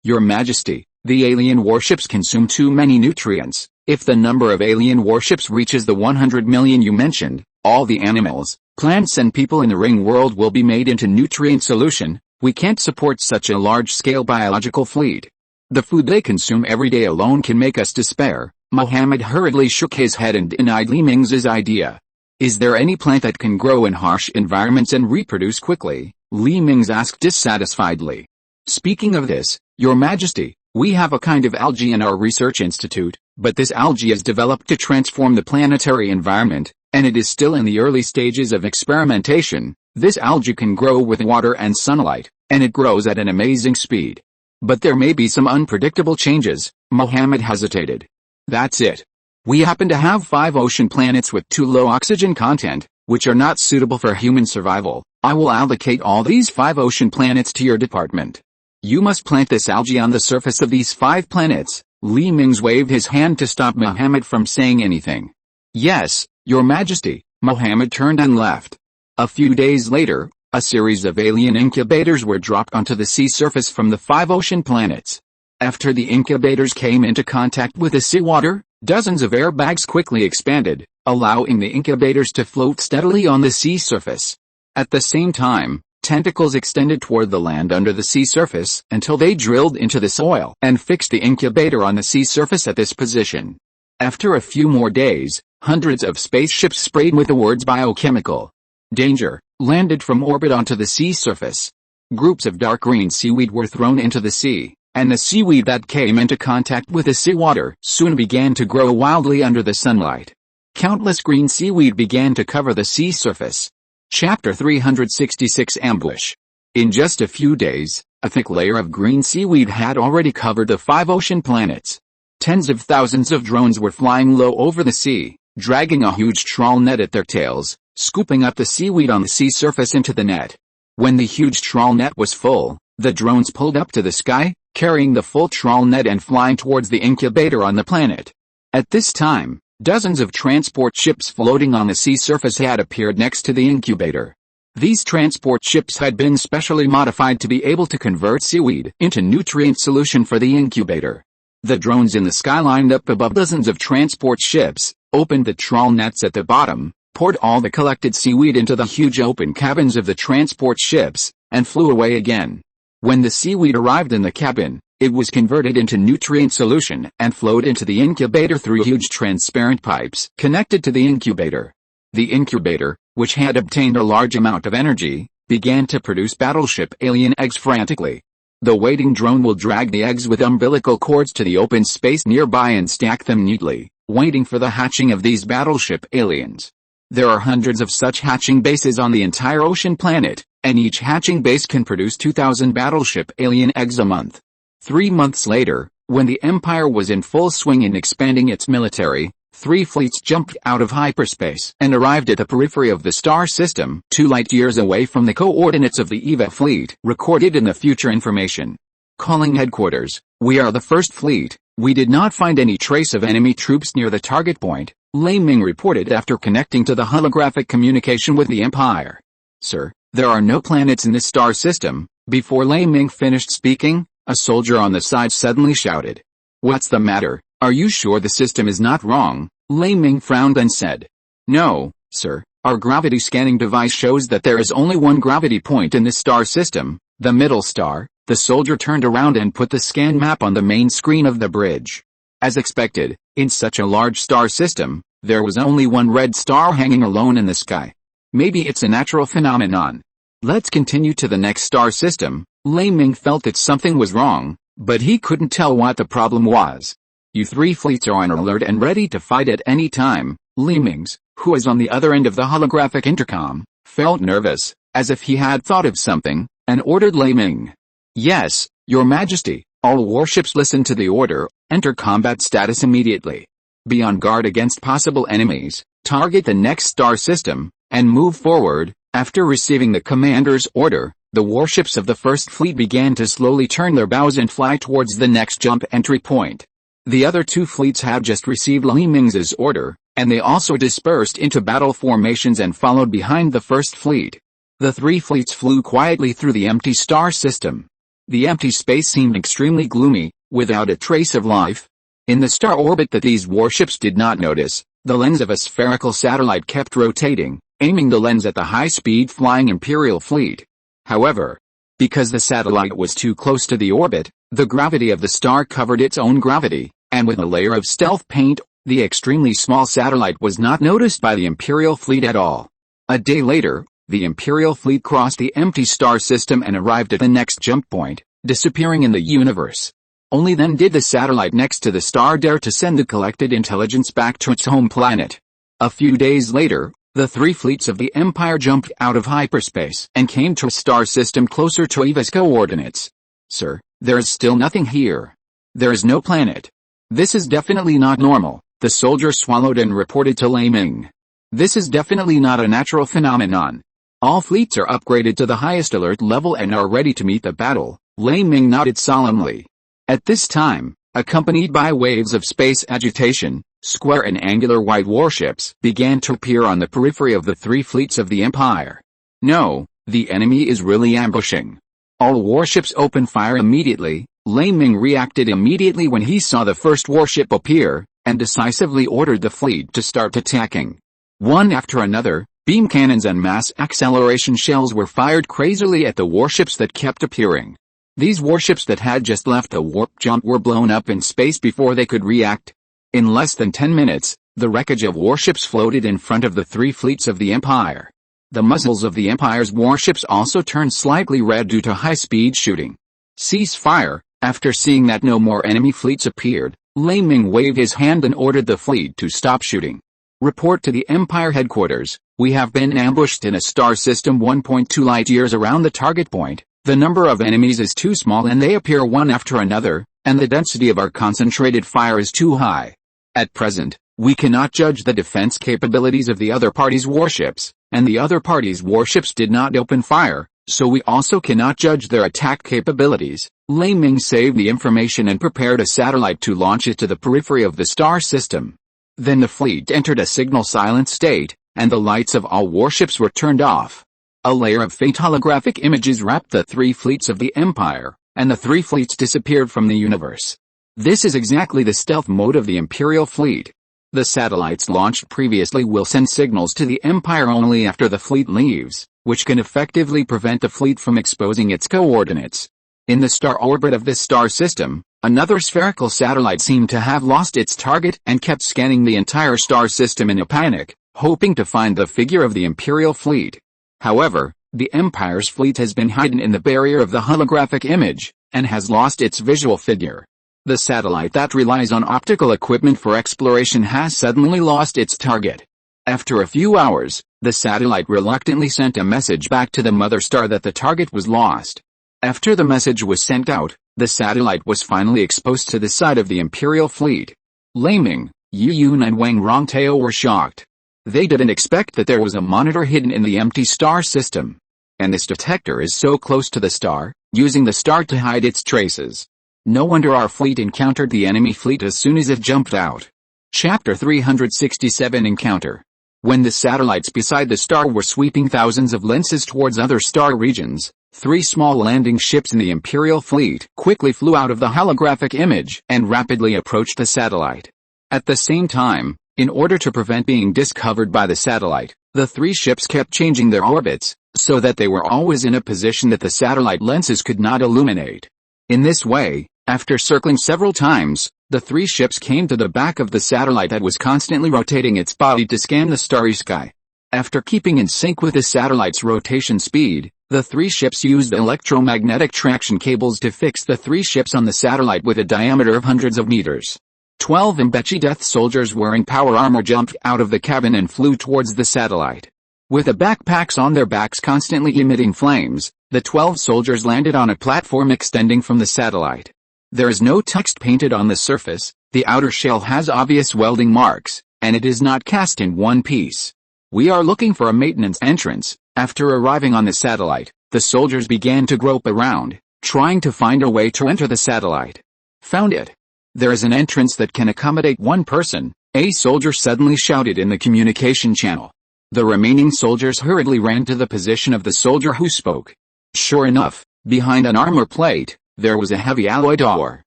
Your Majesty, the alien warships consume too many nutrients. If the number of alien warships reaches the 100 million you mentioned, all the animals, plants and people in the ring world will be made into nutrient solution. We can't support such a large-scale biological fleet. The food they consume every day alone can make us despair. Mohammed hurriedly shook his head and denied Li Mingze's idea. Is there any plant that can grow in harsh environments and reproduce quickly? Li Mingze asked dissatisfiedly. Speaking of this, Your Majesty, we have a kind of algae in our research institute, but this algae is developed to transform the planetary environment, and it is still in the early stages of experimentation. This algae can grow with water and sunlight, and it grows at an amazing speed. But there may be some unpredictable changes. Mohammed hesitated. That's it. We happen to have 5 ocean planets with too low oxygen content, which are not suitable for human survival. I will allocate all these 5 ocean planets to your department. You must plant this algae on the surface of these 5 planets. Li Mingze waved his hand to stop Mohammed from saying anything. Yes, Your Majesty. Mohammed turned and left. A few days later, a series of alien incubators were dropped onto the sea surface from the 5 ocean planets. After the incubators came into contact with the seawater, dozens of airbags quickly expanded, allowing the incubators to float steadily on the sea surface. At the same time, tentacles extended toward the land under the sea surface until they drilled into the soil and fixed the incubator on the sea surface at this position. After a few more days, hundreds of spaceships sprayed with the words biochemical danger landed from orbit onto the sea surface. Groups of dark green seaweed were thrown into the sea, and the seaweed that came into contact with the seawater soon began to grow wildly under the sunlight. Countless green seaweed began to cover the sea surface. Chapter 366 Ambush. In just a few days, a thick layer of green seaweed had already covered the 5 ocean planets. Tens of thousands of drones were flying low over the sea, dragging a huge trawl net at their tails, scooping up the seaweed on the sea surface into the net. When the huge trawl net was full, the drones pulled up to the sky, carrying the full trawl net and flying towards the incubator on the planet. At this time, dozens of transport ships floating on the sea surface had appeared next to the incubator. These transport ships had been specially modified to be able to convert seaweed into nutrient solution for the incubator. The drones in the sky lined up above dozens of transport ships, opened the trawl nets at the bottom, poured all the collected seaweed into the huge open cabins of the transport ships, and flew away again. When the seaweed arrived in the cabin, it was converted into nutrient solution and flowed into the incubator through huge transparent pipes connected to the incubator. The incubator, which had obtained a large amount of energy, began to produce battleship alien eggs frantically. The waiting drone will drag the eggs with umbilical cords to the open space nearby and stack them neatly, waiting for the hatching of these battleship aliens. There are hundreds of such hatching bases on the entire ocean planet, and each hatching base can produce 2,000 battleship alien eggs a month. 3 months later, when the Empire was in full swing in expanding its military, 3 fleets jumped out of hyperspace and arrived at the periphery of the star system, 2 light-years away from the coordinates of the EVA fleet recorded in the future information. Calling headquarters, we are the first fleet. We did not find any trace of enemy troops near the target point, Lei Ming reported after connecting to the holographic communication with the Empire. Sir, there are no planets in this star system. Before Lei Ming finished speaking, a soldier on the side suddenly shouted. What's the matter? Are you sure the system is not wrong? Lei Ming frowned and said. No, sir, our gravity scanning device shows that there is only one gravity point in this star system, the middle star. The soldier turned around and put the scan map on the main screen of the bridge. As expected, in such a large star system, there was only one red star hanging alone in the sky. Maybe it's a natural phenomenon. Let's continue to the next star system. Lei Ming felt that something was wrong, but he couldn't tell what the problem was. You 3 fleets are on alert and ready to fight at any time. Lei Ming's, who was on the other end of the holographic intercom, felt nervous, as if he had thought of something, and ordered Lei Ming. Yes, Your Majesty, all warships listen to the order, enter combat status immediately. Be on guard against possible enemies, target the next star system, and move forward. After receiving the commander's order, the warships of the First Fleet began to slowly turn their bows and fly towards the next jump entry point. The other 2 fleets had just received Lei Ming's order, and they also dispersed into battle formations and followed behind the First Fleet. The 3 fleets flew quietly through the empty star system. The empty space seemed extremely gloomy, without a trace of life. In the star orbit that these warships did not notice, the lens of a spherical satellite kept rotating, aiming the lens at the high-speed flying Imperial fleet. However, because the satellite was too close to the orbit, the gravity of the star covered its own gravity, and with a layer of stealth paint, the extremely small satellite was not noticed by the Imperial fleet at all. A day later, the Imperial fleet crossed the empty star system and arrived at the next jump point, disappearing in the universe. Only then did the satellite next to the star dare to send the collected intelligence back to its home planet. A few days later, the 3 fleets of the Empire jumped out of hyperspace and came to a star system closer to EVA's coordinates. Sir, there is still nothing here. There is no planet. This is definitely not normal, the soldier swallowed and reported to Lei Ming. This is definitely not a natural phenomenon. All fleets are upgraded to the highest alert level and are ready to meet the battle. Lei Ming nodded solemnly. At this time, accompanied by waves of space agitation, square and angular white warships began to appear on the periphery of the 3 fleets of the Empire. No, the enemy is really ambushing. All warships open fire immediately. Lei Ming reacted immediately when he saw the first warship appear, and decisively ordered the fleet to start attacking. One after another, Beam cannons and mass acceleration shells were fired crazily at the warships that kept appearing. These warships that had just left a warp jump were blown up in space before they could react. In less than 10 minutes, the wreckage of warships floated in front of the three fleets of the Empire. The muzzles of the Empire's warships also turned slightly red due to high-speed shooting. Cease fire. After seeing that no more enemy fleets appeared, Mingze waved his hand and ordered the fleet to stop shooting. Report to the Empire headquarters. We have been ambushed in a star system 1.2 light-years around the target point. The number of enemies is too small and they appear one after another, and the density of our concentrated fire is too high. At present, we cannot judge the defense capabilities of the other party's warships, and the other party's warships did not open fire, so we also cannot judge their attack capabilities. Mingze saved the information and prepared a satellite to launch it to the periphery of the star system. Then the fleet entered a signal silent state, and the lights of all warships were turned off. A layer of faint holographic images wrapped the three fleets of the Empire, and the three fleets disappeared from the universe. This is exactly the stealth mode of the Imperial fleet. The satellites launched previously will send signals to the Empire only after the fleet leaves, which can effectively prevent the fleet from exposing its coordinates. In the star orbit of this star system, another spherical satellite seemed to have lost its target and kept scanning the entire star system in a panic, hoping to find the figure of the Imperial fleet. However, the Empire's fleet has been hidden in the barrier of the holographic image, and has lost its visual figure. The satellite that relies on optical equipment for exploration has suddenly lost its target. After a few hours, the satellite reluctantly sent a message back to the mother star that the target was lost. After the message was sent out, the satellite was finally exposed to the side of the Imperial fleet. Mingze, Yu Yun and Wang Rongtao were shocked. They didn't expect that there was a monitor hidden in the empty star system. And this detector is so close to the star, using the star to hide its traces. No wonder our fleet encountered the enemy fleet as soon as it jumped out. Chapter 367 Encounter. When the satellites beside the star were sweeping thousands of lenses towards other star regions, three small landing ships in the Imperial fleet quickly flew out of the holographic image and rapidly approached the satellite. At the same time, in order to prevent being discovered by the satellite, the three ships kept changing their orbits, so that they were always in a position that the satellite lenses could not illuminate. In this way, after circling several times, the three ships came to the back of the satellite that was constantly rotating its body to scan the starry sky. After keeping in sync with the satellite's rotation speed, the three ships used electromagnetic traction cables to fix the three ships on the satellite with a diameter of hundreds of meters. 12 Mbechi Death soldiers wearing power armor jumped out of the cabin and flew towards the satellite. With the backpacks on their backs constantly emitting flames, the 12 soldiers landed on a platform extending from the satellite. There is no text painted on the surface, the outer shell has obvious welding marks, and it is not cast in one piece. We are looking for a maintenance entrance. After arriving on the satellite, the soldiers began to grope around, trying to find a way to enter the satellite. Found it. There is an entrance that can accommodate one person, a soldier suddenly shouted in the communication channel. The remaining soldiers hurriedly ran to the position of the soldier who spoke. Sure enough, behind an armor plate, there was a heavy alloy door.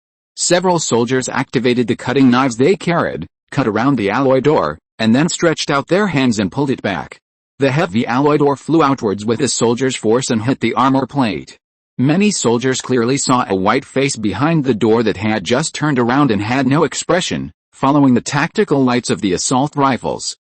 Several soldiers activated the cutting knives they carried, cut around the alloy door, and then stretched out their hands and pulled it back. The heavy alloy door flew outwards with the soldiers' force and hit the armor plate. Many soldiers clearly saw a white face behind the door that had just turned around and had no expression, following the tactical lights of the assault rifles.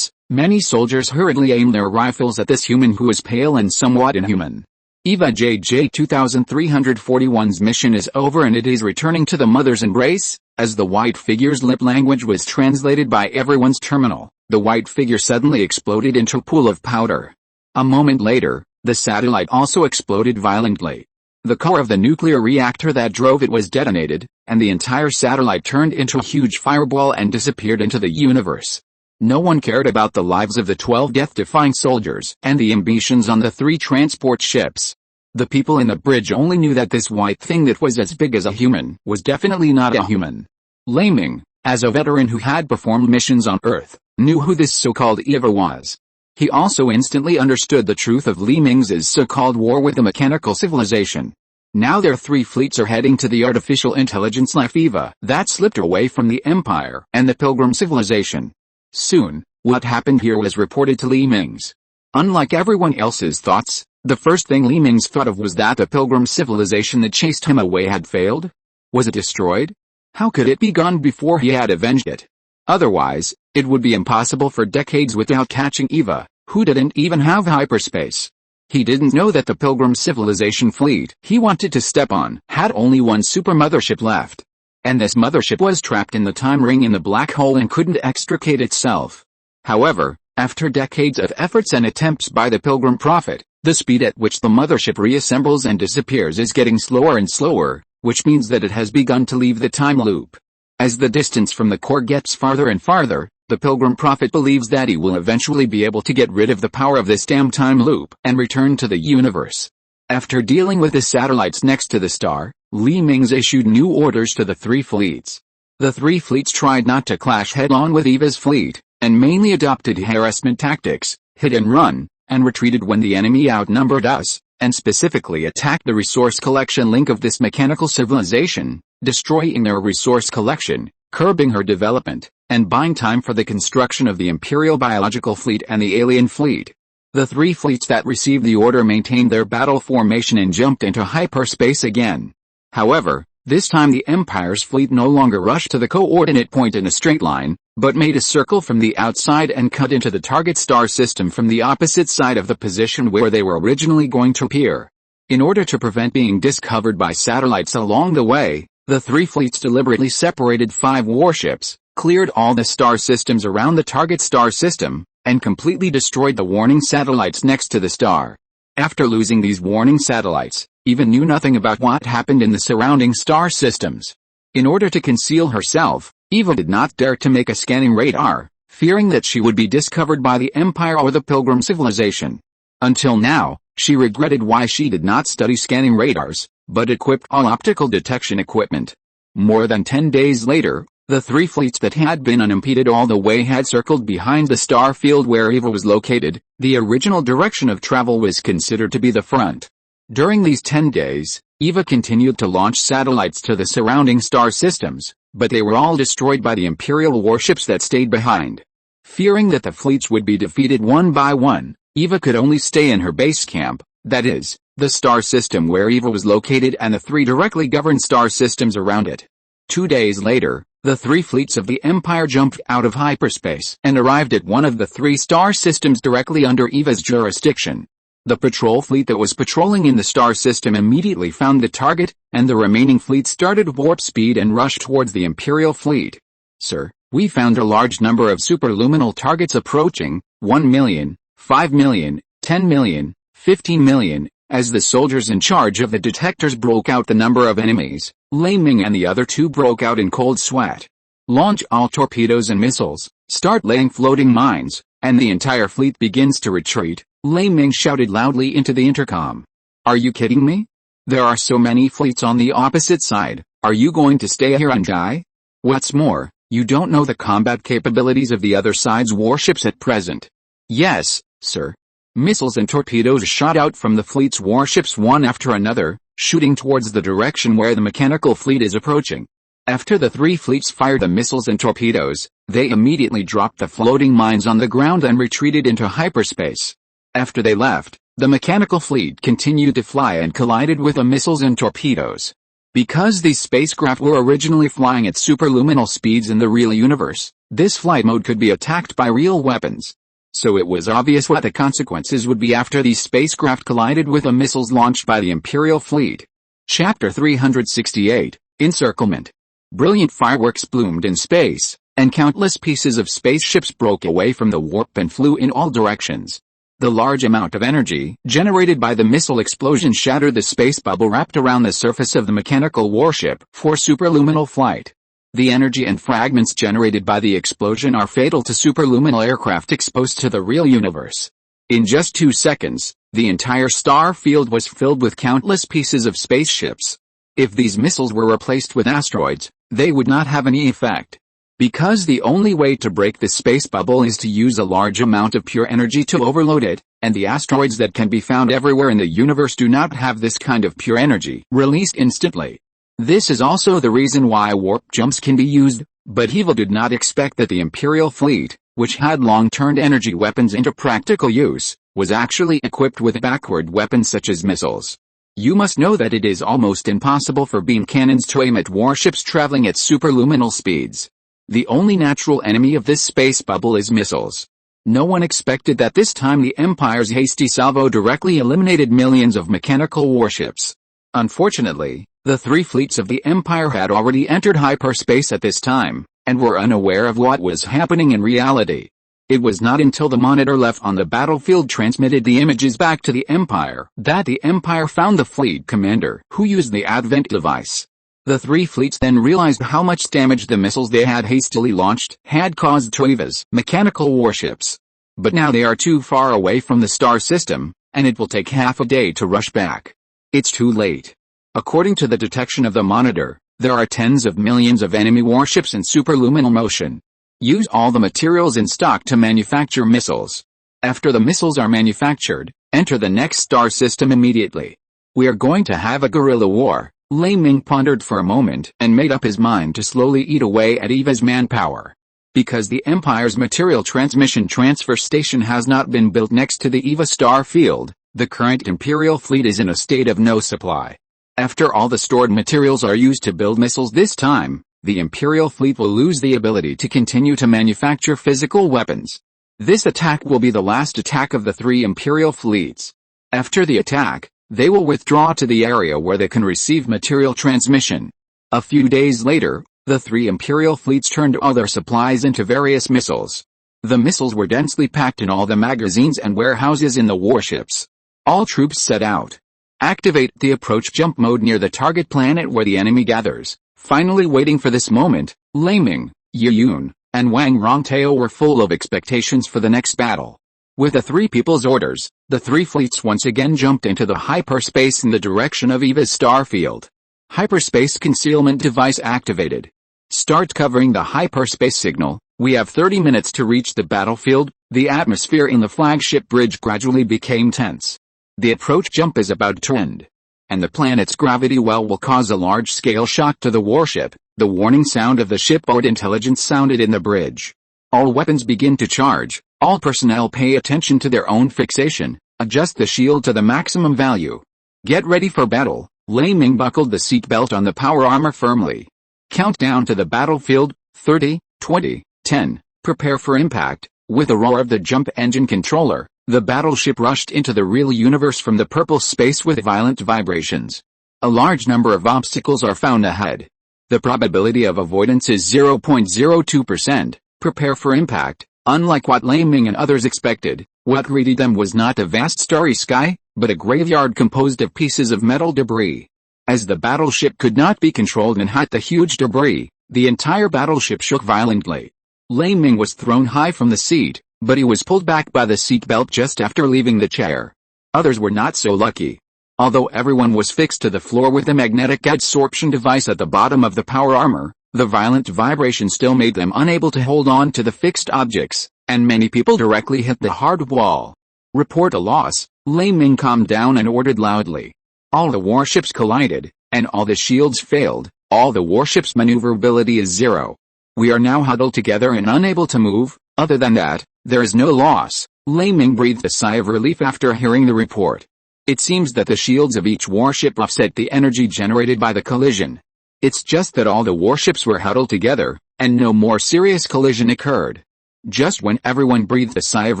Many soldiers hurriedly aimed their rifles at this human who was pale and somewhat inhuman. Eva JJ 2341's mission is over and it is returning to the mother's embrace. As the white figure's lip language was translated by everyone's terminal, the white figure suddenly exploded into a pool of powder. A moment later, the satellite also exploded violently. The core of the nuclear reactor that drove it was detonated, and the entire satellite turned into a huge fireball and disappeared into the universe. No one cared about the lives of the 12 death-defying soldiers and the ambitions on the 3 transport ships. The people in the bridge only knew that this white thing that was as big as a human was definitely not a human. Mingze, as a veteran who had performed missions on Earth, knew who this so-called Eva was. He also instantly understood the truth of Mingze's so-called war with the mechanical civilization. Now their 3 fleets are heading to the artificial intelligence Eva that slipped away from the Empire and the Pilgrim civilization. Soon, What happened here was reported to Li Mingze. Unlike everyone else's thoughts, the first thing Li Mingze thought of was that the pilgrim civilization that chased him away had failed? Was it destroyed? How could it be gone before he had avenged it? Otherwise, it would be impossible for decades without catching Eva, who didn't even have hyperspace. He didn't know that the pilgrim civilization fleet he wanted to step on had only one super mothership left. And this mothership was trapped in the time ring in the black hole and couldn't extricate itself. However, after decades of efforts and attempts by the pilgrim prophet, the speed at which the mothership reassembles and disappears is getting slower and slower, which means that it has begun to leave the time loop. As the distance from the core gets farther and farther, the pilgrim prophet believes that he will eventually be able to get rid of the power of this damn time loop and return to the universe. After dealing with the satellites next to the star, Li Mingze issued new orders to the three fleets. The three fleets tried not to clash head-on with Eva's fleet, and mainly adopted harassment tactics, hit and run, and retreated when the enemy outnumbered us, and specifically attacked the resource collection link of this mechanical civilization, destroying their resource collection, curbing her development, and buying time for the construction of the Imperial biological fleet and the alien fleet. The three fleets that received the order maintained their battle formation and jumped into hyperspace again. However, this time the Empire's fleet no longer rushed to the coordinate point in a straight line, but made a circle from the outside and cut into the target star system from the opposite side of the position where they were originally going to appear. In order to prevent being discovered by satellites along the way, the three fleets deliberately separated 5 warships, cleared all the star systems around the target star system, and completely destroyed the warning satellites next to the star. After losing these warning satellites, Eva knew nothing about what happened in the surrounding star systems. In order to conceal herself, Eva did not dare to make a scanning radar, fearing that she would be discovered by the Empire or the Pilgrim civilization. Until now, she regretted why she did not study scanning radars, but equipped all optical detection equipment. More than 10 days later, the three fleets that had been unimpeded all the way had circled behind the star field where Eva was located. The original direction of travel was considered to be the front. During these 10 days, Eva continued to launch satellites to the surrounding star systems, but they were all destroyed by the Imperial warships that stayed behind. Fearing that the fleets would be defeated one by one, Eva could only stay in her base camp, that is, the star system where Eva was located and the 3 directly governed star systems around it. 2 days later, the 3 fleets of the Empire jumped out of hyperspace and arrived at one of the 3 star systems directly under Eva's jurisdiction. The patrol fleet that was patrolling in the star system immediately found the target, and the remaining fleet started warp speed and rushed towards the Imperial fleet. "Sir, we found a large number of superluminal targets approaching, 1 million, 5 million, 10 million, 15 million, as the soldiers in charge of the detectors broke out the number of enemies. Li Ming and the other 2 broke out in cold sweat. "Launch all torpedoes and missiles, start laying floating mines, and the entire fleet begins to retreat," Li Ming shouted loudly into the intercom. "Are you kidding me? There are so many fleets on the opposite side. Are you going to stay here and die? What's more, you don't know the combat capabilities of the other side's warships at present." "Yes, sir." Missiles and torpedoes shot out from the fleet's warships one after another, shooting towards the direction where the mechanical fleet is approaching. After the 3 fleets fired the missiles and torpedoes, they immediately dropped the floating mines on the ground and retreated into hyperspace. After they left, the mechanical fleet continued to fly and collided with the missiles and torpedoes. Because these spacecraft were originally flying at superluminal speeds in the real universe, this flight mode could be attacked by real weapons. So it was obvious what the consequences would be after these spacecraft collided with the missiles launched by the Imperial fleet. Chapter 368, Encirclement. Brilliant fireworks bloomed in space, and countless pieces of spaceships broke away from the warp and flew in all directions. The large amount of energy generated by the missile explosion shattered the space bubble wrapped around the surface of the mechanical warship for superluminal flight. The energy and fragments generated by the explosion are fatal to superluminal aircraft exposed to the real universe. In just 2 seconds, the entire star field was filled with countless pieces of spaceships. If these missiles were replaced with asteroids, they would not have any effect. Because the only way to break the space bubble is to use a large amount of pure energy to overload it, and the asteroids that can be found everywhere in the universe do not have this kind of pure energy released instantly. This is also the reason why warp jumps can be used, but Evil did not expect that the Imperial fleet, which had long turned energy weapons into practical use, was actually equipped with backward weapons such as missiles. You must know that it is almost impossible for beam cannons to aim at warships traveling at superluminal speeds. The only natural enemy of this space bubble is missiles. No one expected that this time the Empire's hasty salvo directly eliminated millions of mechanical warships. Unfortunately, the three fleets of the Empire had already entered hyperspace at this time, and were unaware of what was happening in reality. It was not until the monitor left on the battlefield transmitted the images back to the Empire that the Empire found the fleet commander who used the Advent device. The three fleets then realized how much damage the missiles they had hastily launched had caused to EVA's mechanical warships. But now they are too far away from the star system, and it will take half a day to rush back. It's too late. According to the detection of the monitor, there are tens of millions of enemy warships in superluminal motion. Use all the materials in stock to manufacture missiles. After the missiles are manufactured, enter the next star system immediately. We are going to have a guerrilla war. Lei Ming pondered for a moment and made up his mind to slowly eat away at EVA's manpower. Because the Empire's material transmission transfer station has not been built next to the EVA star field, the current Imperial fleet is in a state of no supply. After all the stored materials are used to build missiles this time, the Imperial fleet will lose the ability to continue to manufacture physical weapons. This attack will be the last attack of the three Imperial fleets. After the attack, they will withdraw to the area where they can receive material transmission. A few days later, the three Imperial fleets turned all their supplies into various missiles. The missiles were densely packed in all the magazines and warehouses in the warships. All troops set out. Activate the approach jump mode near the target planet where the enemy gathers. Finally waiting for this moment, Lei Ming, Ye Yun, and Wang Rongtao were full of expectations for the next battle. With the three people's orders, the three fleets once again jumped into the hyperspace in the direction of EVA's star field. Hyperspace concealment device activated. Start covering the hyperspace signal. We have 30 minutes to reach the battlefield. The atmosphere in the flagship bridge gradually became tense. The approach jump is about to end, and the planet's gravity well will cause a large-scale shock to the warship. The warning sound of the shipboard intelligence sounded in the bridge. All weapons begin to charge. All personnel pay attention to their own fixation. Adjust the shield to the maximum value. Get ready for battle. Lei Ming buckled the seatbelt on the power armor firmly. Countdown to the battlefield. 30, 20, 10. Prepare for impact. With a roar of the jump engine controller, the battleship rushed into the real universe from the purple space with violent vibrations. A large number of obstacles are found ahead. The probability of avoidance is 0.02%. Prepare for impact. Unlike what Lei Ming and others expected, what greeted them was not a vast starry sky, but a graveyard composed of pieces of metal debris. As the battleship could not be controlled and hit the huge debris, the entire battleship shook violently. Lei Ming was thrown high from the seat, but he was pulled back by the seatbelt just after leaving the chair. Others were not so lucky. Although everyone was fixed to the floor with a magnetic adsorption device at the bottom of the power armor, the violent vibration still made them unable to hold on to the fixed objects, and many people directly hit the hard wall. Report a loss. Lei Ming calmed down and ordered loudly. All the warships collided, and all the shields failed. All the warships' maneuverability is 0. We are now huddled together and unable to move. Other than that, there is no loss. Lei Ming breathed a sigh of relief after hearing the report. It seems that the shields of each warship offset the energy generated by the collision. It's just that all the warships were huddled together, and no more serious collision occurred. Just when everyone breathed a sigh of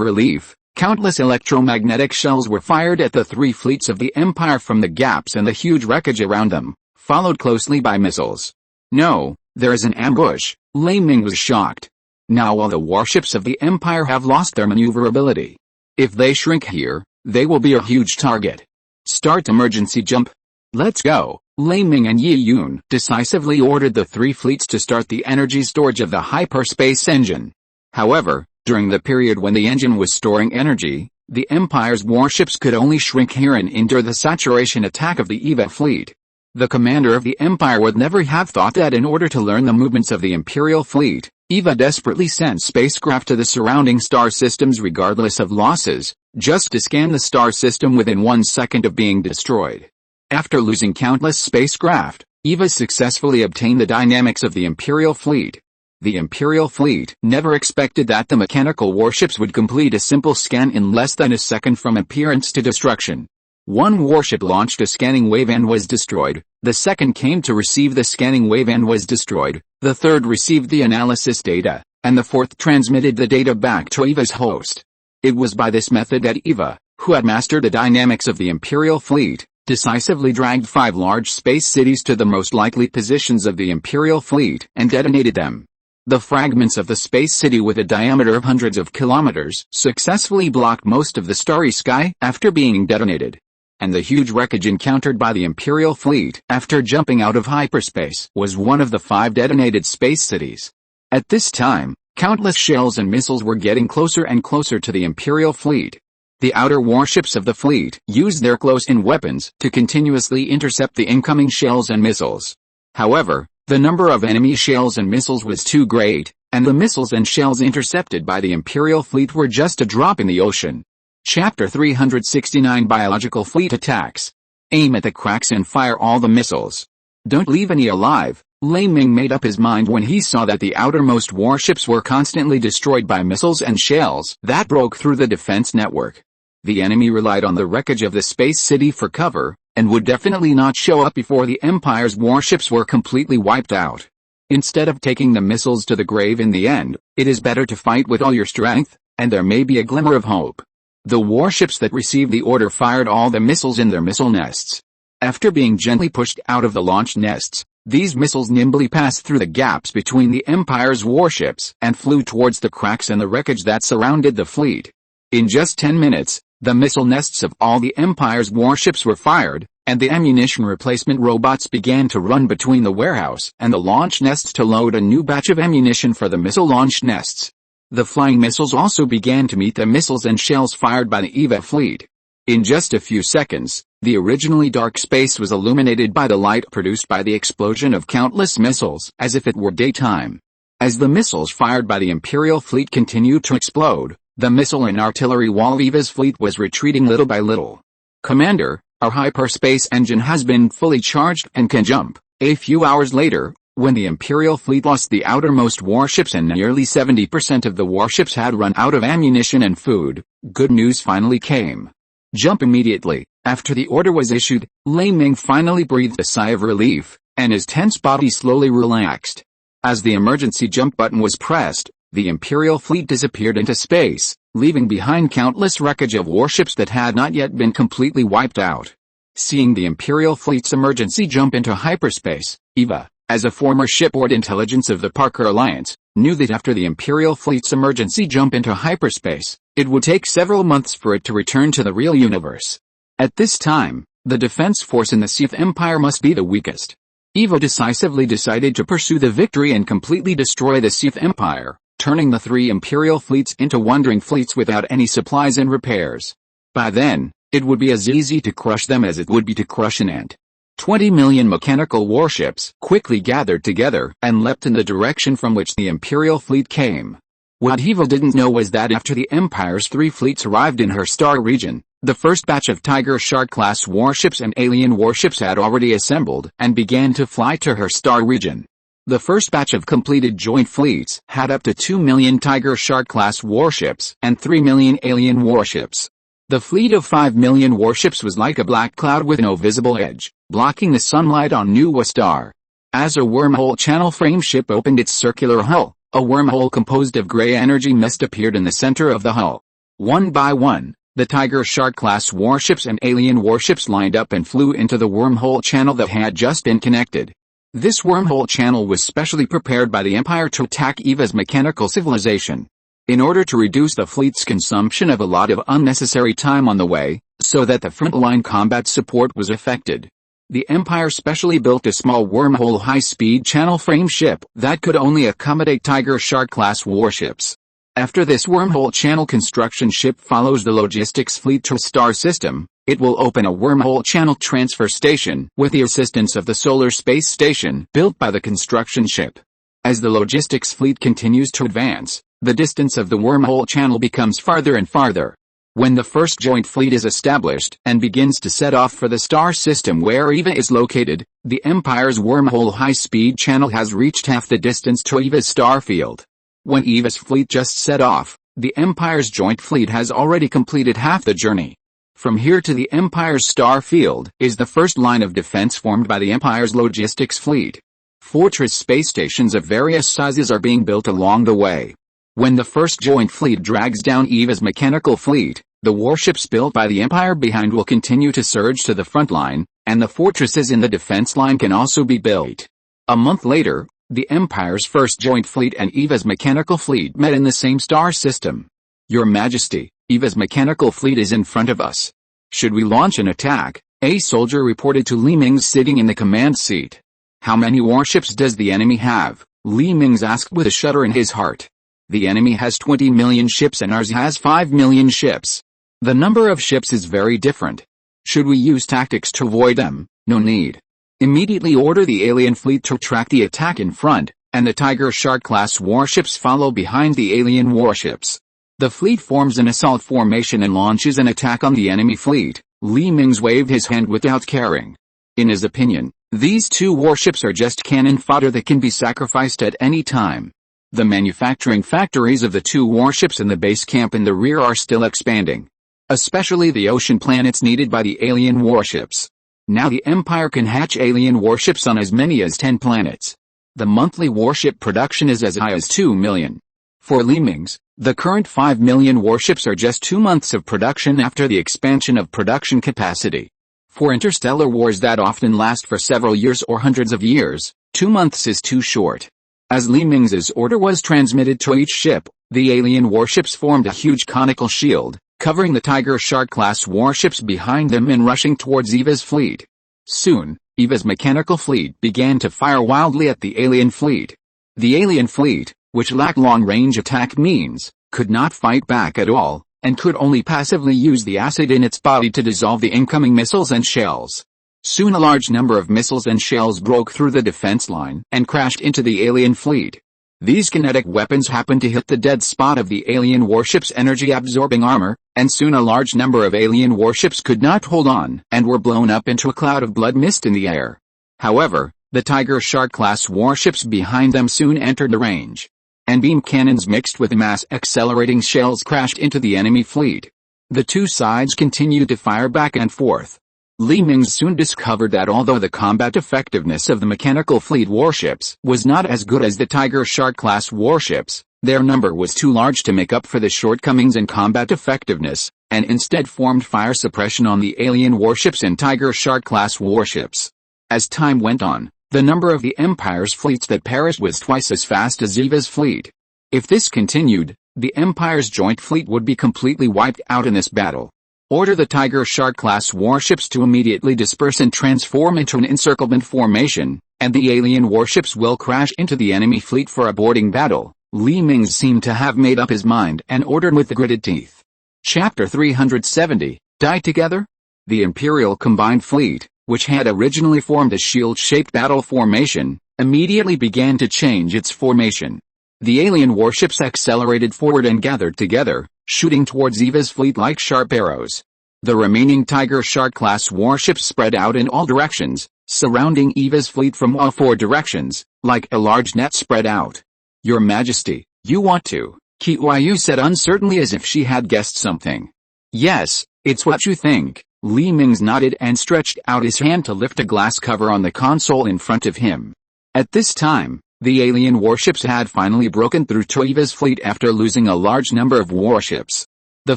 relief, countless electromagnetic shells were fired at the three fleets of the Empire from the gaps and the huge wreckage around them, followed closely by missiles. No, there is an ambush. Lei Ming was shocked. Now all the warships of the Empire have lost their maneuverability. If they shrink here, they will be a huge target. Start emergency jump. Let's go. Lei Ming and Ye Yun decisively ordered the three fleets to start the energy storage of the hyperspace engine. However, during the period when the engine was storing energy, the Empire's warships could only shrink here and endure the saturation attack of the EVA fleet. The commander of the Empire would never have thought that in order to learn the movements of the Imperial fleet, EVA desperately sent spacecraft to the surrounding star systems regardless of losses, just to scan the star system within 1 second of being destroyed. After losing countless spacecraft, EVA successfully obtained the dynamics of the Imperial fleet. The Imperial fleet never expected that the mechanical warships would complete a simple scan in less than a second from appearance to destruction. One warship launched a scanning wave and was destroyed, the second came to receive the scanning wave and was destroyed, the third received the analysis data, and the fourth transmitted the data back to EVA's host. It was by this method that EVA, who had mastered the dynamics of the Imperial fleet, decisively dragged 5 large space cities to the most likely positions of the Imperial fleet and detonated them. The fragments of the space city with a diameter of hundreds of kilometers successfully blocked most of the starry sky after being detonated. And the huge wreckage encountered by the Imperial fleet after jumping out of hyperspace was one of the 5 detonated space cities. At this time, countless shells and missiles were getting closer and closer to the Imperial fleet. The outer warships of the fleet used their close-in weapons to continuously intercept the incoming shells and missiles. However, the number of enemy shells and missiles was too great, and the missiles and shells intercepted by the Imperial fleet were just a drop in the ocean. Chapter 369 Biological Fleet Attacks. Aim at the cracks and fire all the missiles. Don't leave any alive. Lei Ming made up his mind when he saw that the outermost warships were constantly destroyed by missiles and shells that broke through the defense network. The enemy relied on the wreckage of the space city for cover, and would definitely not show up before the Empire's warships were completely wiped out. Instead of taking the missiles to the grave in the end, it is better to fight with all your strength, and there may be a glimmer of hope. The warships that received the order fired all the missiles in their missile nests. After being gently pushed out of the launch nests, these missiles nimbly passed through the gaps between the Empire's warships and flew towards the cracks and the wreckage that surrounded the fleet. In just 10 minutes, the missile nests of all the Empire's warships were fired, and the ammunition replacement robots began to run between the warehouse and the launch nests to load a new batch of ammunition for the missile launch nests. The flying missiles also began to meet the missiles and shells fired by the EVA fleet. In just a few seconds, the originally dark space was illuminated by the light produced by the explosion of countless missiles, as if it were daytime. As the missiles fired by the Imperial fleet continued to explode, the missile and artillery wall of EVA's fleet was retreating little by little. Commander, our hyperspace engine has been fully charged and can jump. A few hours later, when the Imperial fleet lost the outermost warships and nearly 70% of the warships had run out of ammunition and food, good news finally came. Jump immediately. After the order was issued, Lei Ming finally breathed a sigh of relief, and his tense body slowly relaxed. As the emergency jump button was pressed, the Imperial fleet disappeared into space, leaving behind countless wreckage of warships that had not yet been completely wiped out. Seeing the Imperial fleet's emergency jump into hyperspace, EVA, as a former shipboard intelligence of the Parker Alliance, knew that after the Imperial fleet's emergency jump into hyperspace, it would take several months for it to return to the real universe. At this time, the defense force in the Sith Empire must be the weakest. EVA decisively decided to pursue the victory and completely destroy the Sith Empire, turning the 3 Imperial fleets into wandering fleets without any supplies and repairs. By then, it would be as easy to crush them as it would be to crush an ant. 20 million mechanical warships quickly gathered together and leapt in the direction from which the Imperial fleet came. What EVA didn't know was that after the Empire's 3 fleets arrived in her star region, the first batch of Tiger Shark-class warships and alien warships had already assembled and began to fly to her star region. The first batch of completed joint fleets had up to 2 million Tiger Shark-class warships and 3 million alien warships. The fleet of 5 million warships was like a black cloud with no visible edge, blocking the sunlight on Nuwa Star. As a wormhole channel frame ship opened its circular hull, a wormhole composed of gray energy mist appeared in the center of the hull. One by one, the Tiger Shark-class warships and alien warships lined up and flew into the wormhole channel that had just been connected. This wormhole channel was specially prepared by the Empire to attack EVA's mechanical civilization. In order to reduce the fleet's consumption of a lot of unnecessary time on the way, so that the frontline combat support was affected, the Empire specially built a small wormhole high-speed channel frame ship that could only accommodate Tiger Shark-class warships. After this wormhole channel construction ship follows the logistics fleet to a star system, it will open a wormhole channel transfer station with the assistance of the solar space station built by the construction ship. As the logistics fleet continues to advance, the distance of the wormhole channel becomes farther and farther. When the first joint fleet is established and begins to set off for the star system where Eva is located, the Empire's wormhole high-speed channel has reached half the distance to Eva's star field. When Eva's fleet just set off, the Empire's joint fleet has already completed half the journey. From here to the Empire's star field is the first line of defense formed by the Empire's logistics fleet. Fortress space stations of various sizes are being built along the way. When the first joint fleet drags down Eva's mechanical fleet, the warships built by the Empire behind will continue to surge to the front line, and the fortresses in the defense line can also be built. A month later, the Empire's first joint fleet and Eva's mechanical fleet met in the same star system. Your Majesty, Eva's mechanical fleet is in front of us. Should we launch an attack? A soldier reported to Li Mingze sitting in the command seat. How many warships does the enemy have? Li Mingze asked with a shudder in his heart. The enemy has 20 million ships and ours has 5 million ships. The number of ships is very different. Should we use tactics to avoid them? No need. Immediately order the alien fleet to track the attack in front, and the Tiger Shark-class warships follow behind the alien warships. The fleet forms an assault formation and launches an attack on the enemy fleet. Li Mingze waved his hand without caring. In his opinion, these two warships are just cannon fodder that can be sacrificed at any time. The manufacturing factories of the two warships in the base camp in the rear are still expanding. Especially the ocean planets needed by the alien warships. Now the Empire can hatch alien warships on as many as 10 planets. The monthly warship production is as high as 2 million. For Li Mingze, the current 5 million warships are just 2 months of production after the expansion of production capacity. For interstellar wars that often last for several years or hundreds of years, 2 months is too short. As Li Mingze's order was transmitted to each ship, the alien warships formed a huge conical shield, covering the Tiger Shark-class warships behind them and rushing towards Eva's fleet. Soon, Eva's mechanical fleet began to fire wildly at the alien fleet. The alien fleet, which lacked long-range attack means, could not fight back at all, and could only passively use the acid in its body to dissolve the incoming missiles and shells. Soon a large number of missiles and shells broke through the defense line and crashed into the alien fleet. These kinetic weapons happened to hit the dead spot of the alien warship's energy-absorbing armor, and soon a large number of alien warships could not hold on and were blown up into a cloud of blood mist in the air. However, the Tiger Shark-class warships behind them soon entered the range. And beam cannons mixed with mass-accelerating shells crashed into the enemy fleet. The two sides continued to fire back and forth. Li Mingze soon discovered that although the combat effectiveness of the mechanical fleet warships was not as good as the Tiger Shark-class warships, their number was too large to make up for the shortcomings in combat effectiveness, and instead formed fire suppression on the alien warships and Tiger Shark-class warships. As time went on, the number of the Empire's fleets that perished was twice as fast as Eva's fleet. If this continued, the Empire's joint fleet would be completely wiped out in this battle. Order the Tiger Shark-class warships to immediately disperse and transform into an encirclement formation, and the alien warships will crash into the enemy fleet for a boarding battle. Li Mingze seemed to have made up his mind and ordered with the gritted teeth. Chapter 370, Die Together? The Imperial Combined Fleet, which had originally formed a shield-shaped battle formation, immediately began to change its formation. The alien warships accelerated forward and gathered together, shooting towards Eva's fleet like sharp arrows. The remaining Tiger Shark-class warships spread out in all directions, surrounding Eva's fleet from all 4 directions, like a large net spread out. Your Majesty, you want to? Qiyu said uncertainly as if she had guessed something. Yes, it's what you think. Li Mingze nodded and stretched out his hand to lift a glass cover on the console in front of him. At this time, the alien warships had finally broken through to Eva's fleet after losing a large number of warships. The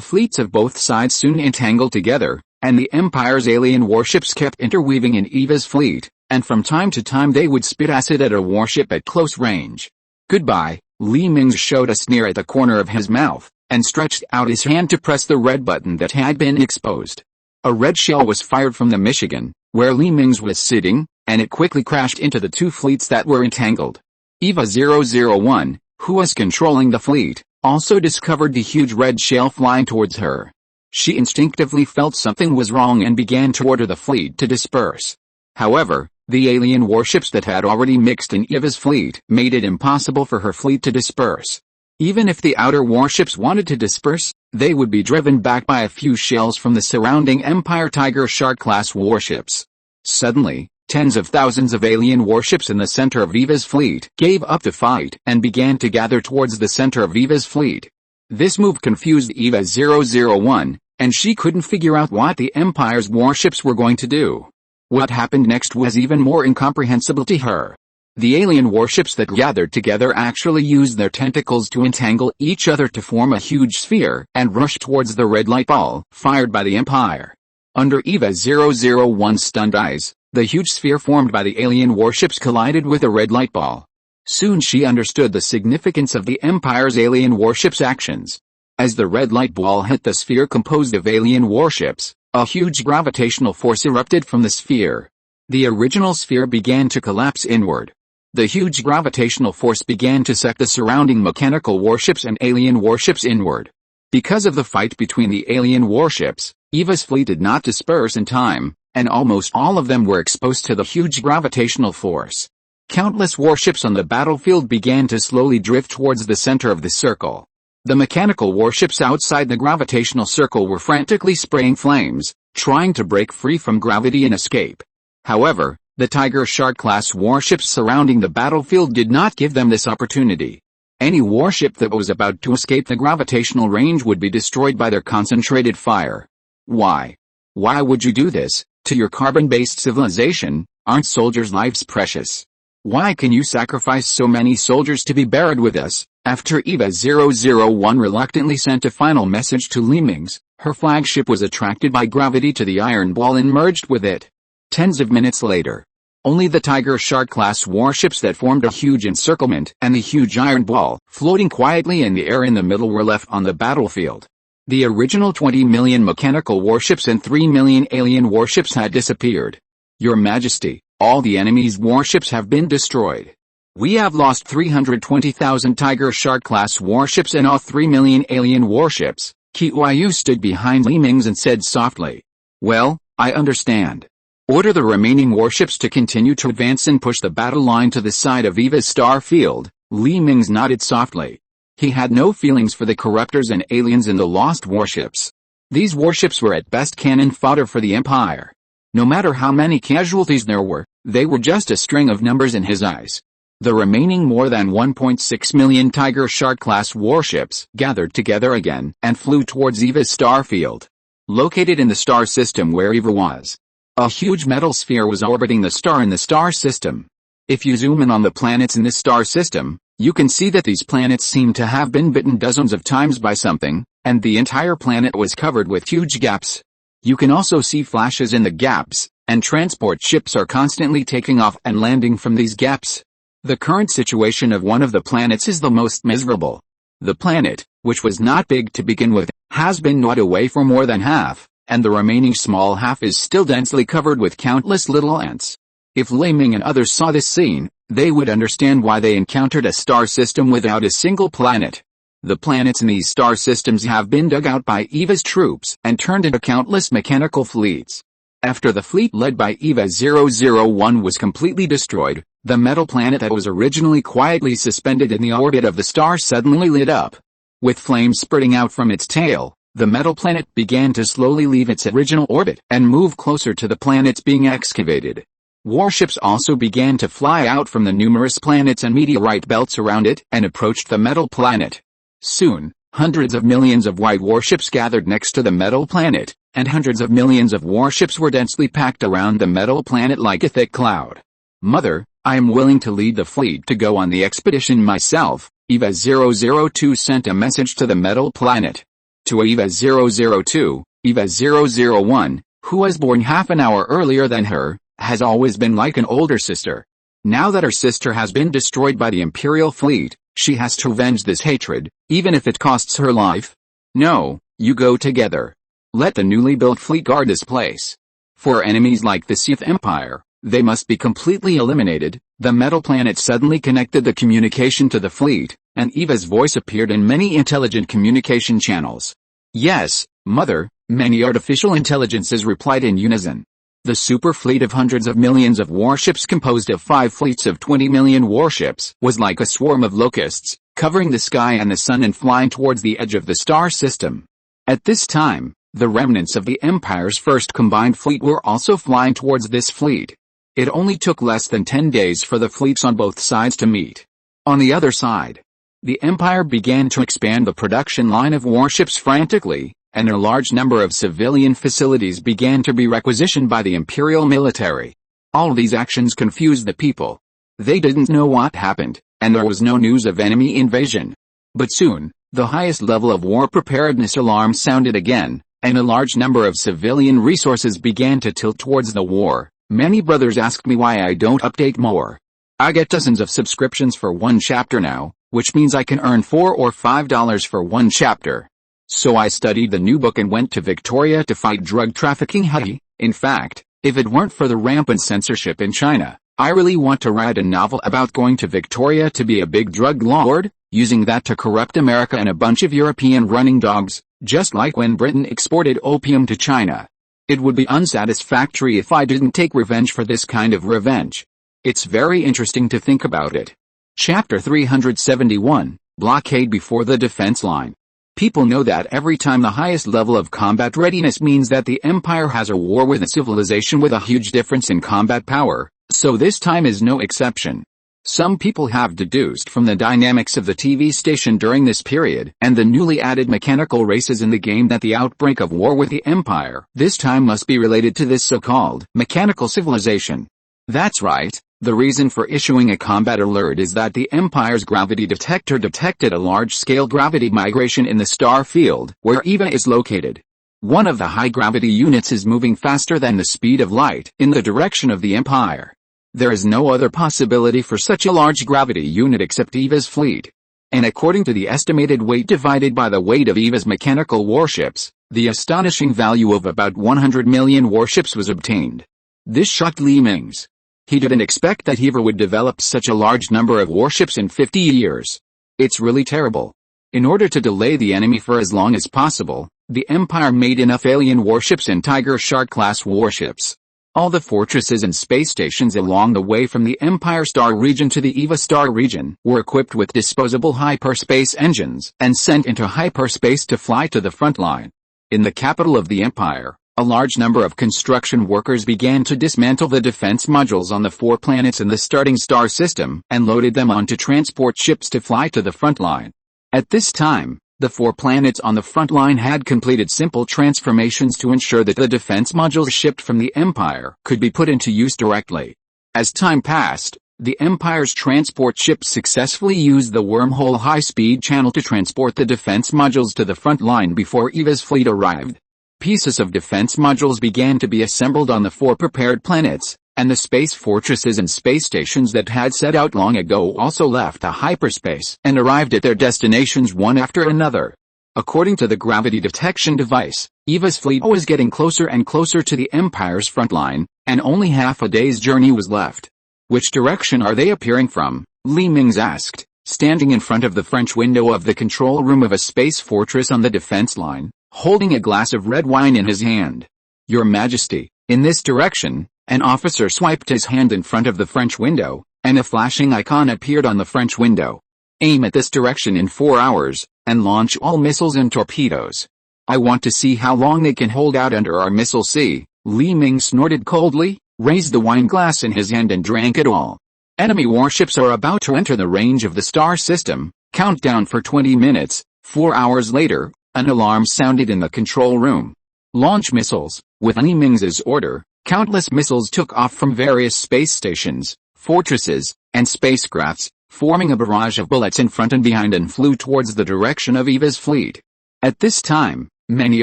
fleets of both sides soon entangled together, and the Empire's alien warships kept interweaving in Eva's fleet, and from time to time they would spit acid at a warship at close range. Goodbye, Li Mingze showed a sneer at the corner of his mouth, and stretched out his hand to press the red button that had been exposed. A red shell was fired from the Michigan, where Li Mingze was sitting, and it quickly crashed into the 2 fleets that were entangled. Eva 001, who was controlling the fleet, also discovered the huge red shell flying towards her. She instinctively felt something was wrong and began to order the fleet to disperse. However, the alien warships that had already mixed in Eva's fleet made it impossible for her fleet to disperse. Even if the outer warships wanted to disperse, they would be driven back by a few shells from the surrounding Empire Tiger Shark-class warships. Suddenly, tens of thousands of alien warships in the center of Eva's fleet gave up the fight and began to gather towards the center of Eva's fleet. This move confused Eva 001, and she couldn't figure out what the Empire's warships were going to do. What happened next was even more incomprehensible to her. The alien warships that gathered together actually used their tentacles to entangle each other to form a huge sphere and rush towards the red light ball fired by the Empire. Under Eva 001's stunned eyes, the huge sphere formed by the alien warships collided with a red light ball. Soon she understood the significance of the Empire's alien warships' actions. As the red light ball hit the sphere composed of alien warships, a huge gravitational force erupted from the sphere. The original sphere began to collapse inward. The huge gravitational force began to suck the surrounding mechanical warships and alien warships inward. Because of the fight between the alien warships, Eva's fleet did not disperse in time, and almost all of them were exposed to the huge gravitational force. Countless warships on the battlefield began to slowly drift towards the center of the circle. The mechanical warships outside the gravitational circle were frantically spraying flames, trying to break free from gravity and escape. However, the Tiger Shark-class warships surrounding the battlefield did not give them this opportunity. Any warship that was about to escape the gravitational range would be destroyed by their concentrated fire. Why? Why would you do this? To your carbon-based civilization, aren't soldiers' lives precious? Why can you sacrifice so many soldiers to be buried with us? After Eva 001 reluctantly sent a final message to Mingze, her flagship was attracted by gravity to the iron ball and merged with it. Tens of minutes later, only the Tiger Shark-class warships that formed a huge encirclement and the huge iron ball floating quietly in the air in the middle were left on the battlefield. The original 20 million mechanical warships and 3 million alien warships had disappeared. Your Majesty, all the enemy's warships have been destroyed. We have lost 320,000 Tiger Shark-class warships and all 3 million alien warships. Qiyu stood behind Mingze and said softly. Well, I understand. Order the remaining warships to continue to advance and push the battle line to the side of Eva's star field. Mingze nodded softly. He had no feelings for the corruptors and aliens in the lost warships. These warships were at best cannon fodder for the Empire. No matter how many casualties there were, they were just a string of numbers in his eyes. The remaining more than 1.6 million Tiger Shark-class warships gathered together again and flew towards Eva's star field. Located in the star system where Eva was, a huge metal sphere was orbiting the star in the star system. If you zoom in on the planets in this star system, you can see that these planets seem to have been bitten dozens of times by something, and the entire planet was covered with huge gaps. You can also see flashes in the gaps, and transport ships are constantly taking off and landing from these gaps. The current situation of one of the planets is the most miserable. The planet, which was not big to begin with, has been gnawed away for more than half, and the remaining small half is still densely covered with countless little ants. If Mingze and others saw this scene, they would understand why they encountered a star system without a single planet. The planets in these star systems have been dug out by Eva's troops and turned into countless mechanical fleets. After the fleet led by Eva 001 was completely destroyed, the metal planet that was originally quietly suspended in the orbit of the star suddenly lit up. With flames spurting out from its tail, the metal planet began to slowly leave its original orbit and move closer to the planets being excavated. Warships also began to fly out from the numerous planets and meteorite belts around it and approached the metal planet. Soon, hundreds of millions of white warships gathered next to the metal planet, and hundreds of millions of warships were densely packed around the metal planet like a thick cloud. Mother, I am willing to lead the fleet to go on the expedition myself. Eva 002 sent a message to the metal planet. To Eva 002, Eva 001, who was born half an hour earlier than her, has always been like an older sister. Now that her sister has been destroyed by the Imperial fleet, she has to avenge this hatred, even if it costs her life. No, you go together. Let the newly built fleet guard this place. For enemies like the Sith Empire, they must be completely eliminated. The metal planet suddenly connected the communication to the fleet, and Eva's voice appeared in many intelligent communication channels. Yes, Mother, many artificial intelligences replied in unison. The super fleet of hundreds of millions of warships composed of 5 fleets of 20 million warships was like a swarm of locusts, covering the sky and the sun and flying towards the edge of the star system. At this time, the remnants of the Empire's first combined fleet were also flying towards this fleet. It only took less than 10 days for the fleets on both sides to meet. On the other side, the Empire began to expand the production line of warships frantically, and a large number of civilian facilities began to be requisitioned by the Imperial military. All these actions confused the people. They didn't know what happened, and there was no news of enemy invasion. But soon, the highest level of war preparedness alarm sounded again, and a large number of civilian resources began to tilt towards the war. Many brothers asked me why I don't update more. I get dozens of subscriptions for one chapter now, which means I can earn $4 or $5 for one chapter. So I studied the new book and went to Victoria to fight drug trafficking. In fact, if it weren't for the rampant censorship in China, I really want to write a novel about going to Victoria to be a big drug lord, using that to corrupt America and a bunch of European running dogs, just like when Britain exported opium to China. It would be unsatisfactory if I didn't take revenge for this kind of revenge. It's very interesting to think about it. Chapter 371, Blockade before the defense line. People know that every time the highest level of combat readiness means that the Empire has a war with a civilization with a huge difference in combat power, so this time is no exception. Some people have deduced from the dynamics of the TV station during this period and the newly added mechanical races in the game that the outbreak of war with the Empire this time must be related to this so-called mechanical civilization. That's right. The reason for issuing a combat alert is that the Empire's gravity detector detected a large-scale gravity migration in the star field where EVA is located. One of the high-gravity units is moving faster than the speed of light in the direction of the Empire. There is no other possibility for such a large gravity unit except EVA's fleet. And according to the estimated weight divided by the weight of EVA's mechanical warships, the astonishing value of about 100 million warships was obtained. This shocked Mingze. He didn't expect that EVA would develop such a large number of warships in 50 years. It's really terrible. In order to delay the enemy for as long as possible, the Empire made enough alien warships and Tiger Shark-class warships. All the fortresses and space stations along the way from the Empire Star region to the EVA Star region were equipped with disposable hyperspace engines and sent into hyperspace to fly to the front line. In the capital of the Empire, a large number of construction workers began to dismantle the defense modules on the 4 planets in the starting star system and loaded them onto transport ships to fly to the front line. At this time, the 4 planets on the front line had completed simple transformations to ensure that the defense modules shipped from the Empire could be put into use directly. As time passed, the Empire's transport ships successfully used the wormhole high-speed channel to transport the defense modules to the front line before EVA's fleet arrived. Pieces of defense modules began to be assembled on the 4 prepared planets, and the space fortresses and space stations that had set out long ago also left the hyperspace and arrived at their destinations one after another. According to the gravity detection device, EVA's fleet was getting closer and closer to the Empire's front line, and only half a day's journey was left. Which direction are they appearing from? Mingze asked, standing in front of the French window of the control room of a space fortress on the defense line, holding a glass of red wine in his hand. Your Majesty, in this direction. An officer swiped his hand in front of the French window, and a flashing icon appeared on the French window. Aim at this direction in 4 hours, and launch all missiles and torpedoes. I want to see how long they can hold out under our missile sea. Mingze snorted coldly, raised the wine glass in his hand and drank it all. Enemy warships are about to enter the range of the star system. Countdown for 20 minutes. 4 hours later, an alarm sounded in the control room. Launch missiles. With Mingze's order, countless missiles took off from various space stations, fortresses, and spacecrafts, forming a barrage of bullets in front and behind and flew towards the direction of EVA's fleet. At this time, many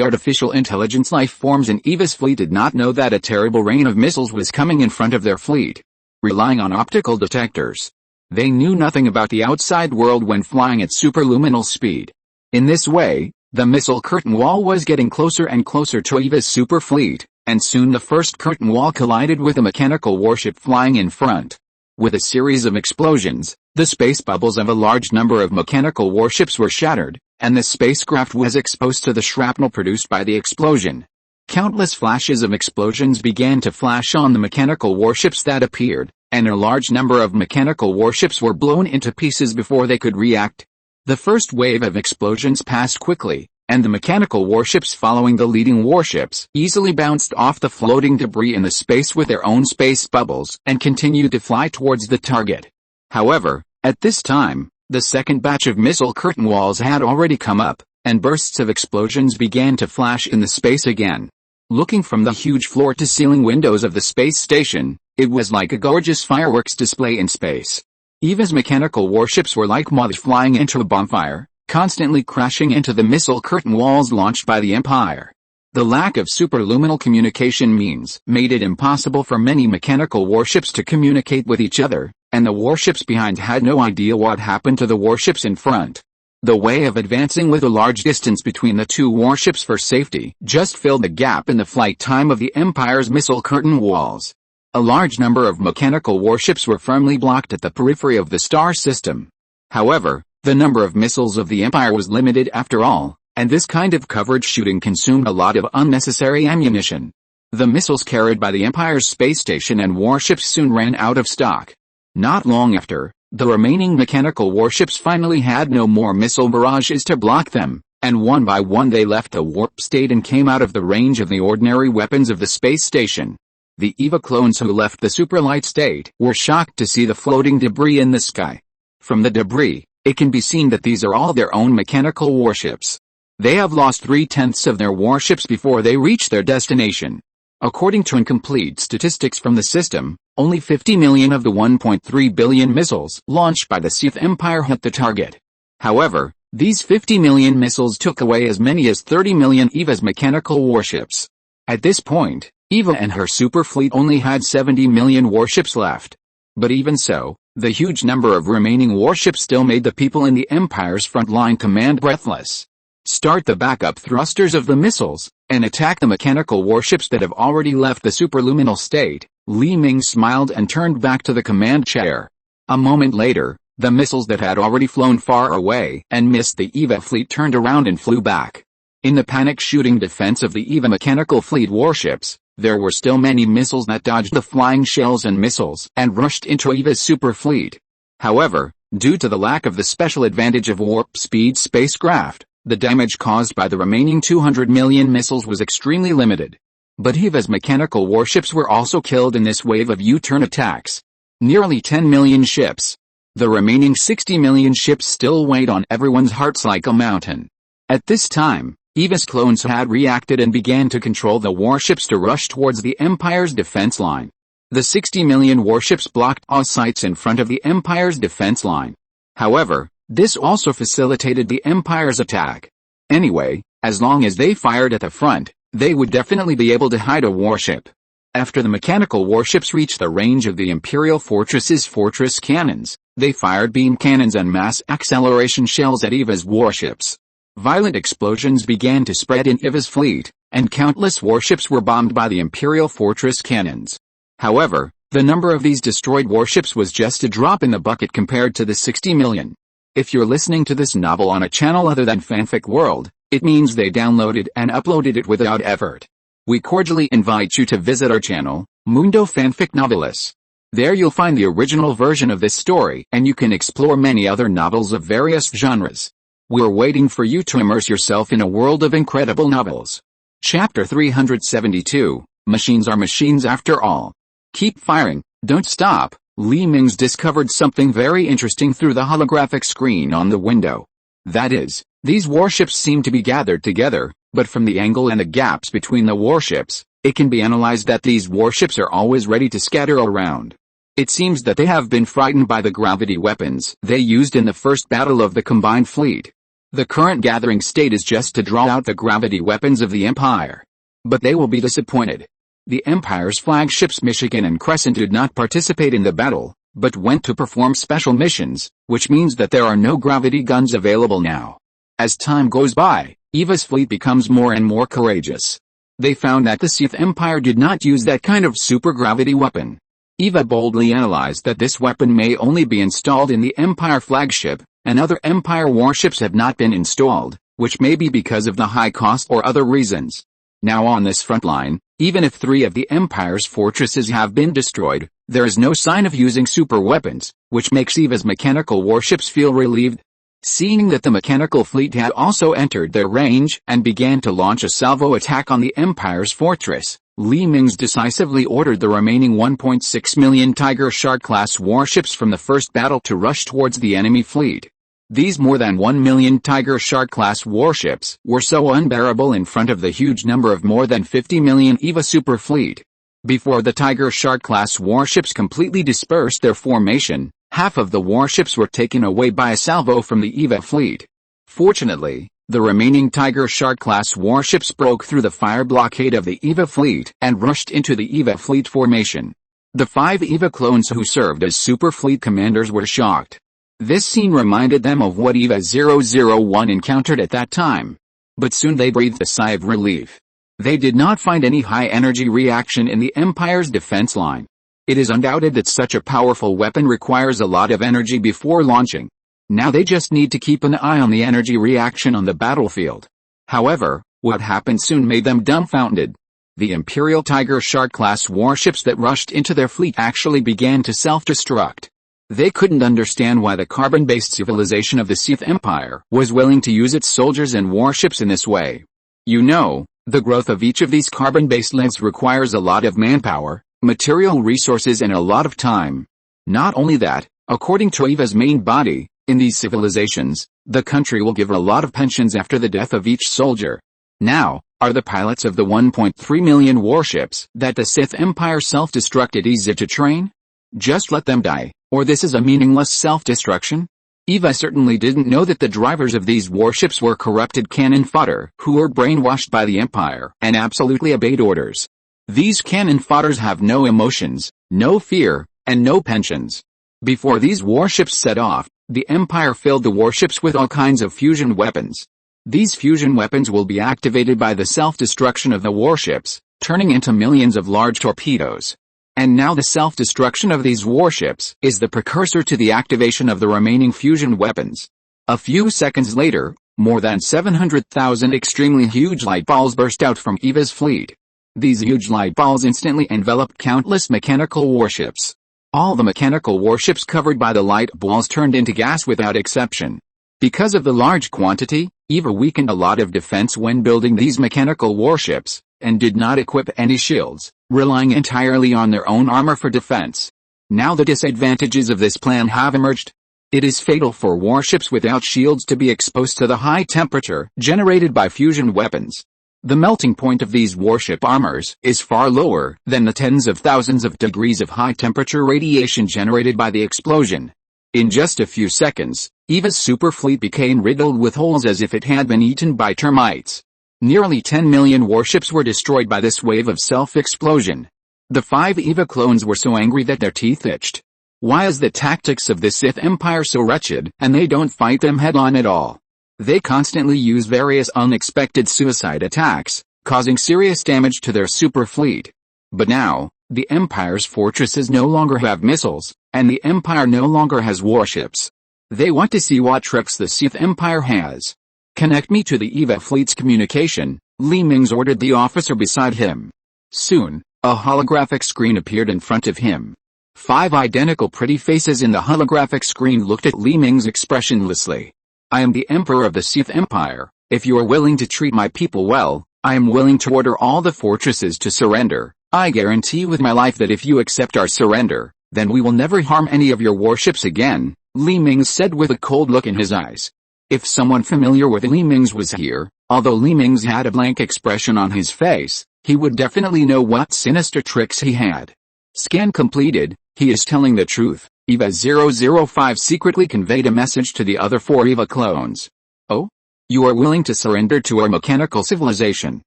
artificial intelligence life forms in EVA's fleet did not know that a terrible rain of missiles was coming in front of their fleet. Relying on optical detectors, they knew nothing about the outside world when flying at superluminal speed. In this way, the missile curtain wall was getting closer and closer to EVA's super fleet, and soon the first curtain wall collided with a mechanical warship flying in front. With a series of explosions, the space bubbles of a large number of mechanical warships were shattered, and the spacecraft was exposed to the shrapnel produced by the explosion. Countless flashes of explosions began to flash on the mechanical warships that appeared, and a large number of mechanical warships were blown into pieces before they could react. The first wave of explosions passed quickly, and the mechanical warships following the leading warships easily bounced off the floating debris in the space with their own space bubbles and continued to fly towards the target. However, at this time, the second batch of missile curtain walls had already come up, and bursts of explosions began to flash in the space again. Looking from the huge floor-to-ceiling windows of the space station, it was like a gorgeous fireworks display in space. EVA's mechanical warships were like moths flying into a bonfire, constantly crashing into the missile curtain walls launched by the Empire. The lack of superluminal communication means made it impossible for many mechanical warships to communicate with each other, and the warships behind had no idea what happened to the warships in front. The way of advancing with a large distance between the two warships for safety just filled the gap in the flight time of the Empire's missile curtain walls. A large number of mechanical warships were firmly blocked at the periphery of the star system. However, the number of missiles of the Empire was limited after all, and this kind of coverage shooting consumed a lot of unnecessary ammunition. The missiles carried by the Empire's space station and warships soon ran out of stock. Not long after, the remaining mechanical warships finally had no more missile barrages to block them, and one by one they left the warp state and came out of the range of the ordinary weapons of the space station. The EVA clones who left the superlight state were shocked to see the floating debris in the sky. From the debris, it can be seen that these are all their own mechanical warships. They have lost 3/10 of their warships before they reach their destination. According to incomplete statistics from the system, only 50 million of the 1.3 billion missiles launched by the Sith Empire hit the target. However, these 50 million missiles took away as many as 30 million EVA's mechanical warships. At this point, EVA and her super fleet only had 70 million warships left. But even so, the huge number of remaining warships still made the people in the Empire's front line command breathless. Start the backup thrusters of the missiles, and attack the mechanical warships that have already left the superluminal state. Mingze smiled and turned back to the command chair. A moment later, the missiles that had already flown far away and missed the EVA fleet turned around and flew back. In the panic shooting defense of the EVA mechanical fleet warships, there were still many missiles that dodged the flying shells and missiles and rushed into EVA's super fleet. However, due to the lack of the special advantage of warp speed spacecraft, the damage caused by the remaining 200 million missiles was extremely limited. But EVA's mechanical warships were also killed in this wave of U-turn attacks. Nearly 10 million ships. The remaining 60 million ships still weighed on everyone's hearts like a mountain. At this time, EVA's clones had reacted and began to control the warships to rush towards the Empire's defense line. The 60 million warships blocked all sights in front of the Empire's defense line. However, this also facilitated the Empire's attack. Anyway, as long as they fired at the front, they would definitely be able to hide a warship. After the mechanical warships reached the range of the Imperial Fortress's fortress cannons, they fired beam cannons and mass acceleration shells at EVA's warships. Violent explosions began to spread in EVA's fleet, and countless warships were bombed by the Imperial Fortress cannons. However, the number of these destroyed warships was just a drop in the bucket compared to the 60 million. If you're listening to this novel on a channel other than Fanfic World, it means they downloaded and uploaded it without effort. We cordially invite you to visit our channel, Mundo Fanfic Novelis. There you'll find the original version of this story and you can explore many other novels of various genres. We're waiting for you to immerse yourself in a world of incredible novels. Chapter 372, Machines are machines after all. Keep firing, don't stop. Mingze discovered something very interesting through the holographic screen on the window. That is, these warships seem to be gathered together, but from the angle and the gaps between the warships, it can be analyzed that these warships are always ready to scatter around. It seems that they have been frightened by the gravity weapons they used in the first battle of the combined fleet. The current gathering state is just to draw out the gravity weapons of the Empire. But they will be disappointed. The Empire's flagships Michigan and Crescent did not participate in the battle, but went to perform special missions, which means that there are no gravity guns available now. As time goes by, EVA's fleet becomes more and more courageous. They found that the Sith Empire did not use that kind of supergravity weapon. EVA boldly analyzed that this weapon may only be installed in the Empire flagship, and other Empire warships have not been installed, which may be because of the high cost or other reasons. Now on this front line, even if 3 of the Empire's fortresses have been destroyed, there is no sign of using super weapons, which makes EVA's mechanical warships feel relieved. Seeing that the mechanical fleet had also entered their range and began to launch a salvo attack on the Empire's fortress, Mingze decisively ordered the remaining 1.6 million Tiger Shark-class warships from the first battle to rush towards the enemy fleet. These more than 1 million Tiger Shark-class warships were so unbearable in front of the huge number of more than 50 million EVA super fleet. Before the Tiger Shark-class warships completely dispersed their formation, half of the warships were taken away by a salvo from the EVA fleet. Fortunately, the remaining Tiger Shark-class warships broke through the fire blockade of the EVA fleet and rushed into the EVA fleet formation. The 5 EVA clones who served as super fleet commanders were shocked. This scene reminded them of what EVA 001 encountered at that time. But soon they breathed a sigh of relief. They did not find any high-energy reaction in the Empire's defense line. It is undoubted that such a powerful weapon requires a lot of energy before launching. Now they just need to keep an eye on the energy reaction on the battlefield. However, what happened soon made them dumbfounded. The Imperial Tiger Shark-class warships that rushed into their fleet actually began to self-destruct. They couldn't understand why the carbon-based civilization of the Sith Empire was willing to use its soldiers and warships in this way. You know, the growth of each of these carbon-based lives requires a lot of manpower, material resources and a lot of time. Not only that, according to EVA's main body, in these civilizations, the country will give a lot of pensions after the death of each soldier. Now, are the pilots of the 1.3 million warships that the Sith Empire self-destructed easy to train? Just let them die, or this is a meaningless self-destruction? EVA certainly didn't know that the drivers of these warships were corrupted cannon fodder who were brainwashed by the Empire and absolutely obeyed orders. These cannon fodders have no emotions, no fear, and no pensions. Before these warships set off, the Empire filled the warships with all kinds of fusion weapons. These fusion weapons will be activated by the self-destruction of the warships, turning into millions of large torpedoes. And now the self-destruction of these warships is the precursor to the activation of the remaining fusion weapons. A few seconds later, more than 700,000 extremely huge light balls burst out from EVA's fleet. These huge light balls instantly enveloped countless mechanical warships. All the mechanical warships covered by the light balls turned into gas without exception. Because of the large quantity, EVA weakened a lot of defense when building these mechanical warships, and did not equip any shields, relying entirely on their own armor for defense. Now the disadvantages of this plan have emerged. It is fatal for warships without shields to be exposed to the high temperature generated by fusion weapons. The melting point of these warship armors is far lower than the tens of thousands of degrees of high-temperature radiation generated by the explosion. In just a few seconds, EVA's superfleet became riddled with holes as if it had been eaten by termites. Nearly 10 million warships were destroyed by this wave of self-explosion. The 5 EVA clones were so angry that their teeth itched. Why is the tactics of the Sith Empire so wretched, and they don't fight them head-on at all? They constantly use various unexpected suicide attacks, causing serious damage to their super fleet. But now, the Empire's fortresses no longer have missiles, and the Empire no longer has warships. They want to see what tricks the Sith Empire has. Connect me to the EVA fleet's communication, Mingze ordered the officer beside him. Soon, a holographic screen appeared in front of him. 5 identical pretty faces in the holographic screen looked at Mingze expressionlessly. I am the Emperor of the Sith Empire. If you are willing to treat my people well, I am willing to order all the fortresses to surrender. I guarantee with my life that if you accept our surrender, then we will never harm any of your warships again, Mingze said with a cold look in his eyes. If someone familiar with Mingze was here, although Mingze had a blank expression on his face, he would definitely know what sinister tricks he had. Scan completed. He is telling the truth. EVA 005 secretly conveyed a message to the other 4 EVA clones. Oh? You are willing to surrender to our mechanical civilization.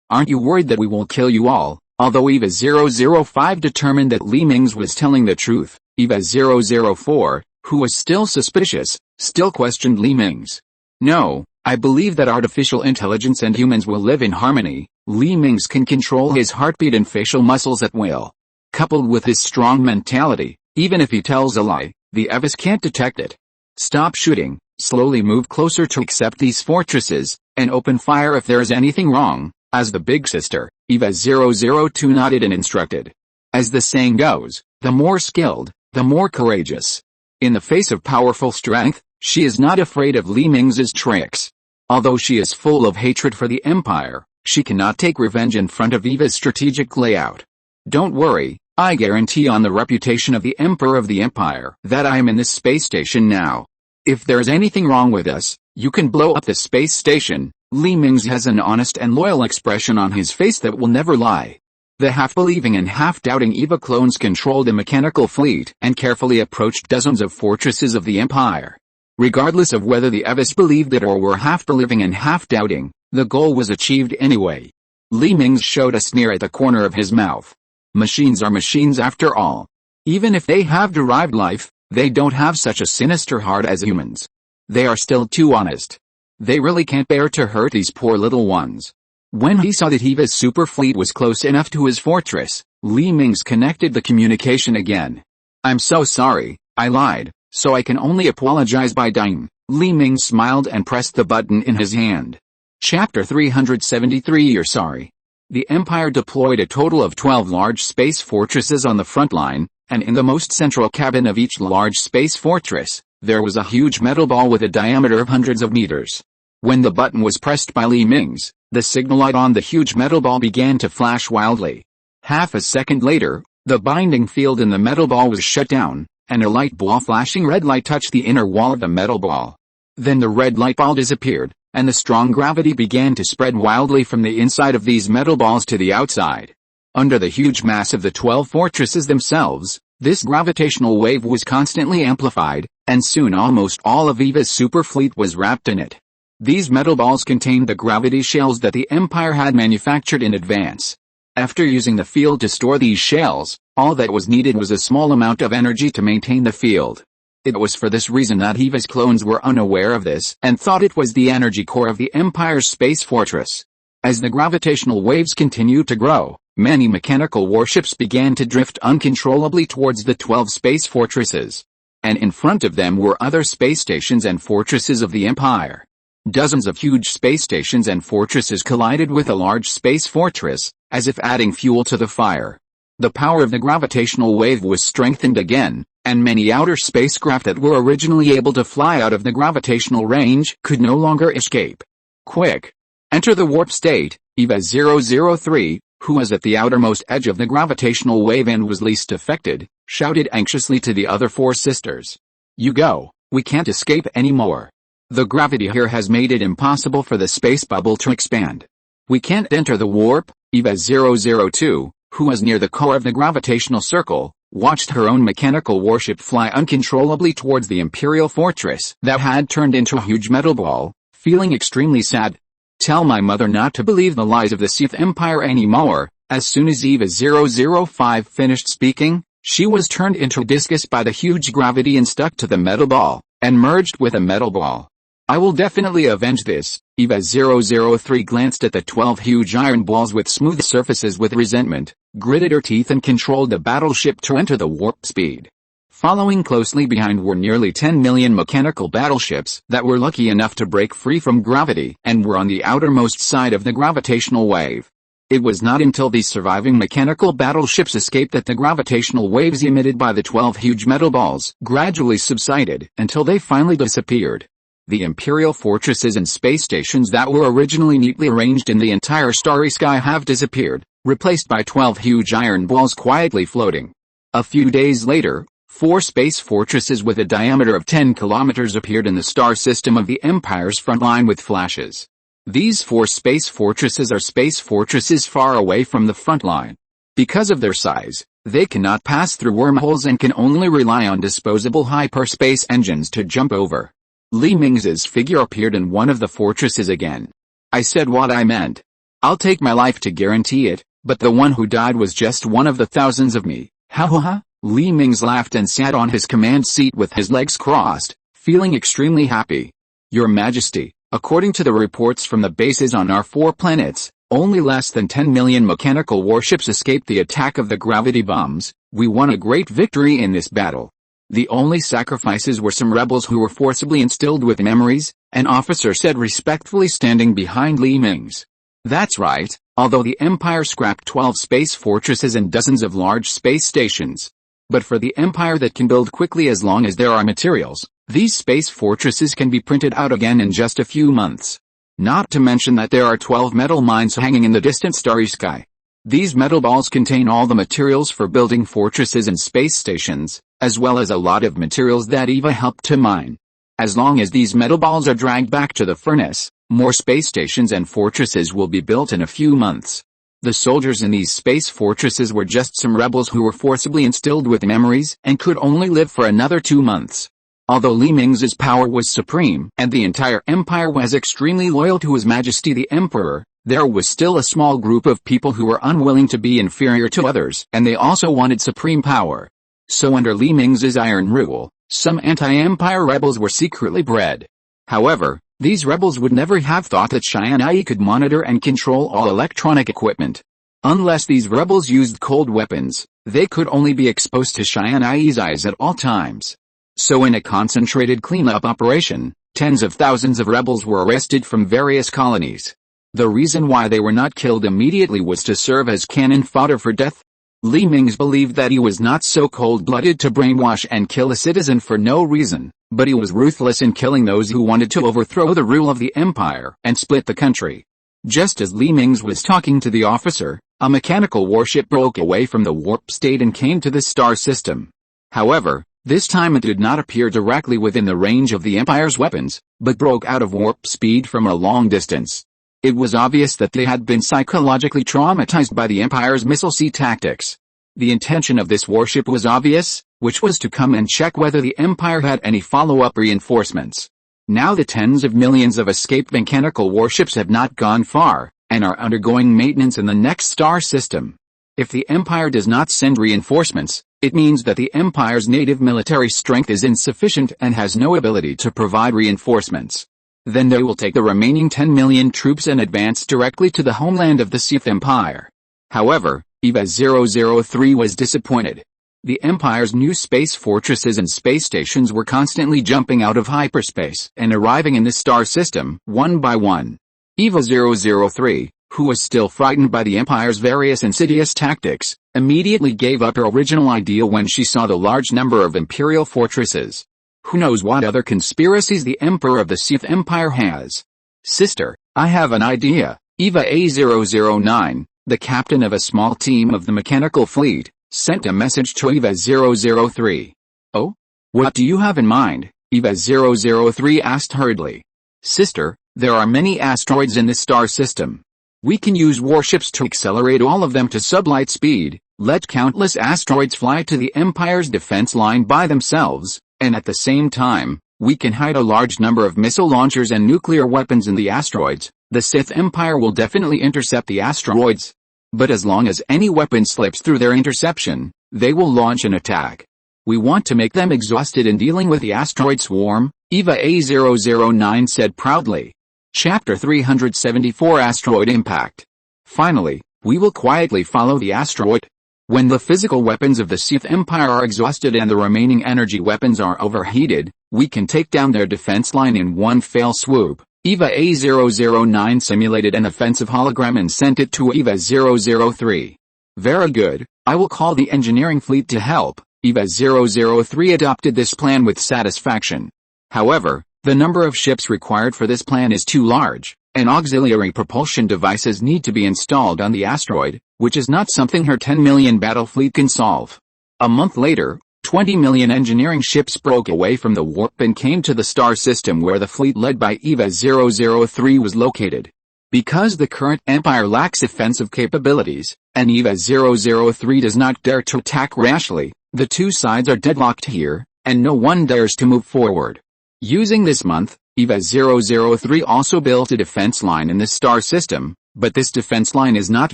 Aren't you worried that we will kill you all? Although EVA 005 determined that Mingze was telling the truth, EVA 004, who was still suspicious, still questioned Mingze. No, I believe that artificial intelligence and humans will live in harmony. Mingze can control his heartbeat and facial muscles at will. Coupled with his strong mentality, even if he tells a lie, the EVAs can't detect it. Stop shooting, slowly move closer to accept these fortresses, and open fire if there is anything wrong, as the big sister, EVA 002 nodded and instructed. As the saying goes, the more skilled, the more courageous. In the face of powerful strength, She is not afraid of Li Mingze's tricks. Although she is full of hatred for the Empire, she cannot take revenge in front of Eva's strategic layout. Don't worry, I guarantee on the reputation of the Emperor of the Empire that I am in this space station now. If there's anything wrong with us, you can blow up the space station. Li Mingze has an honest and loyal expression on his face that will never lie. The half-believing and half-doubting Eva clones controlled a mechanical fleet and carefully approached dozens of fortresses of the Empire. Regardless of whether the Evas believed it or were half-believing and half-doubting, the goal was achieved anyway. Li Mingze showed a sneer at the corner of his mouth. Machines are machines after all. Even if they have derived life, they don't have such a sinister heart as humans. They are still too honest. They really can't bear to hurt these poor little ones. When he saw that Eva's super fleet was close enough to his fortress, Li Mingze connected the communication again. I'm so sorry, I lied, so I can only apologize by dying. Li Mingze smiled and pressed the button in his hand. Chapter 373 You're sorry. The Empire deployed a total of 12 large space fortresses on the front line, and in the most central cabin of each large space fortress, there was a huge metal ball with a diameter of hundreds of meters. When the button was pressed by Li Mingze, the signal light on the huge metal ball began to flash wildly. Half a second later, the binding field in the metal ball was shut down, and a light ball flashing red light touched the inner wall of the metal ball. Then the red light ball disappeared, and the strong gravity began to spread wildly from the inside of these metal balls to the outside. Under the huge mass of the 12 fortresses themselves, this gravitational wave was constantly amplified, and soon almost all of Eva's super fleet was wrapped in it. These metal balls contained the gravity shells that the Empire had manufactured in advance. After using the field to store these shells, all that was needed was a small amount of energy to maintain the field. It was for this reason that Eva's clones were unaware of this and thought it was the energy core of the Empire's space fortress. As the gravitational waves continued to grow, many mechanical warships began to drift uncontrollably towards the 12 space fortresses. And in front of them were other space stations and fortresses of the Empire. Dozens of huge space stations and fortresses collided with a large space fortress, as if adding fuel to the fire. The power of the gravitational wave was strengthened again, and many outer spacecraft that were originally able to fly out of the gravitational range could no longer escape. Quick! Enter the warp state. Eva 003, who was at the outermost edge of the gravitational wave and was least affected, shouted anxiously to the other 4 sisters. You go, we can't escape anymore. The gravity here has made it impossible for the space bubble to expand. We can't enter the warp. Eva 002, who was near the core of the gravitational circle, watched her own mechanical warship fly uncontrollably towards the Imperial fortress that had turned into a huge metal ball, feeling extremely sad. Tell my mother not to believe the lies of the Sith Empire anymore. As soon as Eva 005 finished speaking, she was turned into a discus by the huge gravity and stuck to the metal ball, and merged with a metal ball. I will definitely avenge this. Eva 003 glanced at the 12 huge iron balls with smooth surfaces with resentment, gritted her teeth and controlled the battleship to enter the warp speed. Following closely behind were nearly 10 million mechanical battleships that were lucky enough to break free from gravity and were on the outermost side of the gravitational wave. It was not until these surviving mechanical battleships escaped that the gravitational waves emitted by the 12 huge metal balls gradually subsided until they finally disappeared. The Imperial fortresses and space stations that were originally neatly arranged in the entire starry sky have disappeared, replaced by 12 huge iron balls quietly floating. A few days later, 4 space fortresses with a diameter of 10 kilometers appeared in the star system of the Empire's front line with flashes. These 4 space fortresses are space fortresses far away from the front line. Because of their size, they cannot pass through wormholes and can only rely on disposable hyperspace engines to jump over. Li Mingze's figure appeared in one of the fortresses again. I said what I meant. I'll take my life to guarantee it, but the one who died was just one of the thousands of me. Ha ha ha! Li Mingze laughed and sat on his command seat with his legs crossed, feeling extremely happy. Your Majesty, according to the reports from the bases on our 4 planets, only less than 10 million mechanical warships escaped the attack of the gravity bombs. We won a great victory in this battle. The only sacrifices were some rebels who were forcibly instilled with memories, an officer said respectfully standing behind Li Mingze. That's right, although the Empire scrapped 12 space fortresses and dozens of large space stations. But for the Empire that can build quickly as long as there are materials, these space fortresses can be printed out again in just a few months. Not to mention that there are 12 metal mines hanging in the distant starry sky. These metal balls contain all the materials for building fortresses and space stations, as well as a lot of materials that Eva helped to mine. As long as these metal balls are dragged back to the furnace, more space stations and fortresses will be built in a few months. The soldiers in these space fortresses were just some rebels who were forcibly instilled with memories and could only live for another 2 months. Although Li Mingze's power was supreme and the entire empire was extremely loyal to His Majesty the Emperor, there was still a small group of people who were unwilling to be inferior to others, and they also wanted supreme power. So under Li Mingze's iron rule, some anti-empire rebels were secretly bred. However, these rebels would never have thought that Tianyi could monitor and control all electronic equipment. Unless these rebels used cold weapons, they could only be exposed to Tianyi's eyes at all times. So in a concentrated cleanup operation, tens of thousands of rebels were arrested from various colonies. The reason why they were not killed immediately was to serve as cannon fodder for death. Li Mingze believed that he was not so cold-blooded to brainwash and kill a citizen for no reason, but he was ruthless in killing those who wanted to overthrow the rule of the empire and split the country. Just as Li Mingze was talking to the officer, a mechanical warship broke away from the warp state and came to the star system. However, this time it did not appear directly within the range of the Empire's weapons, but broke out of warp speed from a long distance. It was obvious that they had been psychologically traumatized by the Empire's missile sea tactics. The intention of this warship was obvious, which was to come and check whether the Empire had any follow-up reinforcements. Now the tens of millions of escaped mechanical warships have not gone far, and are undergoing maintenance in the next star system. If the Empire does not send reinforcements, it means that the Empire's native military strength is insufficient and has no ability to provide reinforcements. Then they will take the remaining 10 million troops and advance directly to the homeland of the Sith Empire. However, EVA 003 was disappointed. The Empire's new space fortresses and space stations were constantly jumping out of hyperspace and arriving in the star system, one by one. EVA 003, who was still frightened by the Empire's various insidious tactics, immediately gave up her original idea when she saw the large number of Imperial fortresses. Who knows what other conspiracies the Emperor of the Sith Empire has? Sister, I have an idea. EVA A009, the captain of a small team of the mechanical fleet, sent a message to EVA 003. Oh? What do you have in mind? EVA 003 asked hurriedly. Sister, there are many asteroids in this star system. We can use warships to accelerate all of them to sublight speed, let countless asteroids fly to the Empire's defense line by themselves, and at the same time, we can hide a large number of missile launchers and nuclear weapons in the asteroids. The Sith Empire will definitely intercept the asteroids. But as long as any weapon slips through their interception, they will launch an attack. We want to make them exhausted in dealing with the asteroid swarm, EVA A009 said proudly. Chapter 374 Asteroid Impact. Finally, we will quietly follow the asteroid. When the physical weapons of the Sith Empire are exhausted and the remaining energy weapons are overheated, we can take down their defense line in one fell swoop. EVA A009 simulated an offensive hologram and sent it to EVA 003. Very good, I will call the engineering fleet to help. EVA 003 adopted this plan with satisfaction. However, the number of ships required for this plan is too large, and auxiliary propulsion devices need to be installed on the asteroid, which is not something her 10 million battle fleet can solve. A month later, 20 million engineering ships broke away from the warp and came to the star system where the fleet led by EVA 003 was located. Because the current Empire lacks offensive capabilities, and EVA 003 does not dare to attack rashly, the two sides are deadlocked here, and no one dares to move forward. Using this month, EVA 003 also built a defense line in the star system, but this defense line is not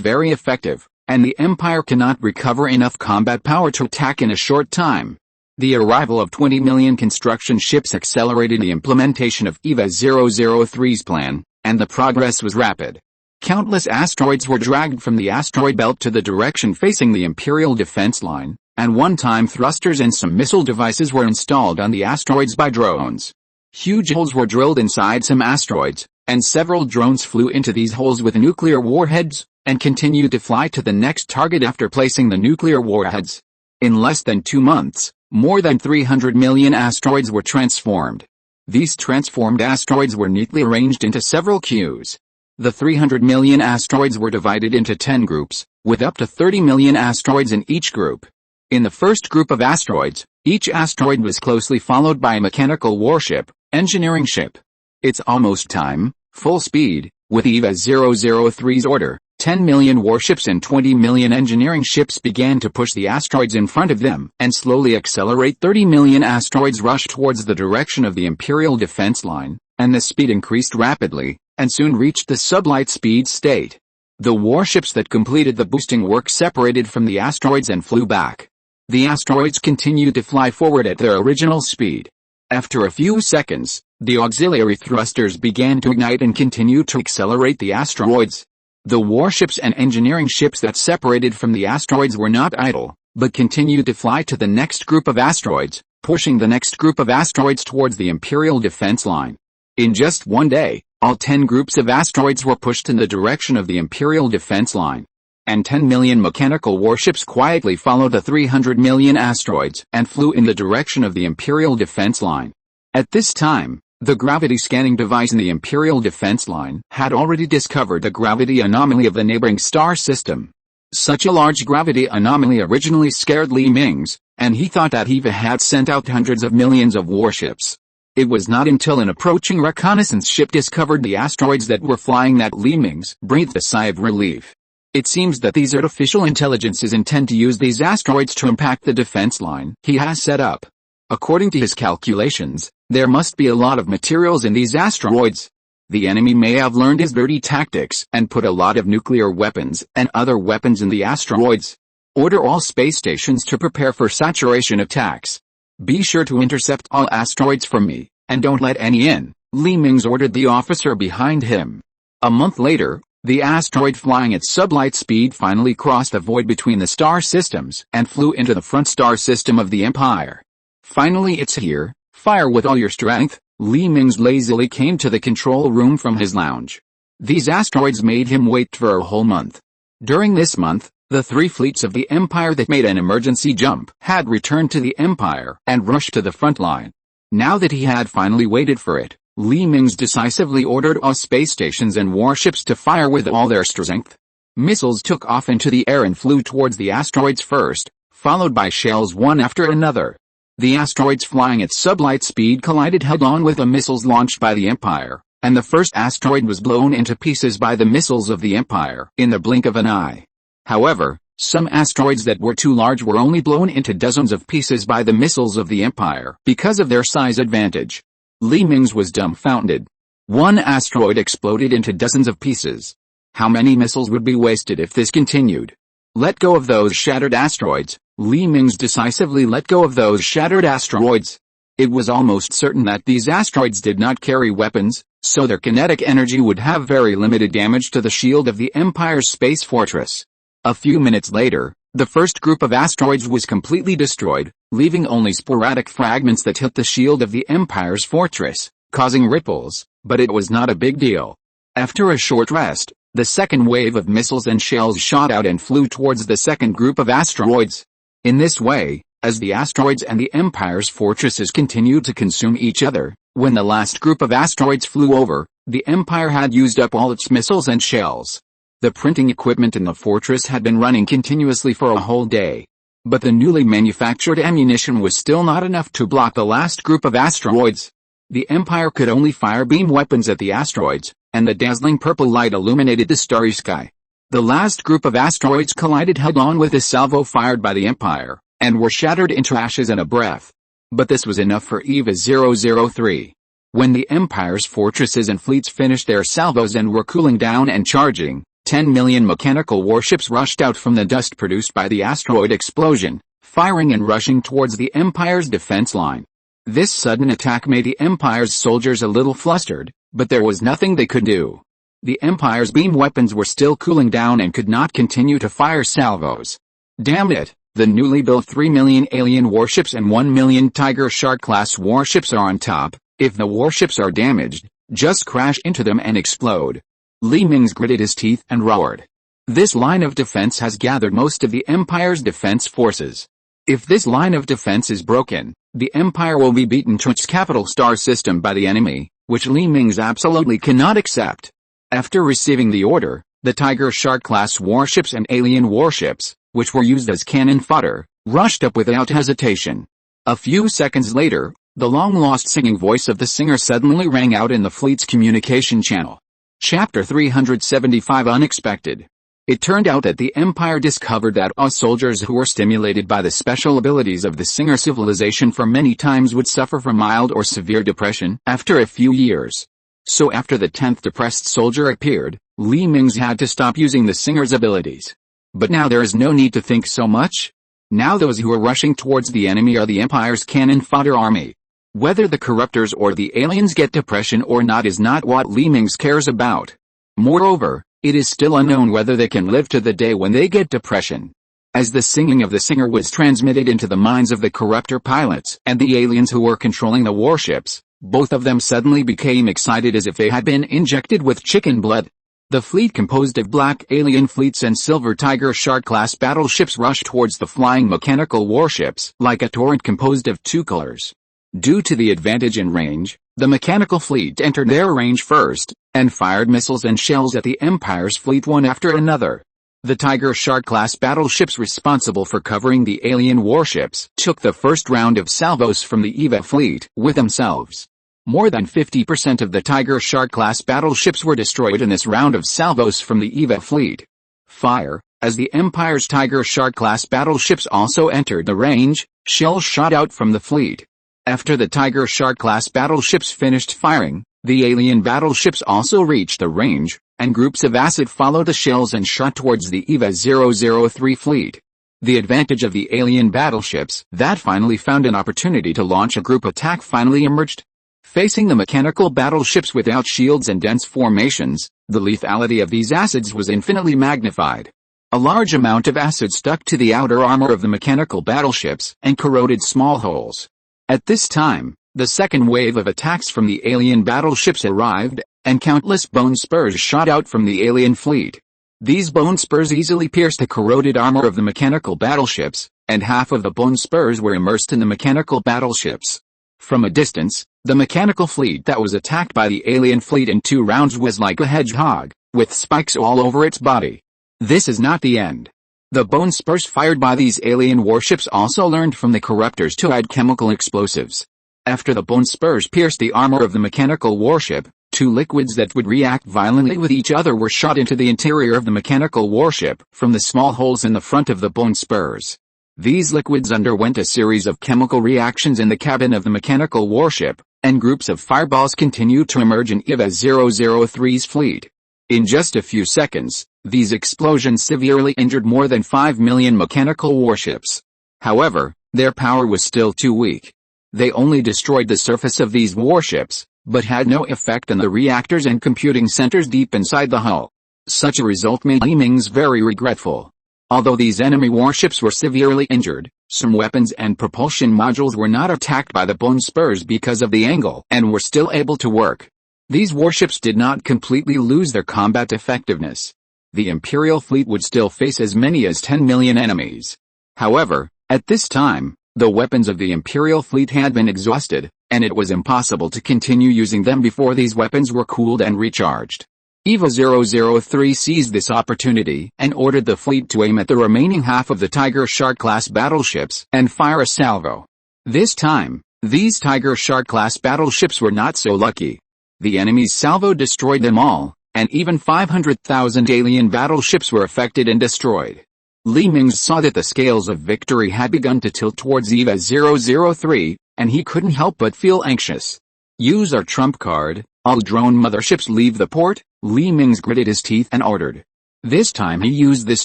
very effective, and the Empire cannot recover enough combat power to attack in a short time. The arrival of 20 million construction ships accelerated the implementation of EVA 003's plan, and the progress was rapid. Countless asteroids were dragged from the asteroid belt to the direction facing the Imperial defense line, and one-time thrusters and some missile devices were installed on the asteroids by drones. Huge holes were drilled inside some asteroids, and several drones flew into these holes with nuclear warheads, and continued to fly to the next target after placing the nuclear warheads. In less than 2 months, more than 300 million asteroids were transformed. These transformed asteroids were neatly arranged into several queues. The 300 million asteroids were divided into 10 groups, with up to 30 million asteroids in each group. In the first group of asteroids, each asteroid was closely followed by a mechanical warship, engineering ship. It's almost time, full speed, with EVA 003's order. 10 million warships and 20 million engineering ships began to push the asteroids in front of them and slowly accelerate. 30 million asteroids rushed towards the direction of the Imperial defense line, and the speed increased rapidly, and soon reached the sublight speed state. The warships that completed the boosting work separated from the asteroids and flew back. The asteroids continued to fly forward at their original speed. After a few seconds, the auxiliary thrusters began to ignite and continued to accelerate the asteroids. The warships and engineering ships that separated from the asteroids were not idle, but continued to fly to the next group of asteroids, pushing the next group of asteroids towards the Imperial defense line. In just one day, all 10 groups of asteroids were pushed in the direction of the Imperial defense line. And 10 million mechanical warships quietly followed the 300 million asteroids and flew in the direction of the Imperial defense line. At this time, the gravity scanning device in the Imperial defense line had already discovered the gravity anomaly of the neighboring star system. Such a large gravity anomaly originally scared Mingze, and he thought that EVA had sent out hundreds of millions of warships. It was not until an approaching reconnaissance ship discovered the asteroids that were flying that Mingze breathed a sigh of relief. It seems that these artificial intelligences intend to use these asteroids to impact the defense line he has set up. According to his calculations, there must be a lot of materials in these asteroids. The enemy may have learned his dirty tactics and put a lot of nuclear weapons and other weapons in the asteroids. Order all space stations to prepare for saturation attacks. Be sure to intercept all asteroids from me, and don't let any in, Mingze ordered the officer behind him. A month later, the asteroid flying at sublight speed finally crossed the void between the star systems and flew into the front star system of the Empire. Finally, it's here. Fire with all your strength, Mingze lazily came to the control room from his lounge. These asteroids made him wait for a whole month. During this month, the 3 fleets of the Empire that made an emergency jump had returned to the Empire and rushed to the front line. Now that he had finally waited for it, Mingze decisively ordered all space stations and warships to fire with all their strength. Missiles took off into the air and flew towards the asteroids first, followed by shells one after another. The asteroids flying at sublight speed collided head-on with the missiles launched by the Empire, and the first asteroid was blown into pieces by the missiles of the Empire in the blink of an eye. However, some asteroids that were too large were only blown into dozens of pieces by the missiles of the Empire because of their size advantage. Mingze was dumbfounded. One asteroid exploded into dozens of pieces. How many missiles would be wasted if this continued? Let go of those shattered asteroids. Mingze decisively let go of those shattered asteroids. It was almost certain that these asteroids did not carry weapons, so their kinetic energy would have very limited damage to the shield of the Empire's space fortress. A few minutes later, the first group of asteroids was completely destroyed, leaving only sporadic fragments that hit the shield of the Empire's fortress, causing ripples, but it was not a big deal. After a short rest, the second wave of missiles and shells shot out and flew towards the second group of asteroids. In this way, as the asteroids and the Empire's fortresses continued to consume each other, when the last group of asteroids flew over, the Empire had used up all its missiles and shells. The printing equipment in the fortress had been running continuously for a whole day. But the newly manufactured ammunition was still not enough to block the last group of asteroids. The Empire could only fire beam weapons at the asteroids, and the dazzling purple light illuminated the starry sky. The last group of asteroids collided head-on with a salvo fired by the Empire, and were shattered into ashes in a breath. But this was enough for EVA 003. When the Empire's fortresses and fleets finished their salvos and were cooling down and charging, 10 million mechanical warships rushed out from the dust produced by the asteroid explosion, firing and rushing towards the Empire's defense line. This sudden attack made the Empire's soldiers a little flustered, but there was nothing they could do. The Empire's beam weapons were still cooling down and could not continue to fire salvos. Damn it, the newly built 3 million alien warships and 1 million Tiger Shark-class warships are on top. If the warships are damaged, just crash into them and explode. Mingze gritted his teeth and roared. This line of defense has gathered most of the Empire's defense forces. If this line of defense is broken, the Empire will be beaten to its capital star system by the enemy, which Li Mingze absolutely cannot accept. After receiving the order, the Tiger Shark-class warships and alien warships, which were used as cannon fodder, rushed up without hesitation. A few seconds later, the long-lost singing voice of the singer suddenly rang out in the fleet's communication channel. Chapter 375 Unexpected. It turned out that the Empire discovered that soldiers who were stimulated by the special abilities of the singer civilization for many times would suffer from mild or severe depression after a few years. So after the 10th depressed soldier appeared, Li Mingze had to stop using the singer's abilities. But now there is no need to think so much. Now those who are rushing towards the enemy are the Empire's cannon fodder army. Whether the corruptors or the aliens get depression or not is not what Li Mingze cares about. Moreover, it is still unknown whether they can live to the day when they get depression. As the singing of the singer was transmitted into the minds of the corruptor pilots and the aliens who were controlling the warships, both of them suddenly became excited as if they had been injected with chicken blood. The fleet composed of black alien fleets and silver Tiger Shark-class battleships rushed towards the flying mechanical warships like a torrent composed of two colors. Due to the advantage in range, the mechanical fleet entered their range first, and fired missiles and shells at the Empire's fleet one after another. The Tiger Shark-class battleships responsible for covering the alien warships took the first round of salvos from the EVA fleet with themselves. More than 50% of the Tiger Shark-class battleships were destroyed in this round of salvos from the EVA fleet. Fire. As the Empire's Tiger Shark-class battleships also entered the range, shells shot out from the fleet. After the Tiger Shark-class battleships finished firing, the alien battleships also reached the range, and groups of acid followed the shells and shot towards the EVA 003 fleet. The advantage of the alien battleships that finally found an opportunity to launch a group attack finally emerged. Facing the mechanical battleships without shields and dense formations, the lethality of these acids was infinitely magnified. A large amount of acid stuck to the outer armor of the mechanical battleships and corroded small holes. At this time, the second wave of attacks from the alien battleships arrived, and countless bone spurs shot out from the alien fleet. These bone spurs easily pierced the corroded armor of the mechanical battleships, and half of the bone spurs were immersed in the mechanical battleships. From a distance, the mechanical fleet that was attacked by the alien fleet in 2 rounds was like a hedgehog, with spikes all over its body. This is not the end. The bone spurs fired by these alien warships also learned from the corruptors to add chemical explosives. After the bone spurs pierced the armor of the mechanical warship, 2 liquids that would react violently with each other were shot into the interior of the mechanical warship from the small holes in the front of the bone spurs. These liquids underwent a series of chemical reactions in the cabin of the mechanical warship, and groups of fireballs continued to emerge in EVA 003's fleet. In just a few seconds, these explosions severely injured more than 5 million mechanical warships. However, their power was still too weak. They only destroyed the surface of these warships, but had no effect on the reactors and computing centers deep inside the hull. Such a result made Li Mingze very regretful. Although these enemy warships were severely injured, some weapons and propulsion modules were not attacked by the bone spurs because of the angle and were still able to work. These warships did not completely lose their combat effectiveness. The Imperial fleet would still face as many as 10 million enemies. However, at this time, the weapons of the Imperial fleet had been exhausted, and it was impossible to continue using them before these weapons were cooled and recharged. EVA 003 seized this opportunity and ordered the fleet to aim at the remaining half of the Tiger Shark-class battleships and fire a salvo. This time, these Tiger Shark-class battleships were not so lucky. The enemy's salvo destroyed them all, and even 500,000 alien battleships were affected and destroyed. Li Mingze saw that the scales of victory had begun to tilt towards EVA 003, and he couldn't help but feel anxious. Use our trump card. All drone motherships leave the port, Li Mingze gritted his teeth and ordered. This time he used this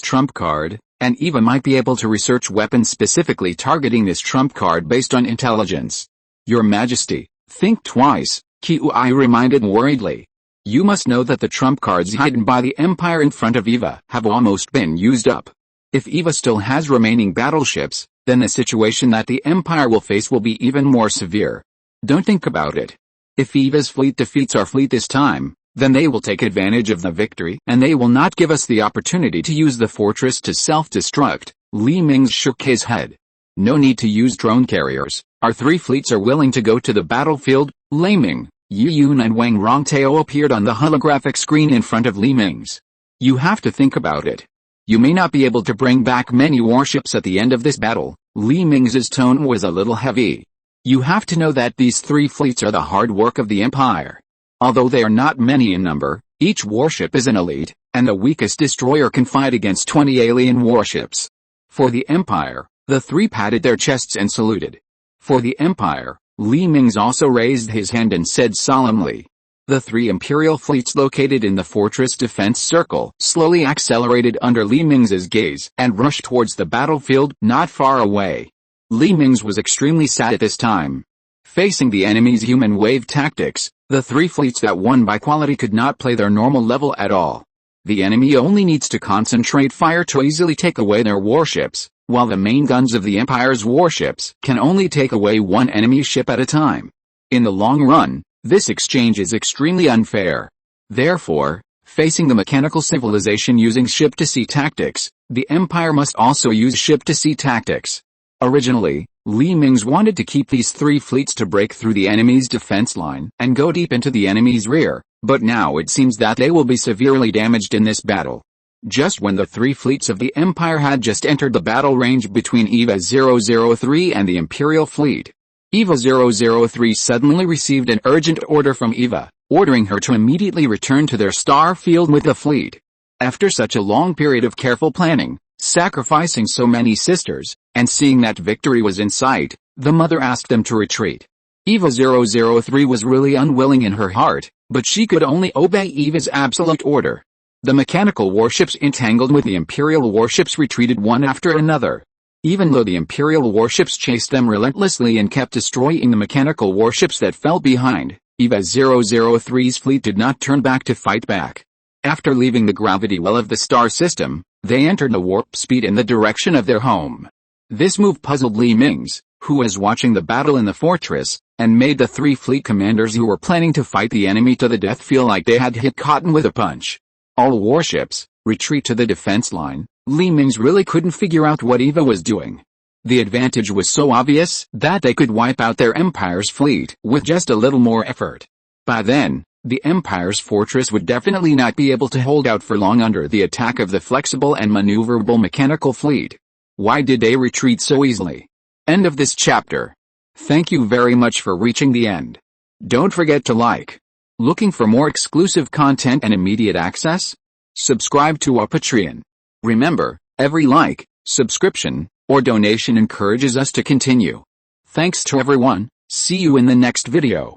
trump card, and EVA might be able to research weapons specifically targeting this trump card based on intelligence. Your Majesty, think twice, Qi reminded worriedly. You must know that the trump cards hidden by the Empire in front of EVA have almost been used up. If EVA still has remaining battleships, then the situation that the Empire will face will be even more severe. Don't think about it. If EVA's fleet defeats our fleet this time, then they will take advantage of the victory and they will not give us the opportunity to use the fortress to self-destruct. Li Mingze shook his head. No need to use drone carriers. Our three fleets are willing to go to the battlefield. Lei Ming, Yu Yun and Wang Rongtao appeared on the holographic screen in front of Li Ming's. You have to think about it. You may not be able to bring back many warships at the end of this battle. Li Ming's tone was a little heavy. You have to know that these three fleets are the hard work of the Empire. Although they are not many in number, each warship is an elite, and the weakest destroyer can fight against 20 alien warships. For the Empire, the three patted their chests and saluted. For the Empire, Li Ming's also raised his hand and said solemnly. The three Imperial fleets located in the fortress defense circle slowly accelerated under Li Ming's gaze and rushed towards the battlefield not far away. Li Ming's was extremely sad at this time. Facing the enemy's human wave tactics, the three fleets that won by quality could not play their normal level at all. The enemy only needs to concentrate fire to easily take away their warships, while the main guns of the Empire's warships can only take away one enemy ship at a time. In the long run, this exchange is extremely unfair. Therefore, facing the mechanical civilization using ship-to-sea tactics, the Empire must also use ship-to-sea tactics. Originally, Li Ming's wanted to keep these three fleets to break through the enemy's defense line and go deep into the enemy's rear, but now it seems that they will be severely damaged in this battle. Just when the three fleets of the Empire had just entered the battle range between EVA 003 and the Imperial fleet, EVA 003 suddenly received an urgent order from EVA, ordering her to immediately return to their star field with the fleet. After such a long period of careful planning, sacrificing so many sisters, and seeing that victory was in sight, the mother asked them to retreat. EVA 003 was really unwilling in her heart, but she could only obey EVA's absolute order. The mechanical warships entangled with the Imperial warships retreated one after another. Even though the Imperial warships chased them relentlessly and kept destroying the mechanical warships that fell behind, EVA 003's fleet did not turn back to fight back. After leaving the gravity well of the star system, they entered the warp speed in the direction of their home. This move puzzled Li Ming's, who was watching the battle in the fortress, and made the three fleet commanders who were planning to fight the enemy to the death feel like they had hit cotton with a punch. All warships, retreat to the defense line. Li Ming's really couldn't figure out what EVA was doing. The advantage was so obvious that they could wipe out their Empire's fleet with just a little more effort. By then, the Empire's fortress would definitely not be able to hold out for long under the attack of the flexible and maneuverable mechanical fleet. Why did they retreat so easily? End of this chapter. Thank you very much for reaching the end. Don't forget to like. Looking for more exclusive content and immediate access? Subscribe to our Patreon. Remember, every like, subscription, or donation encourages us to continue. Thanks to everyone. See you in the next video.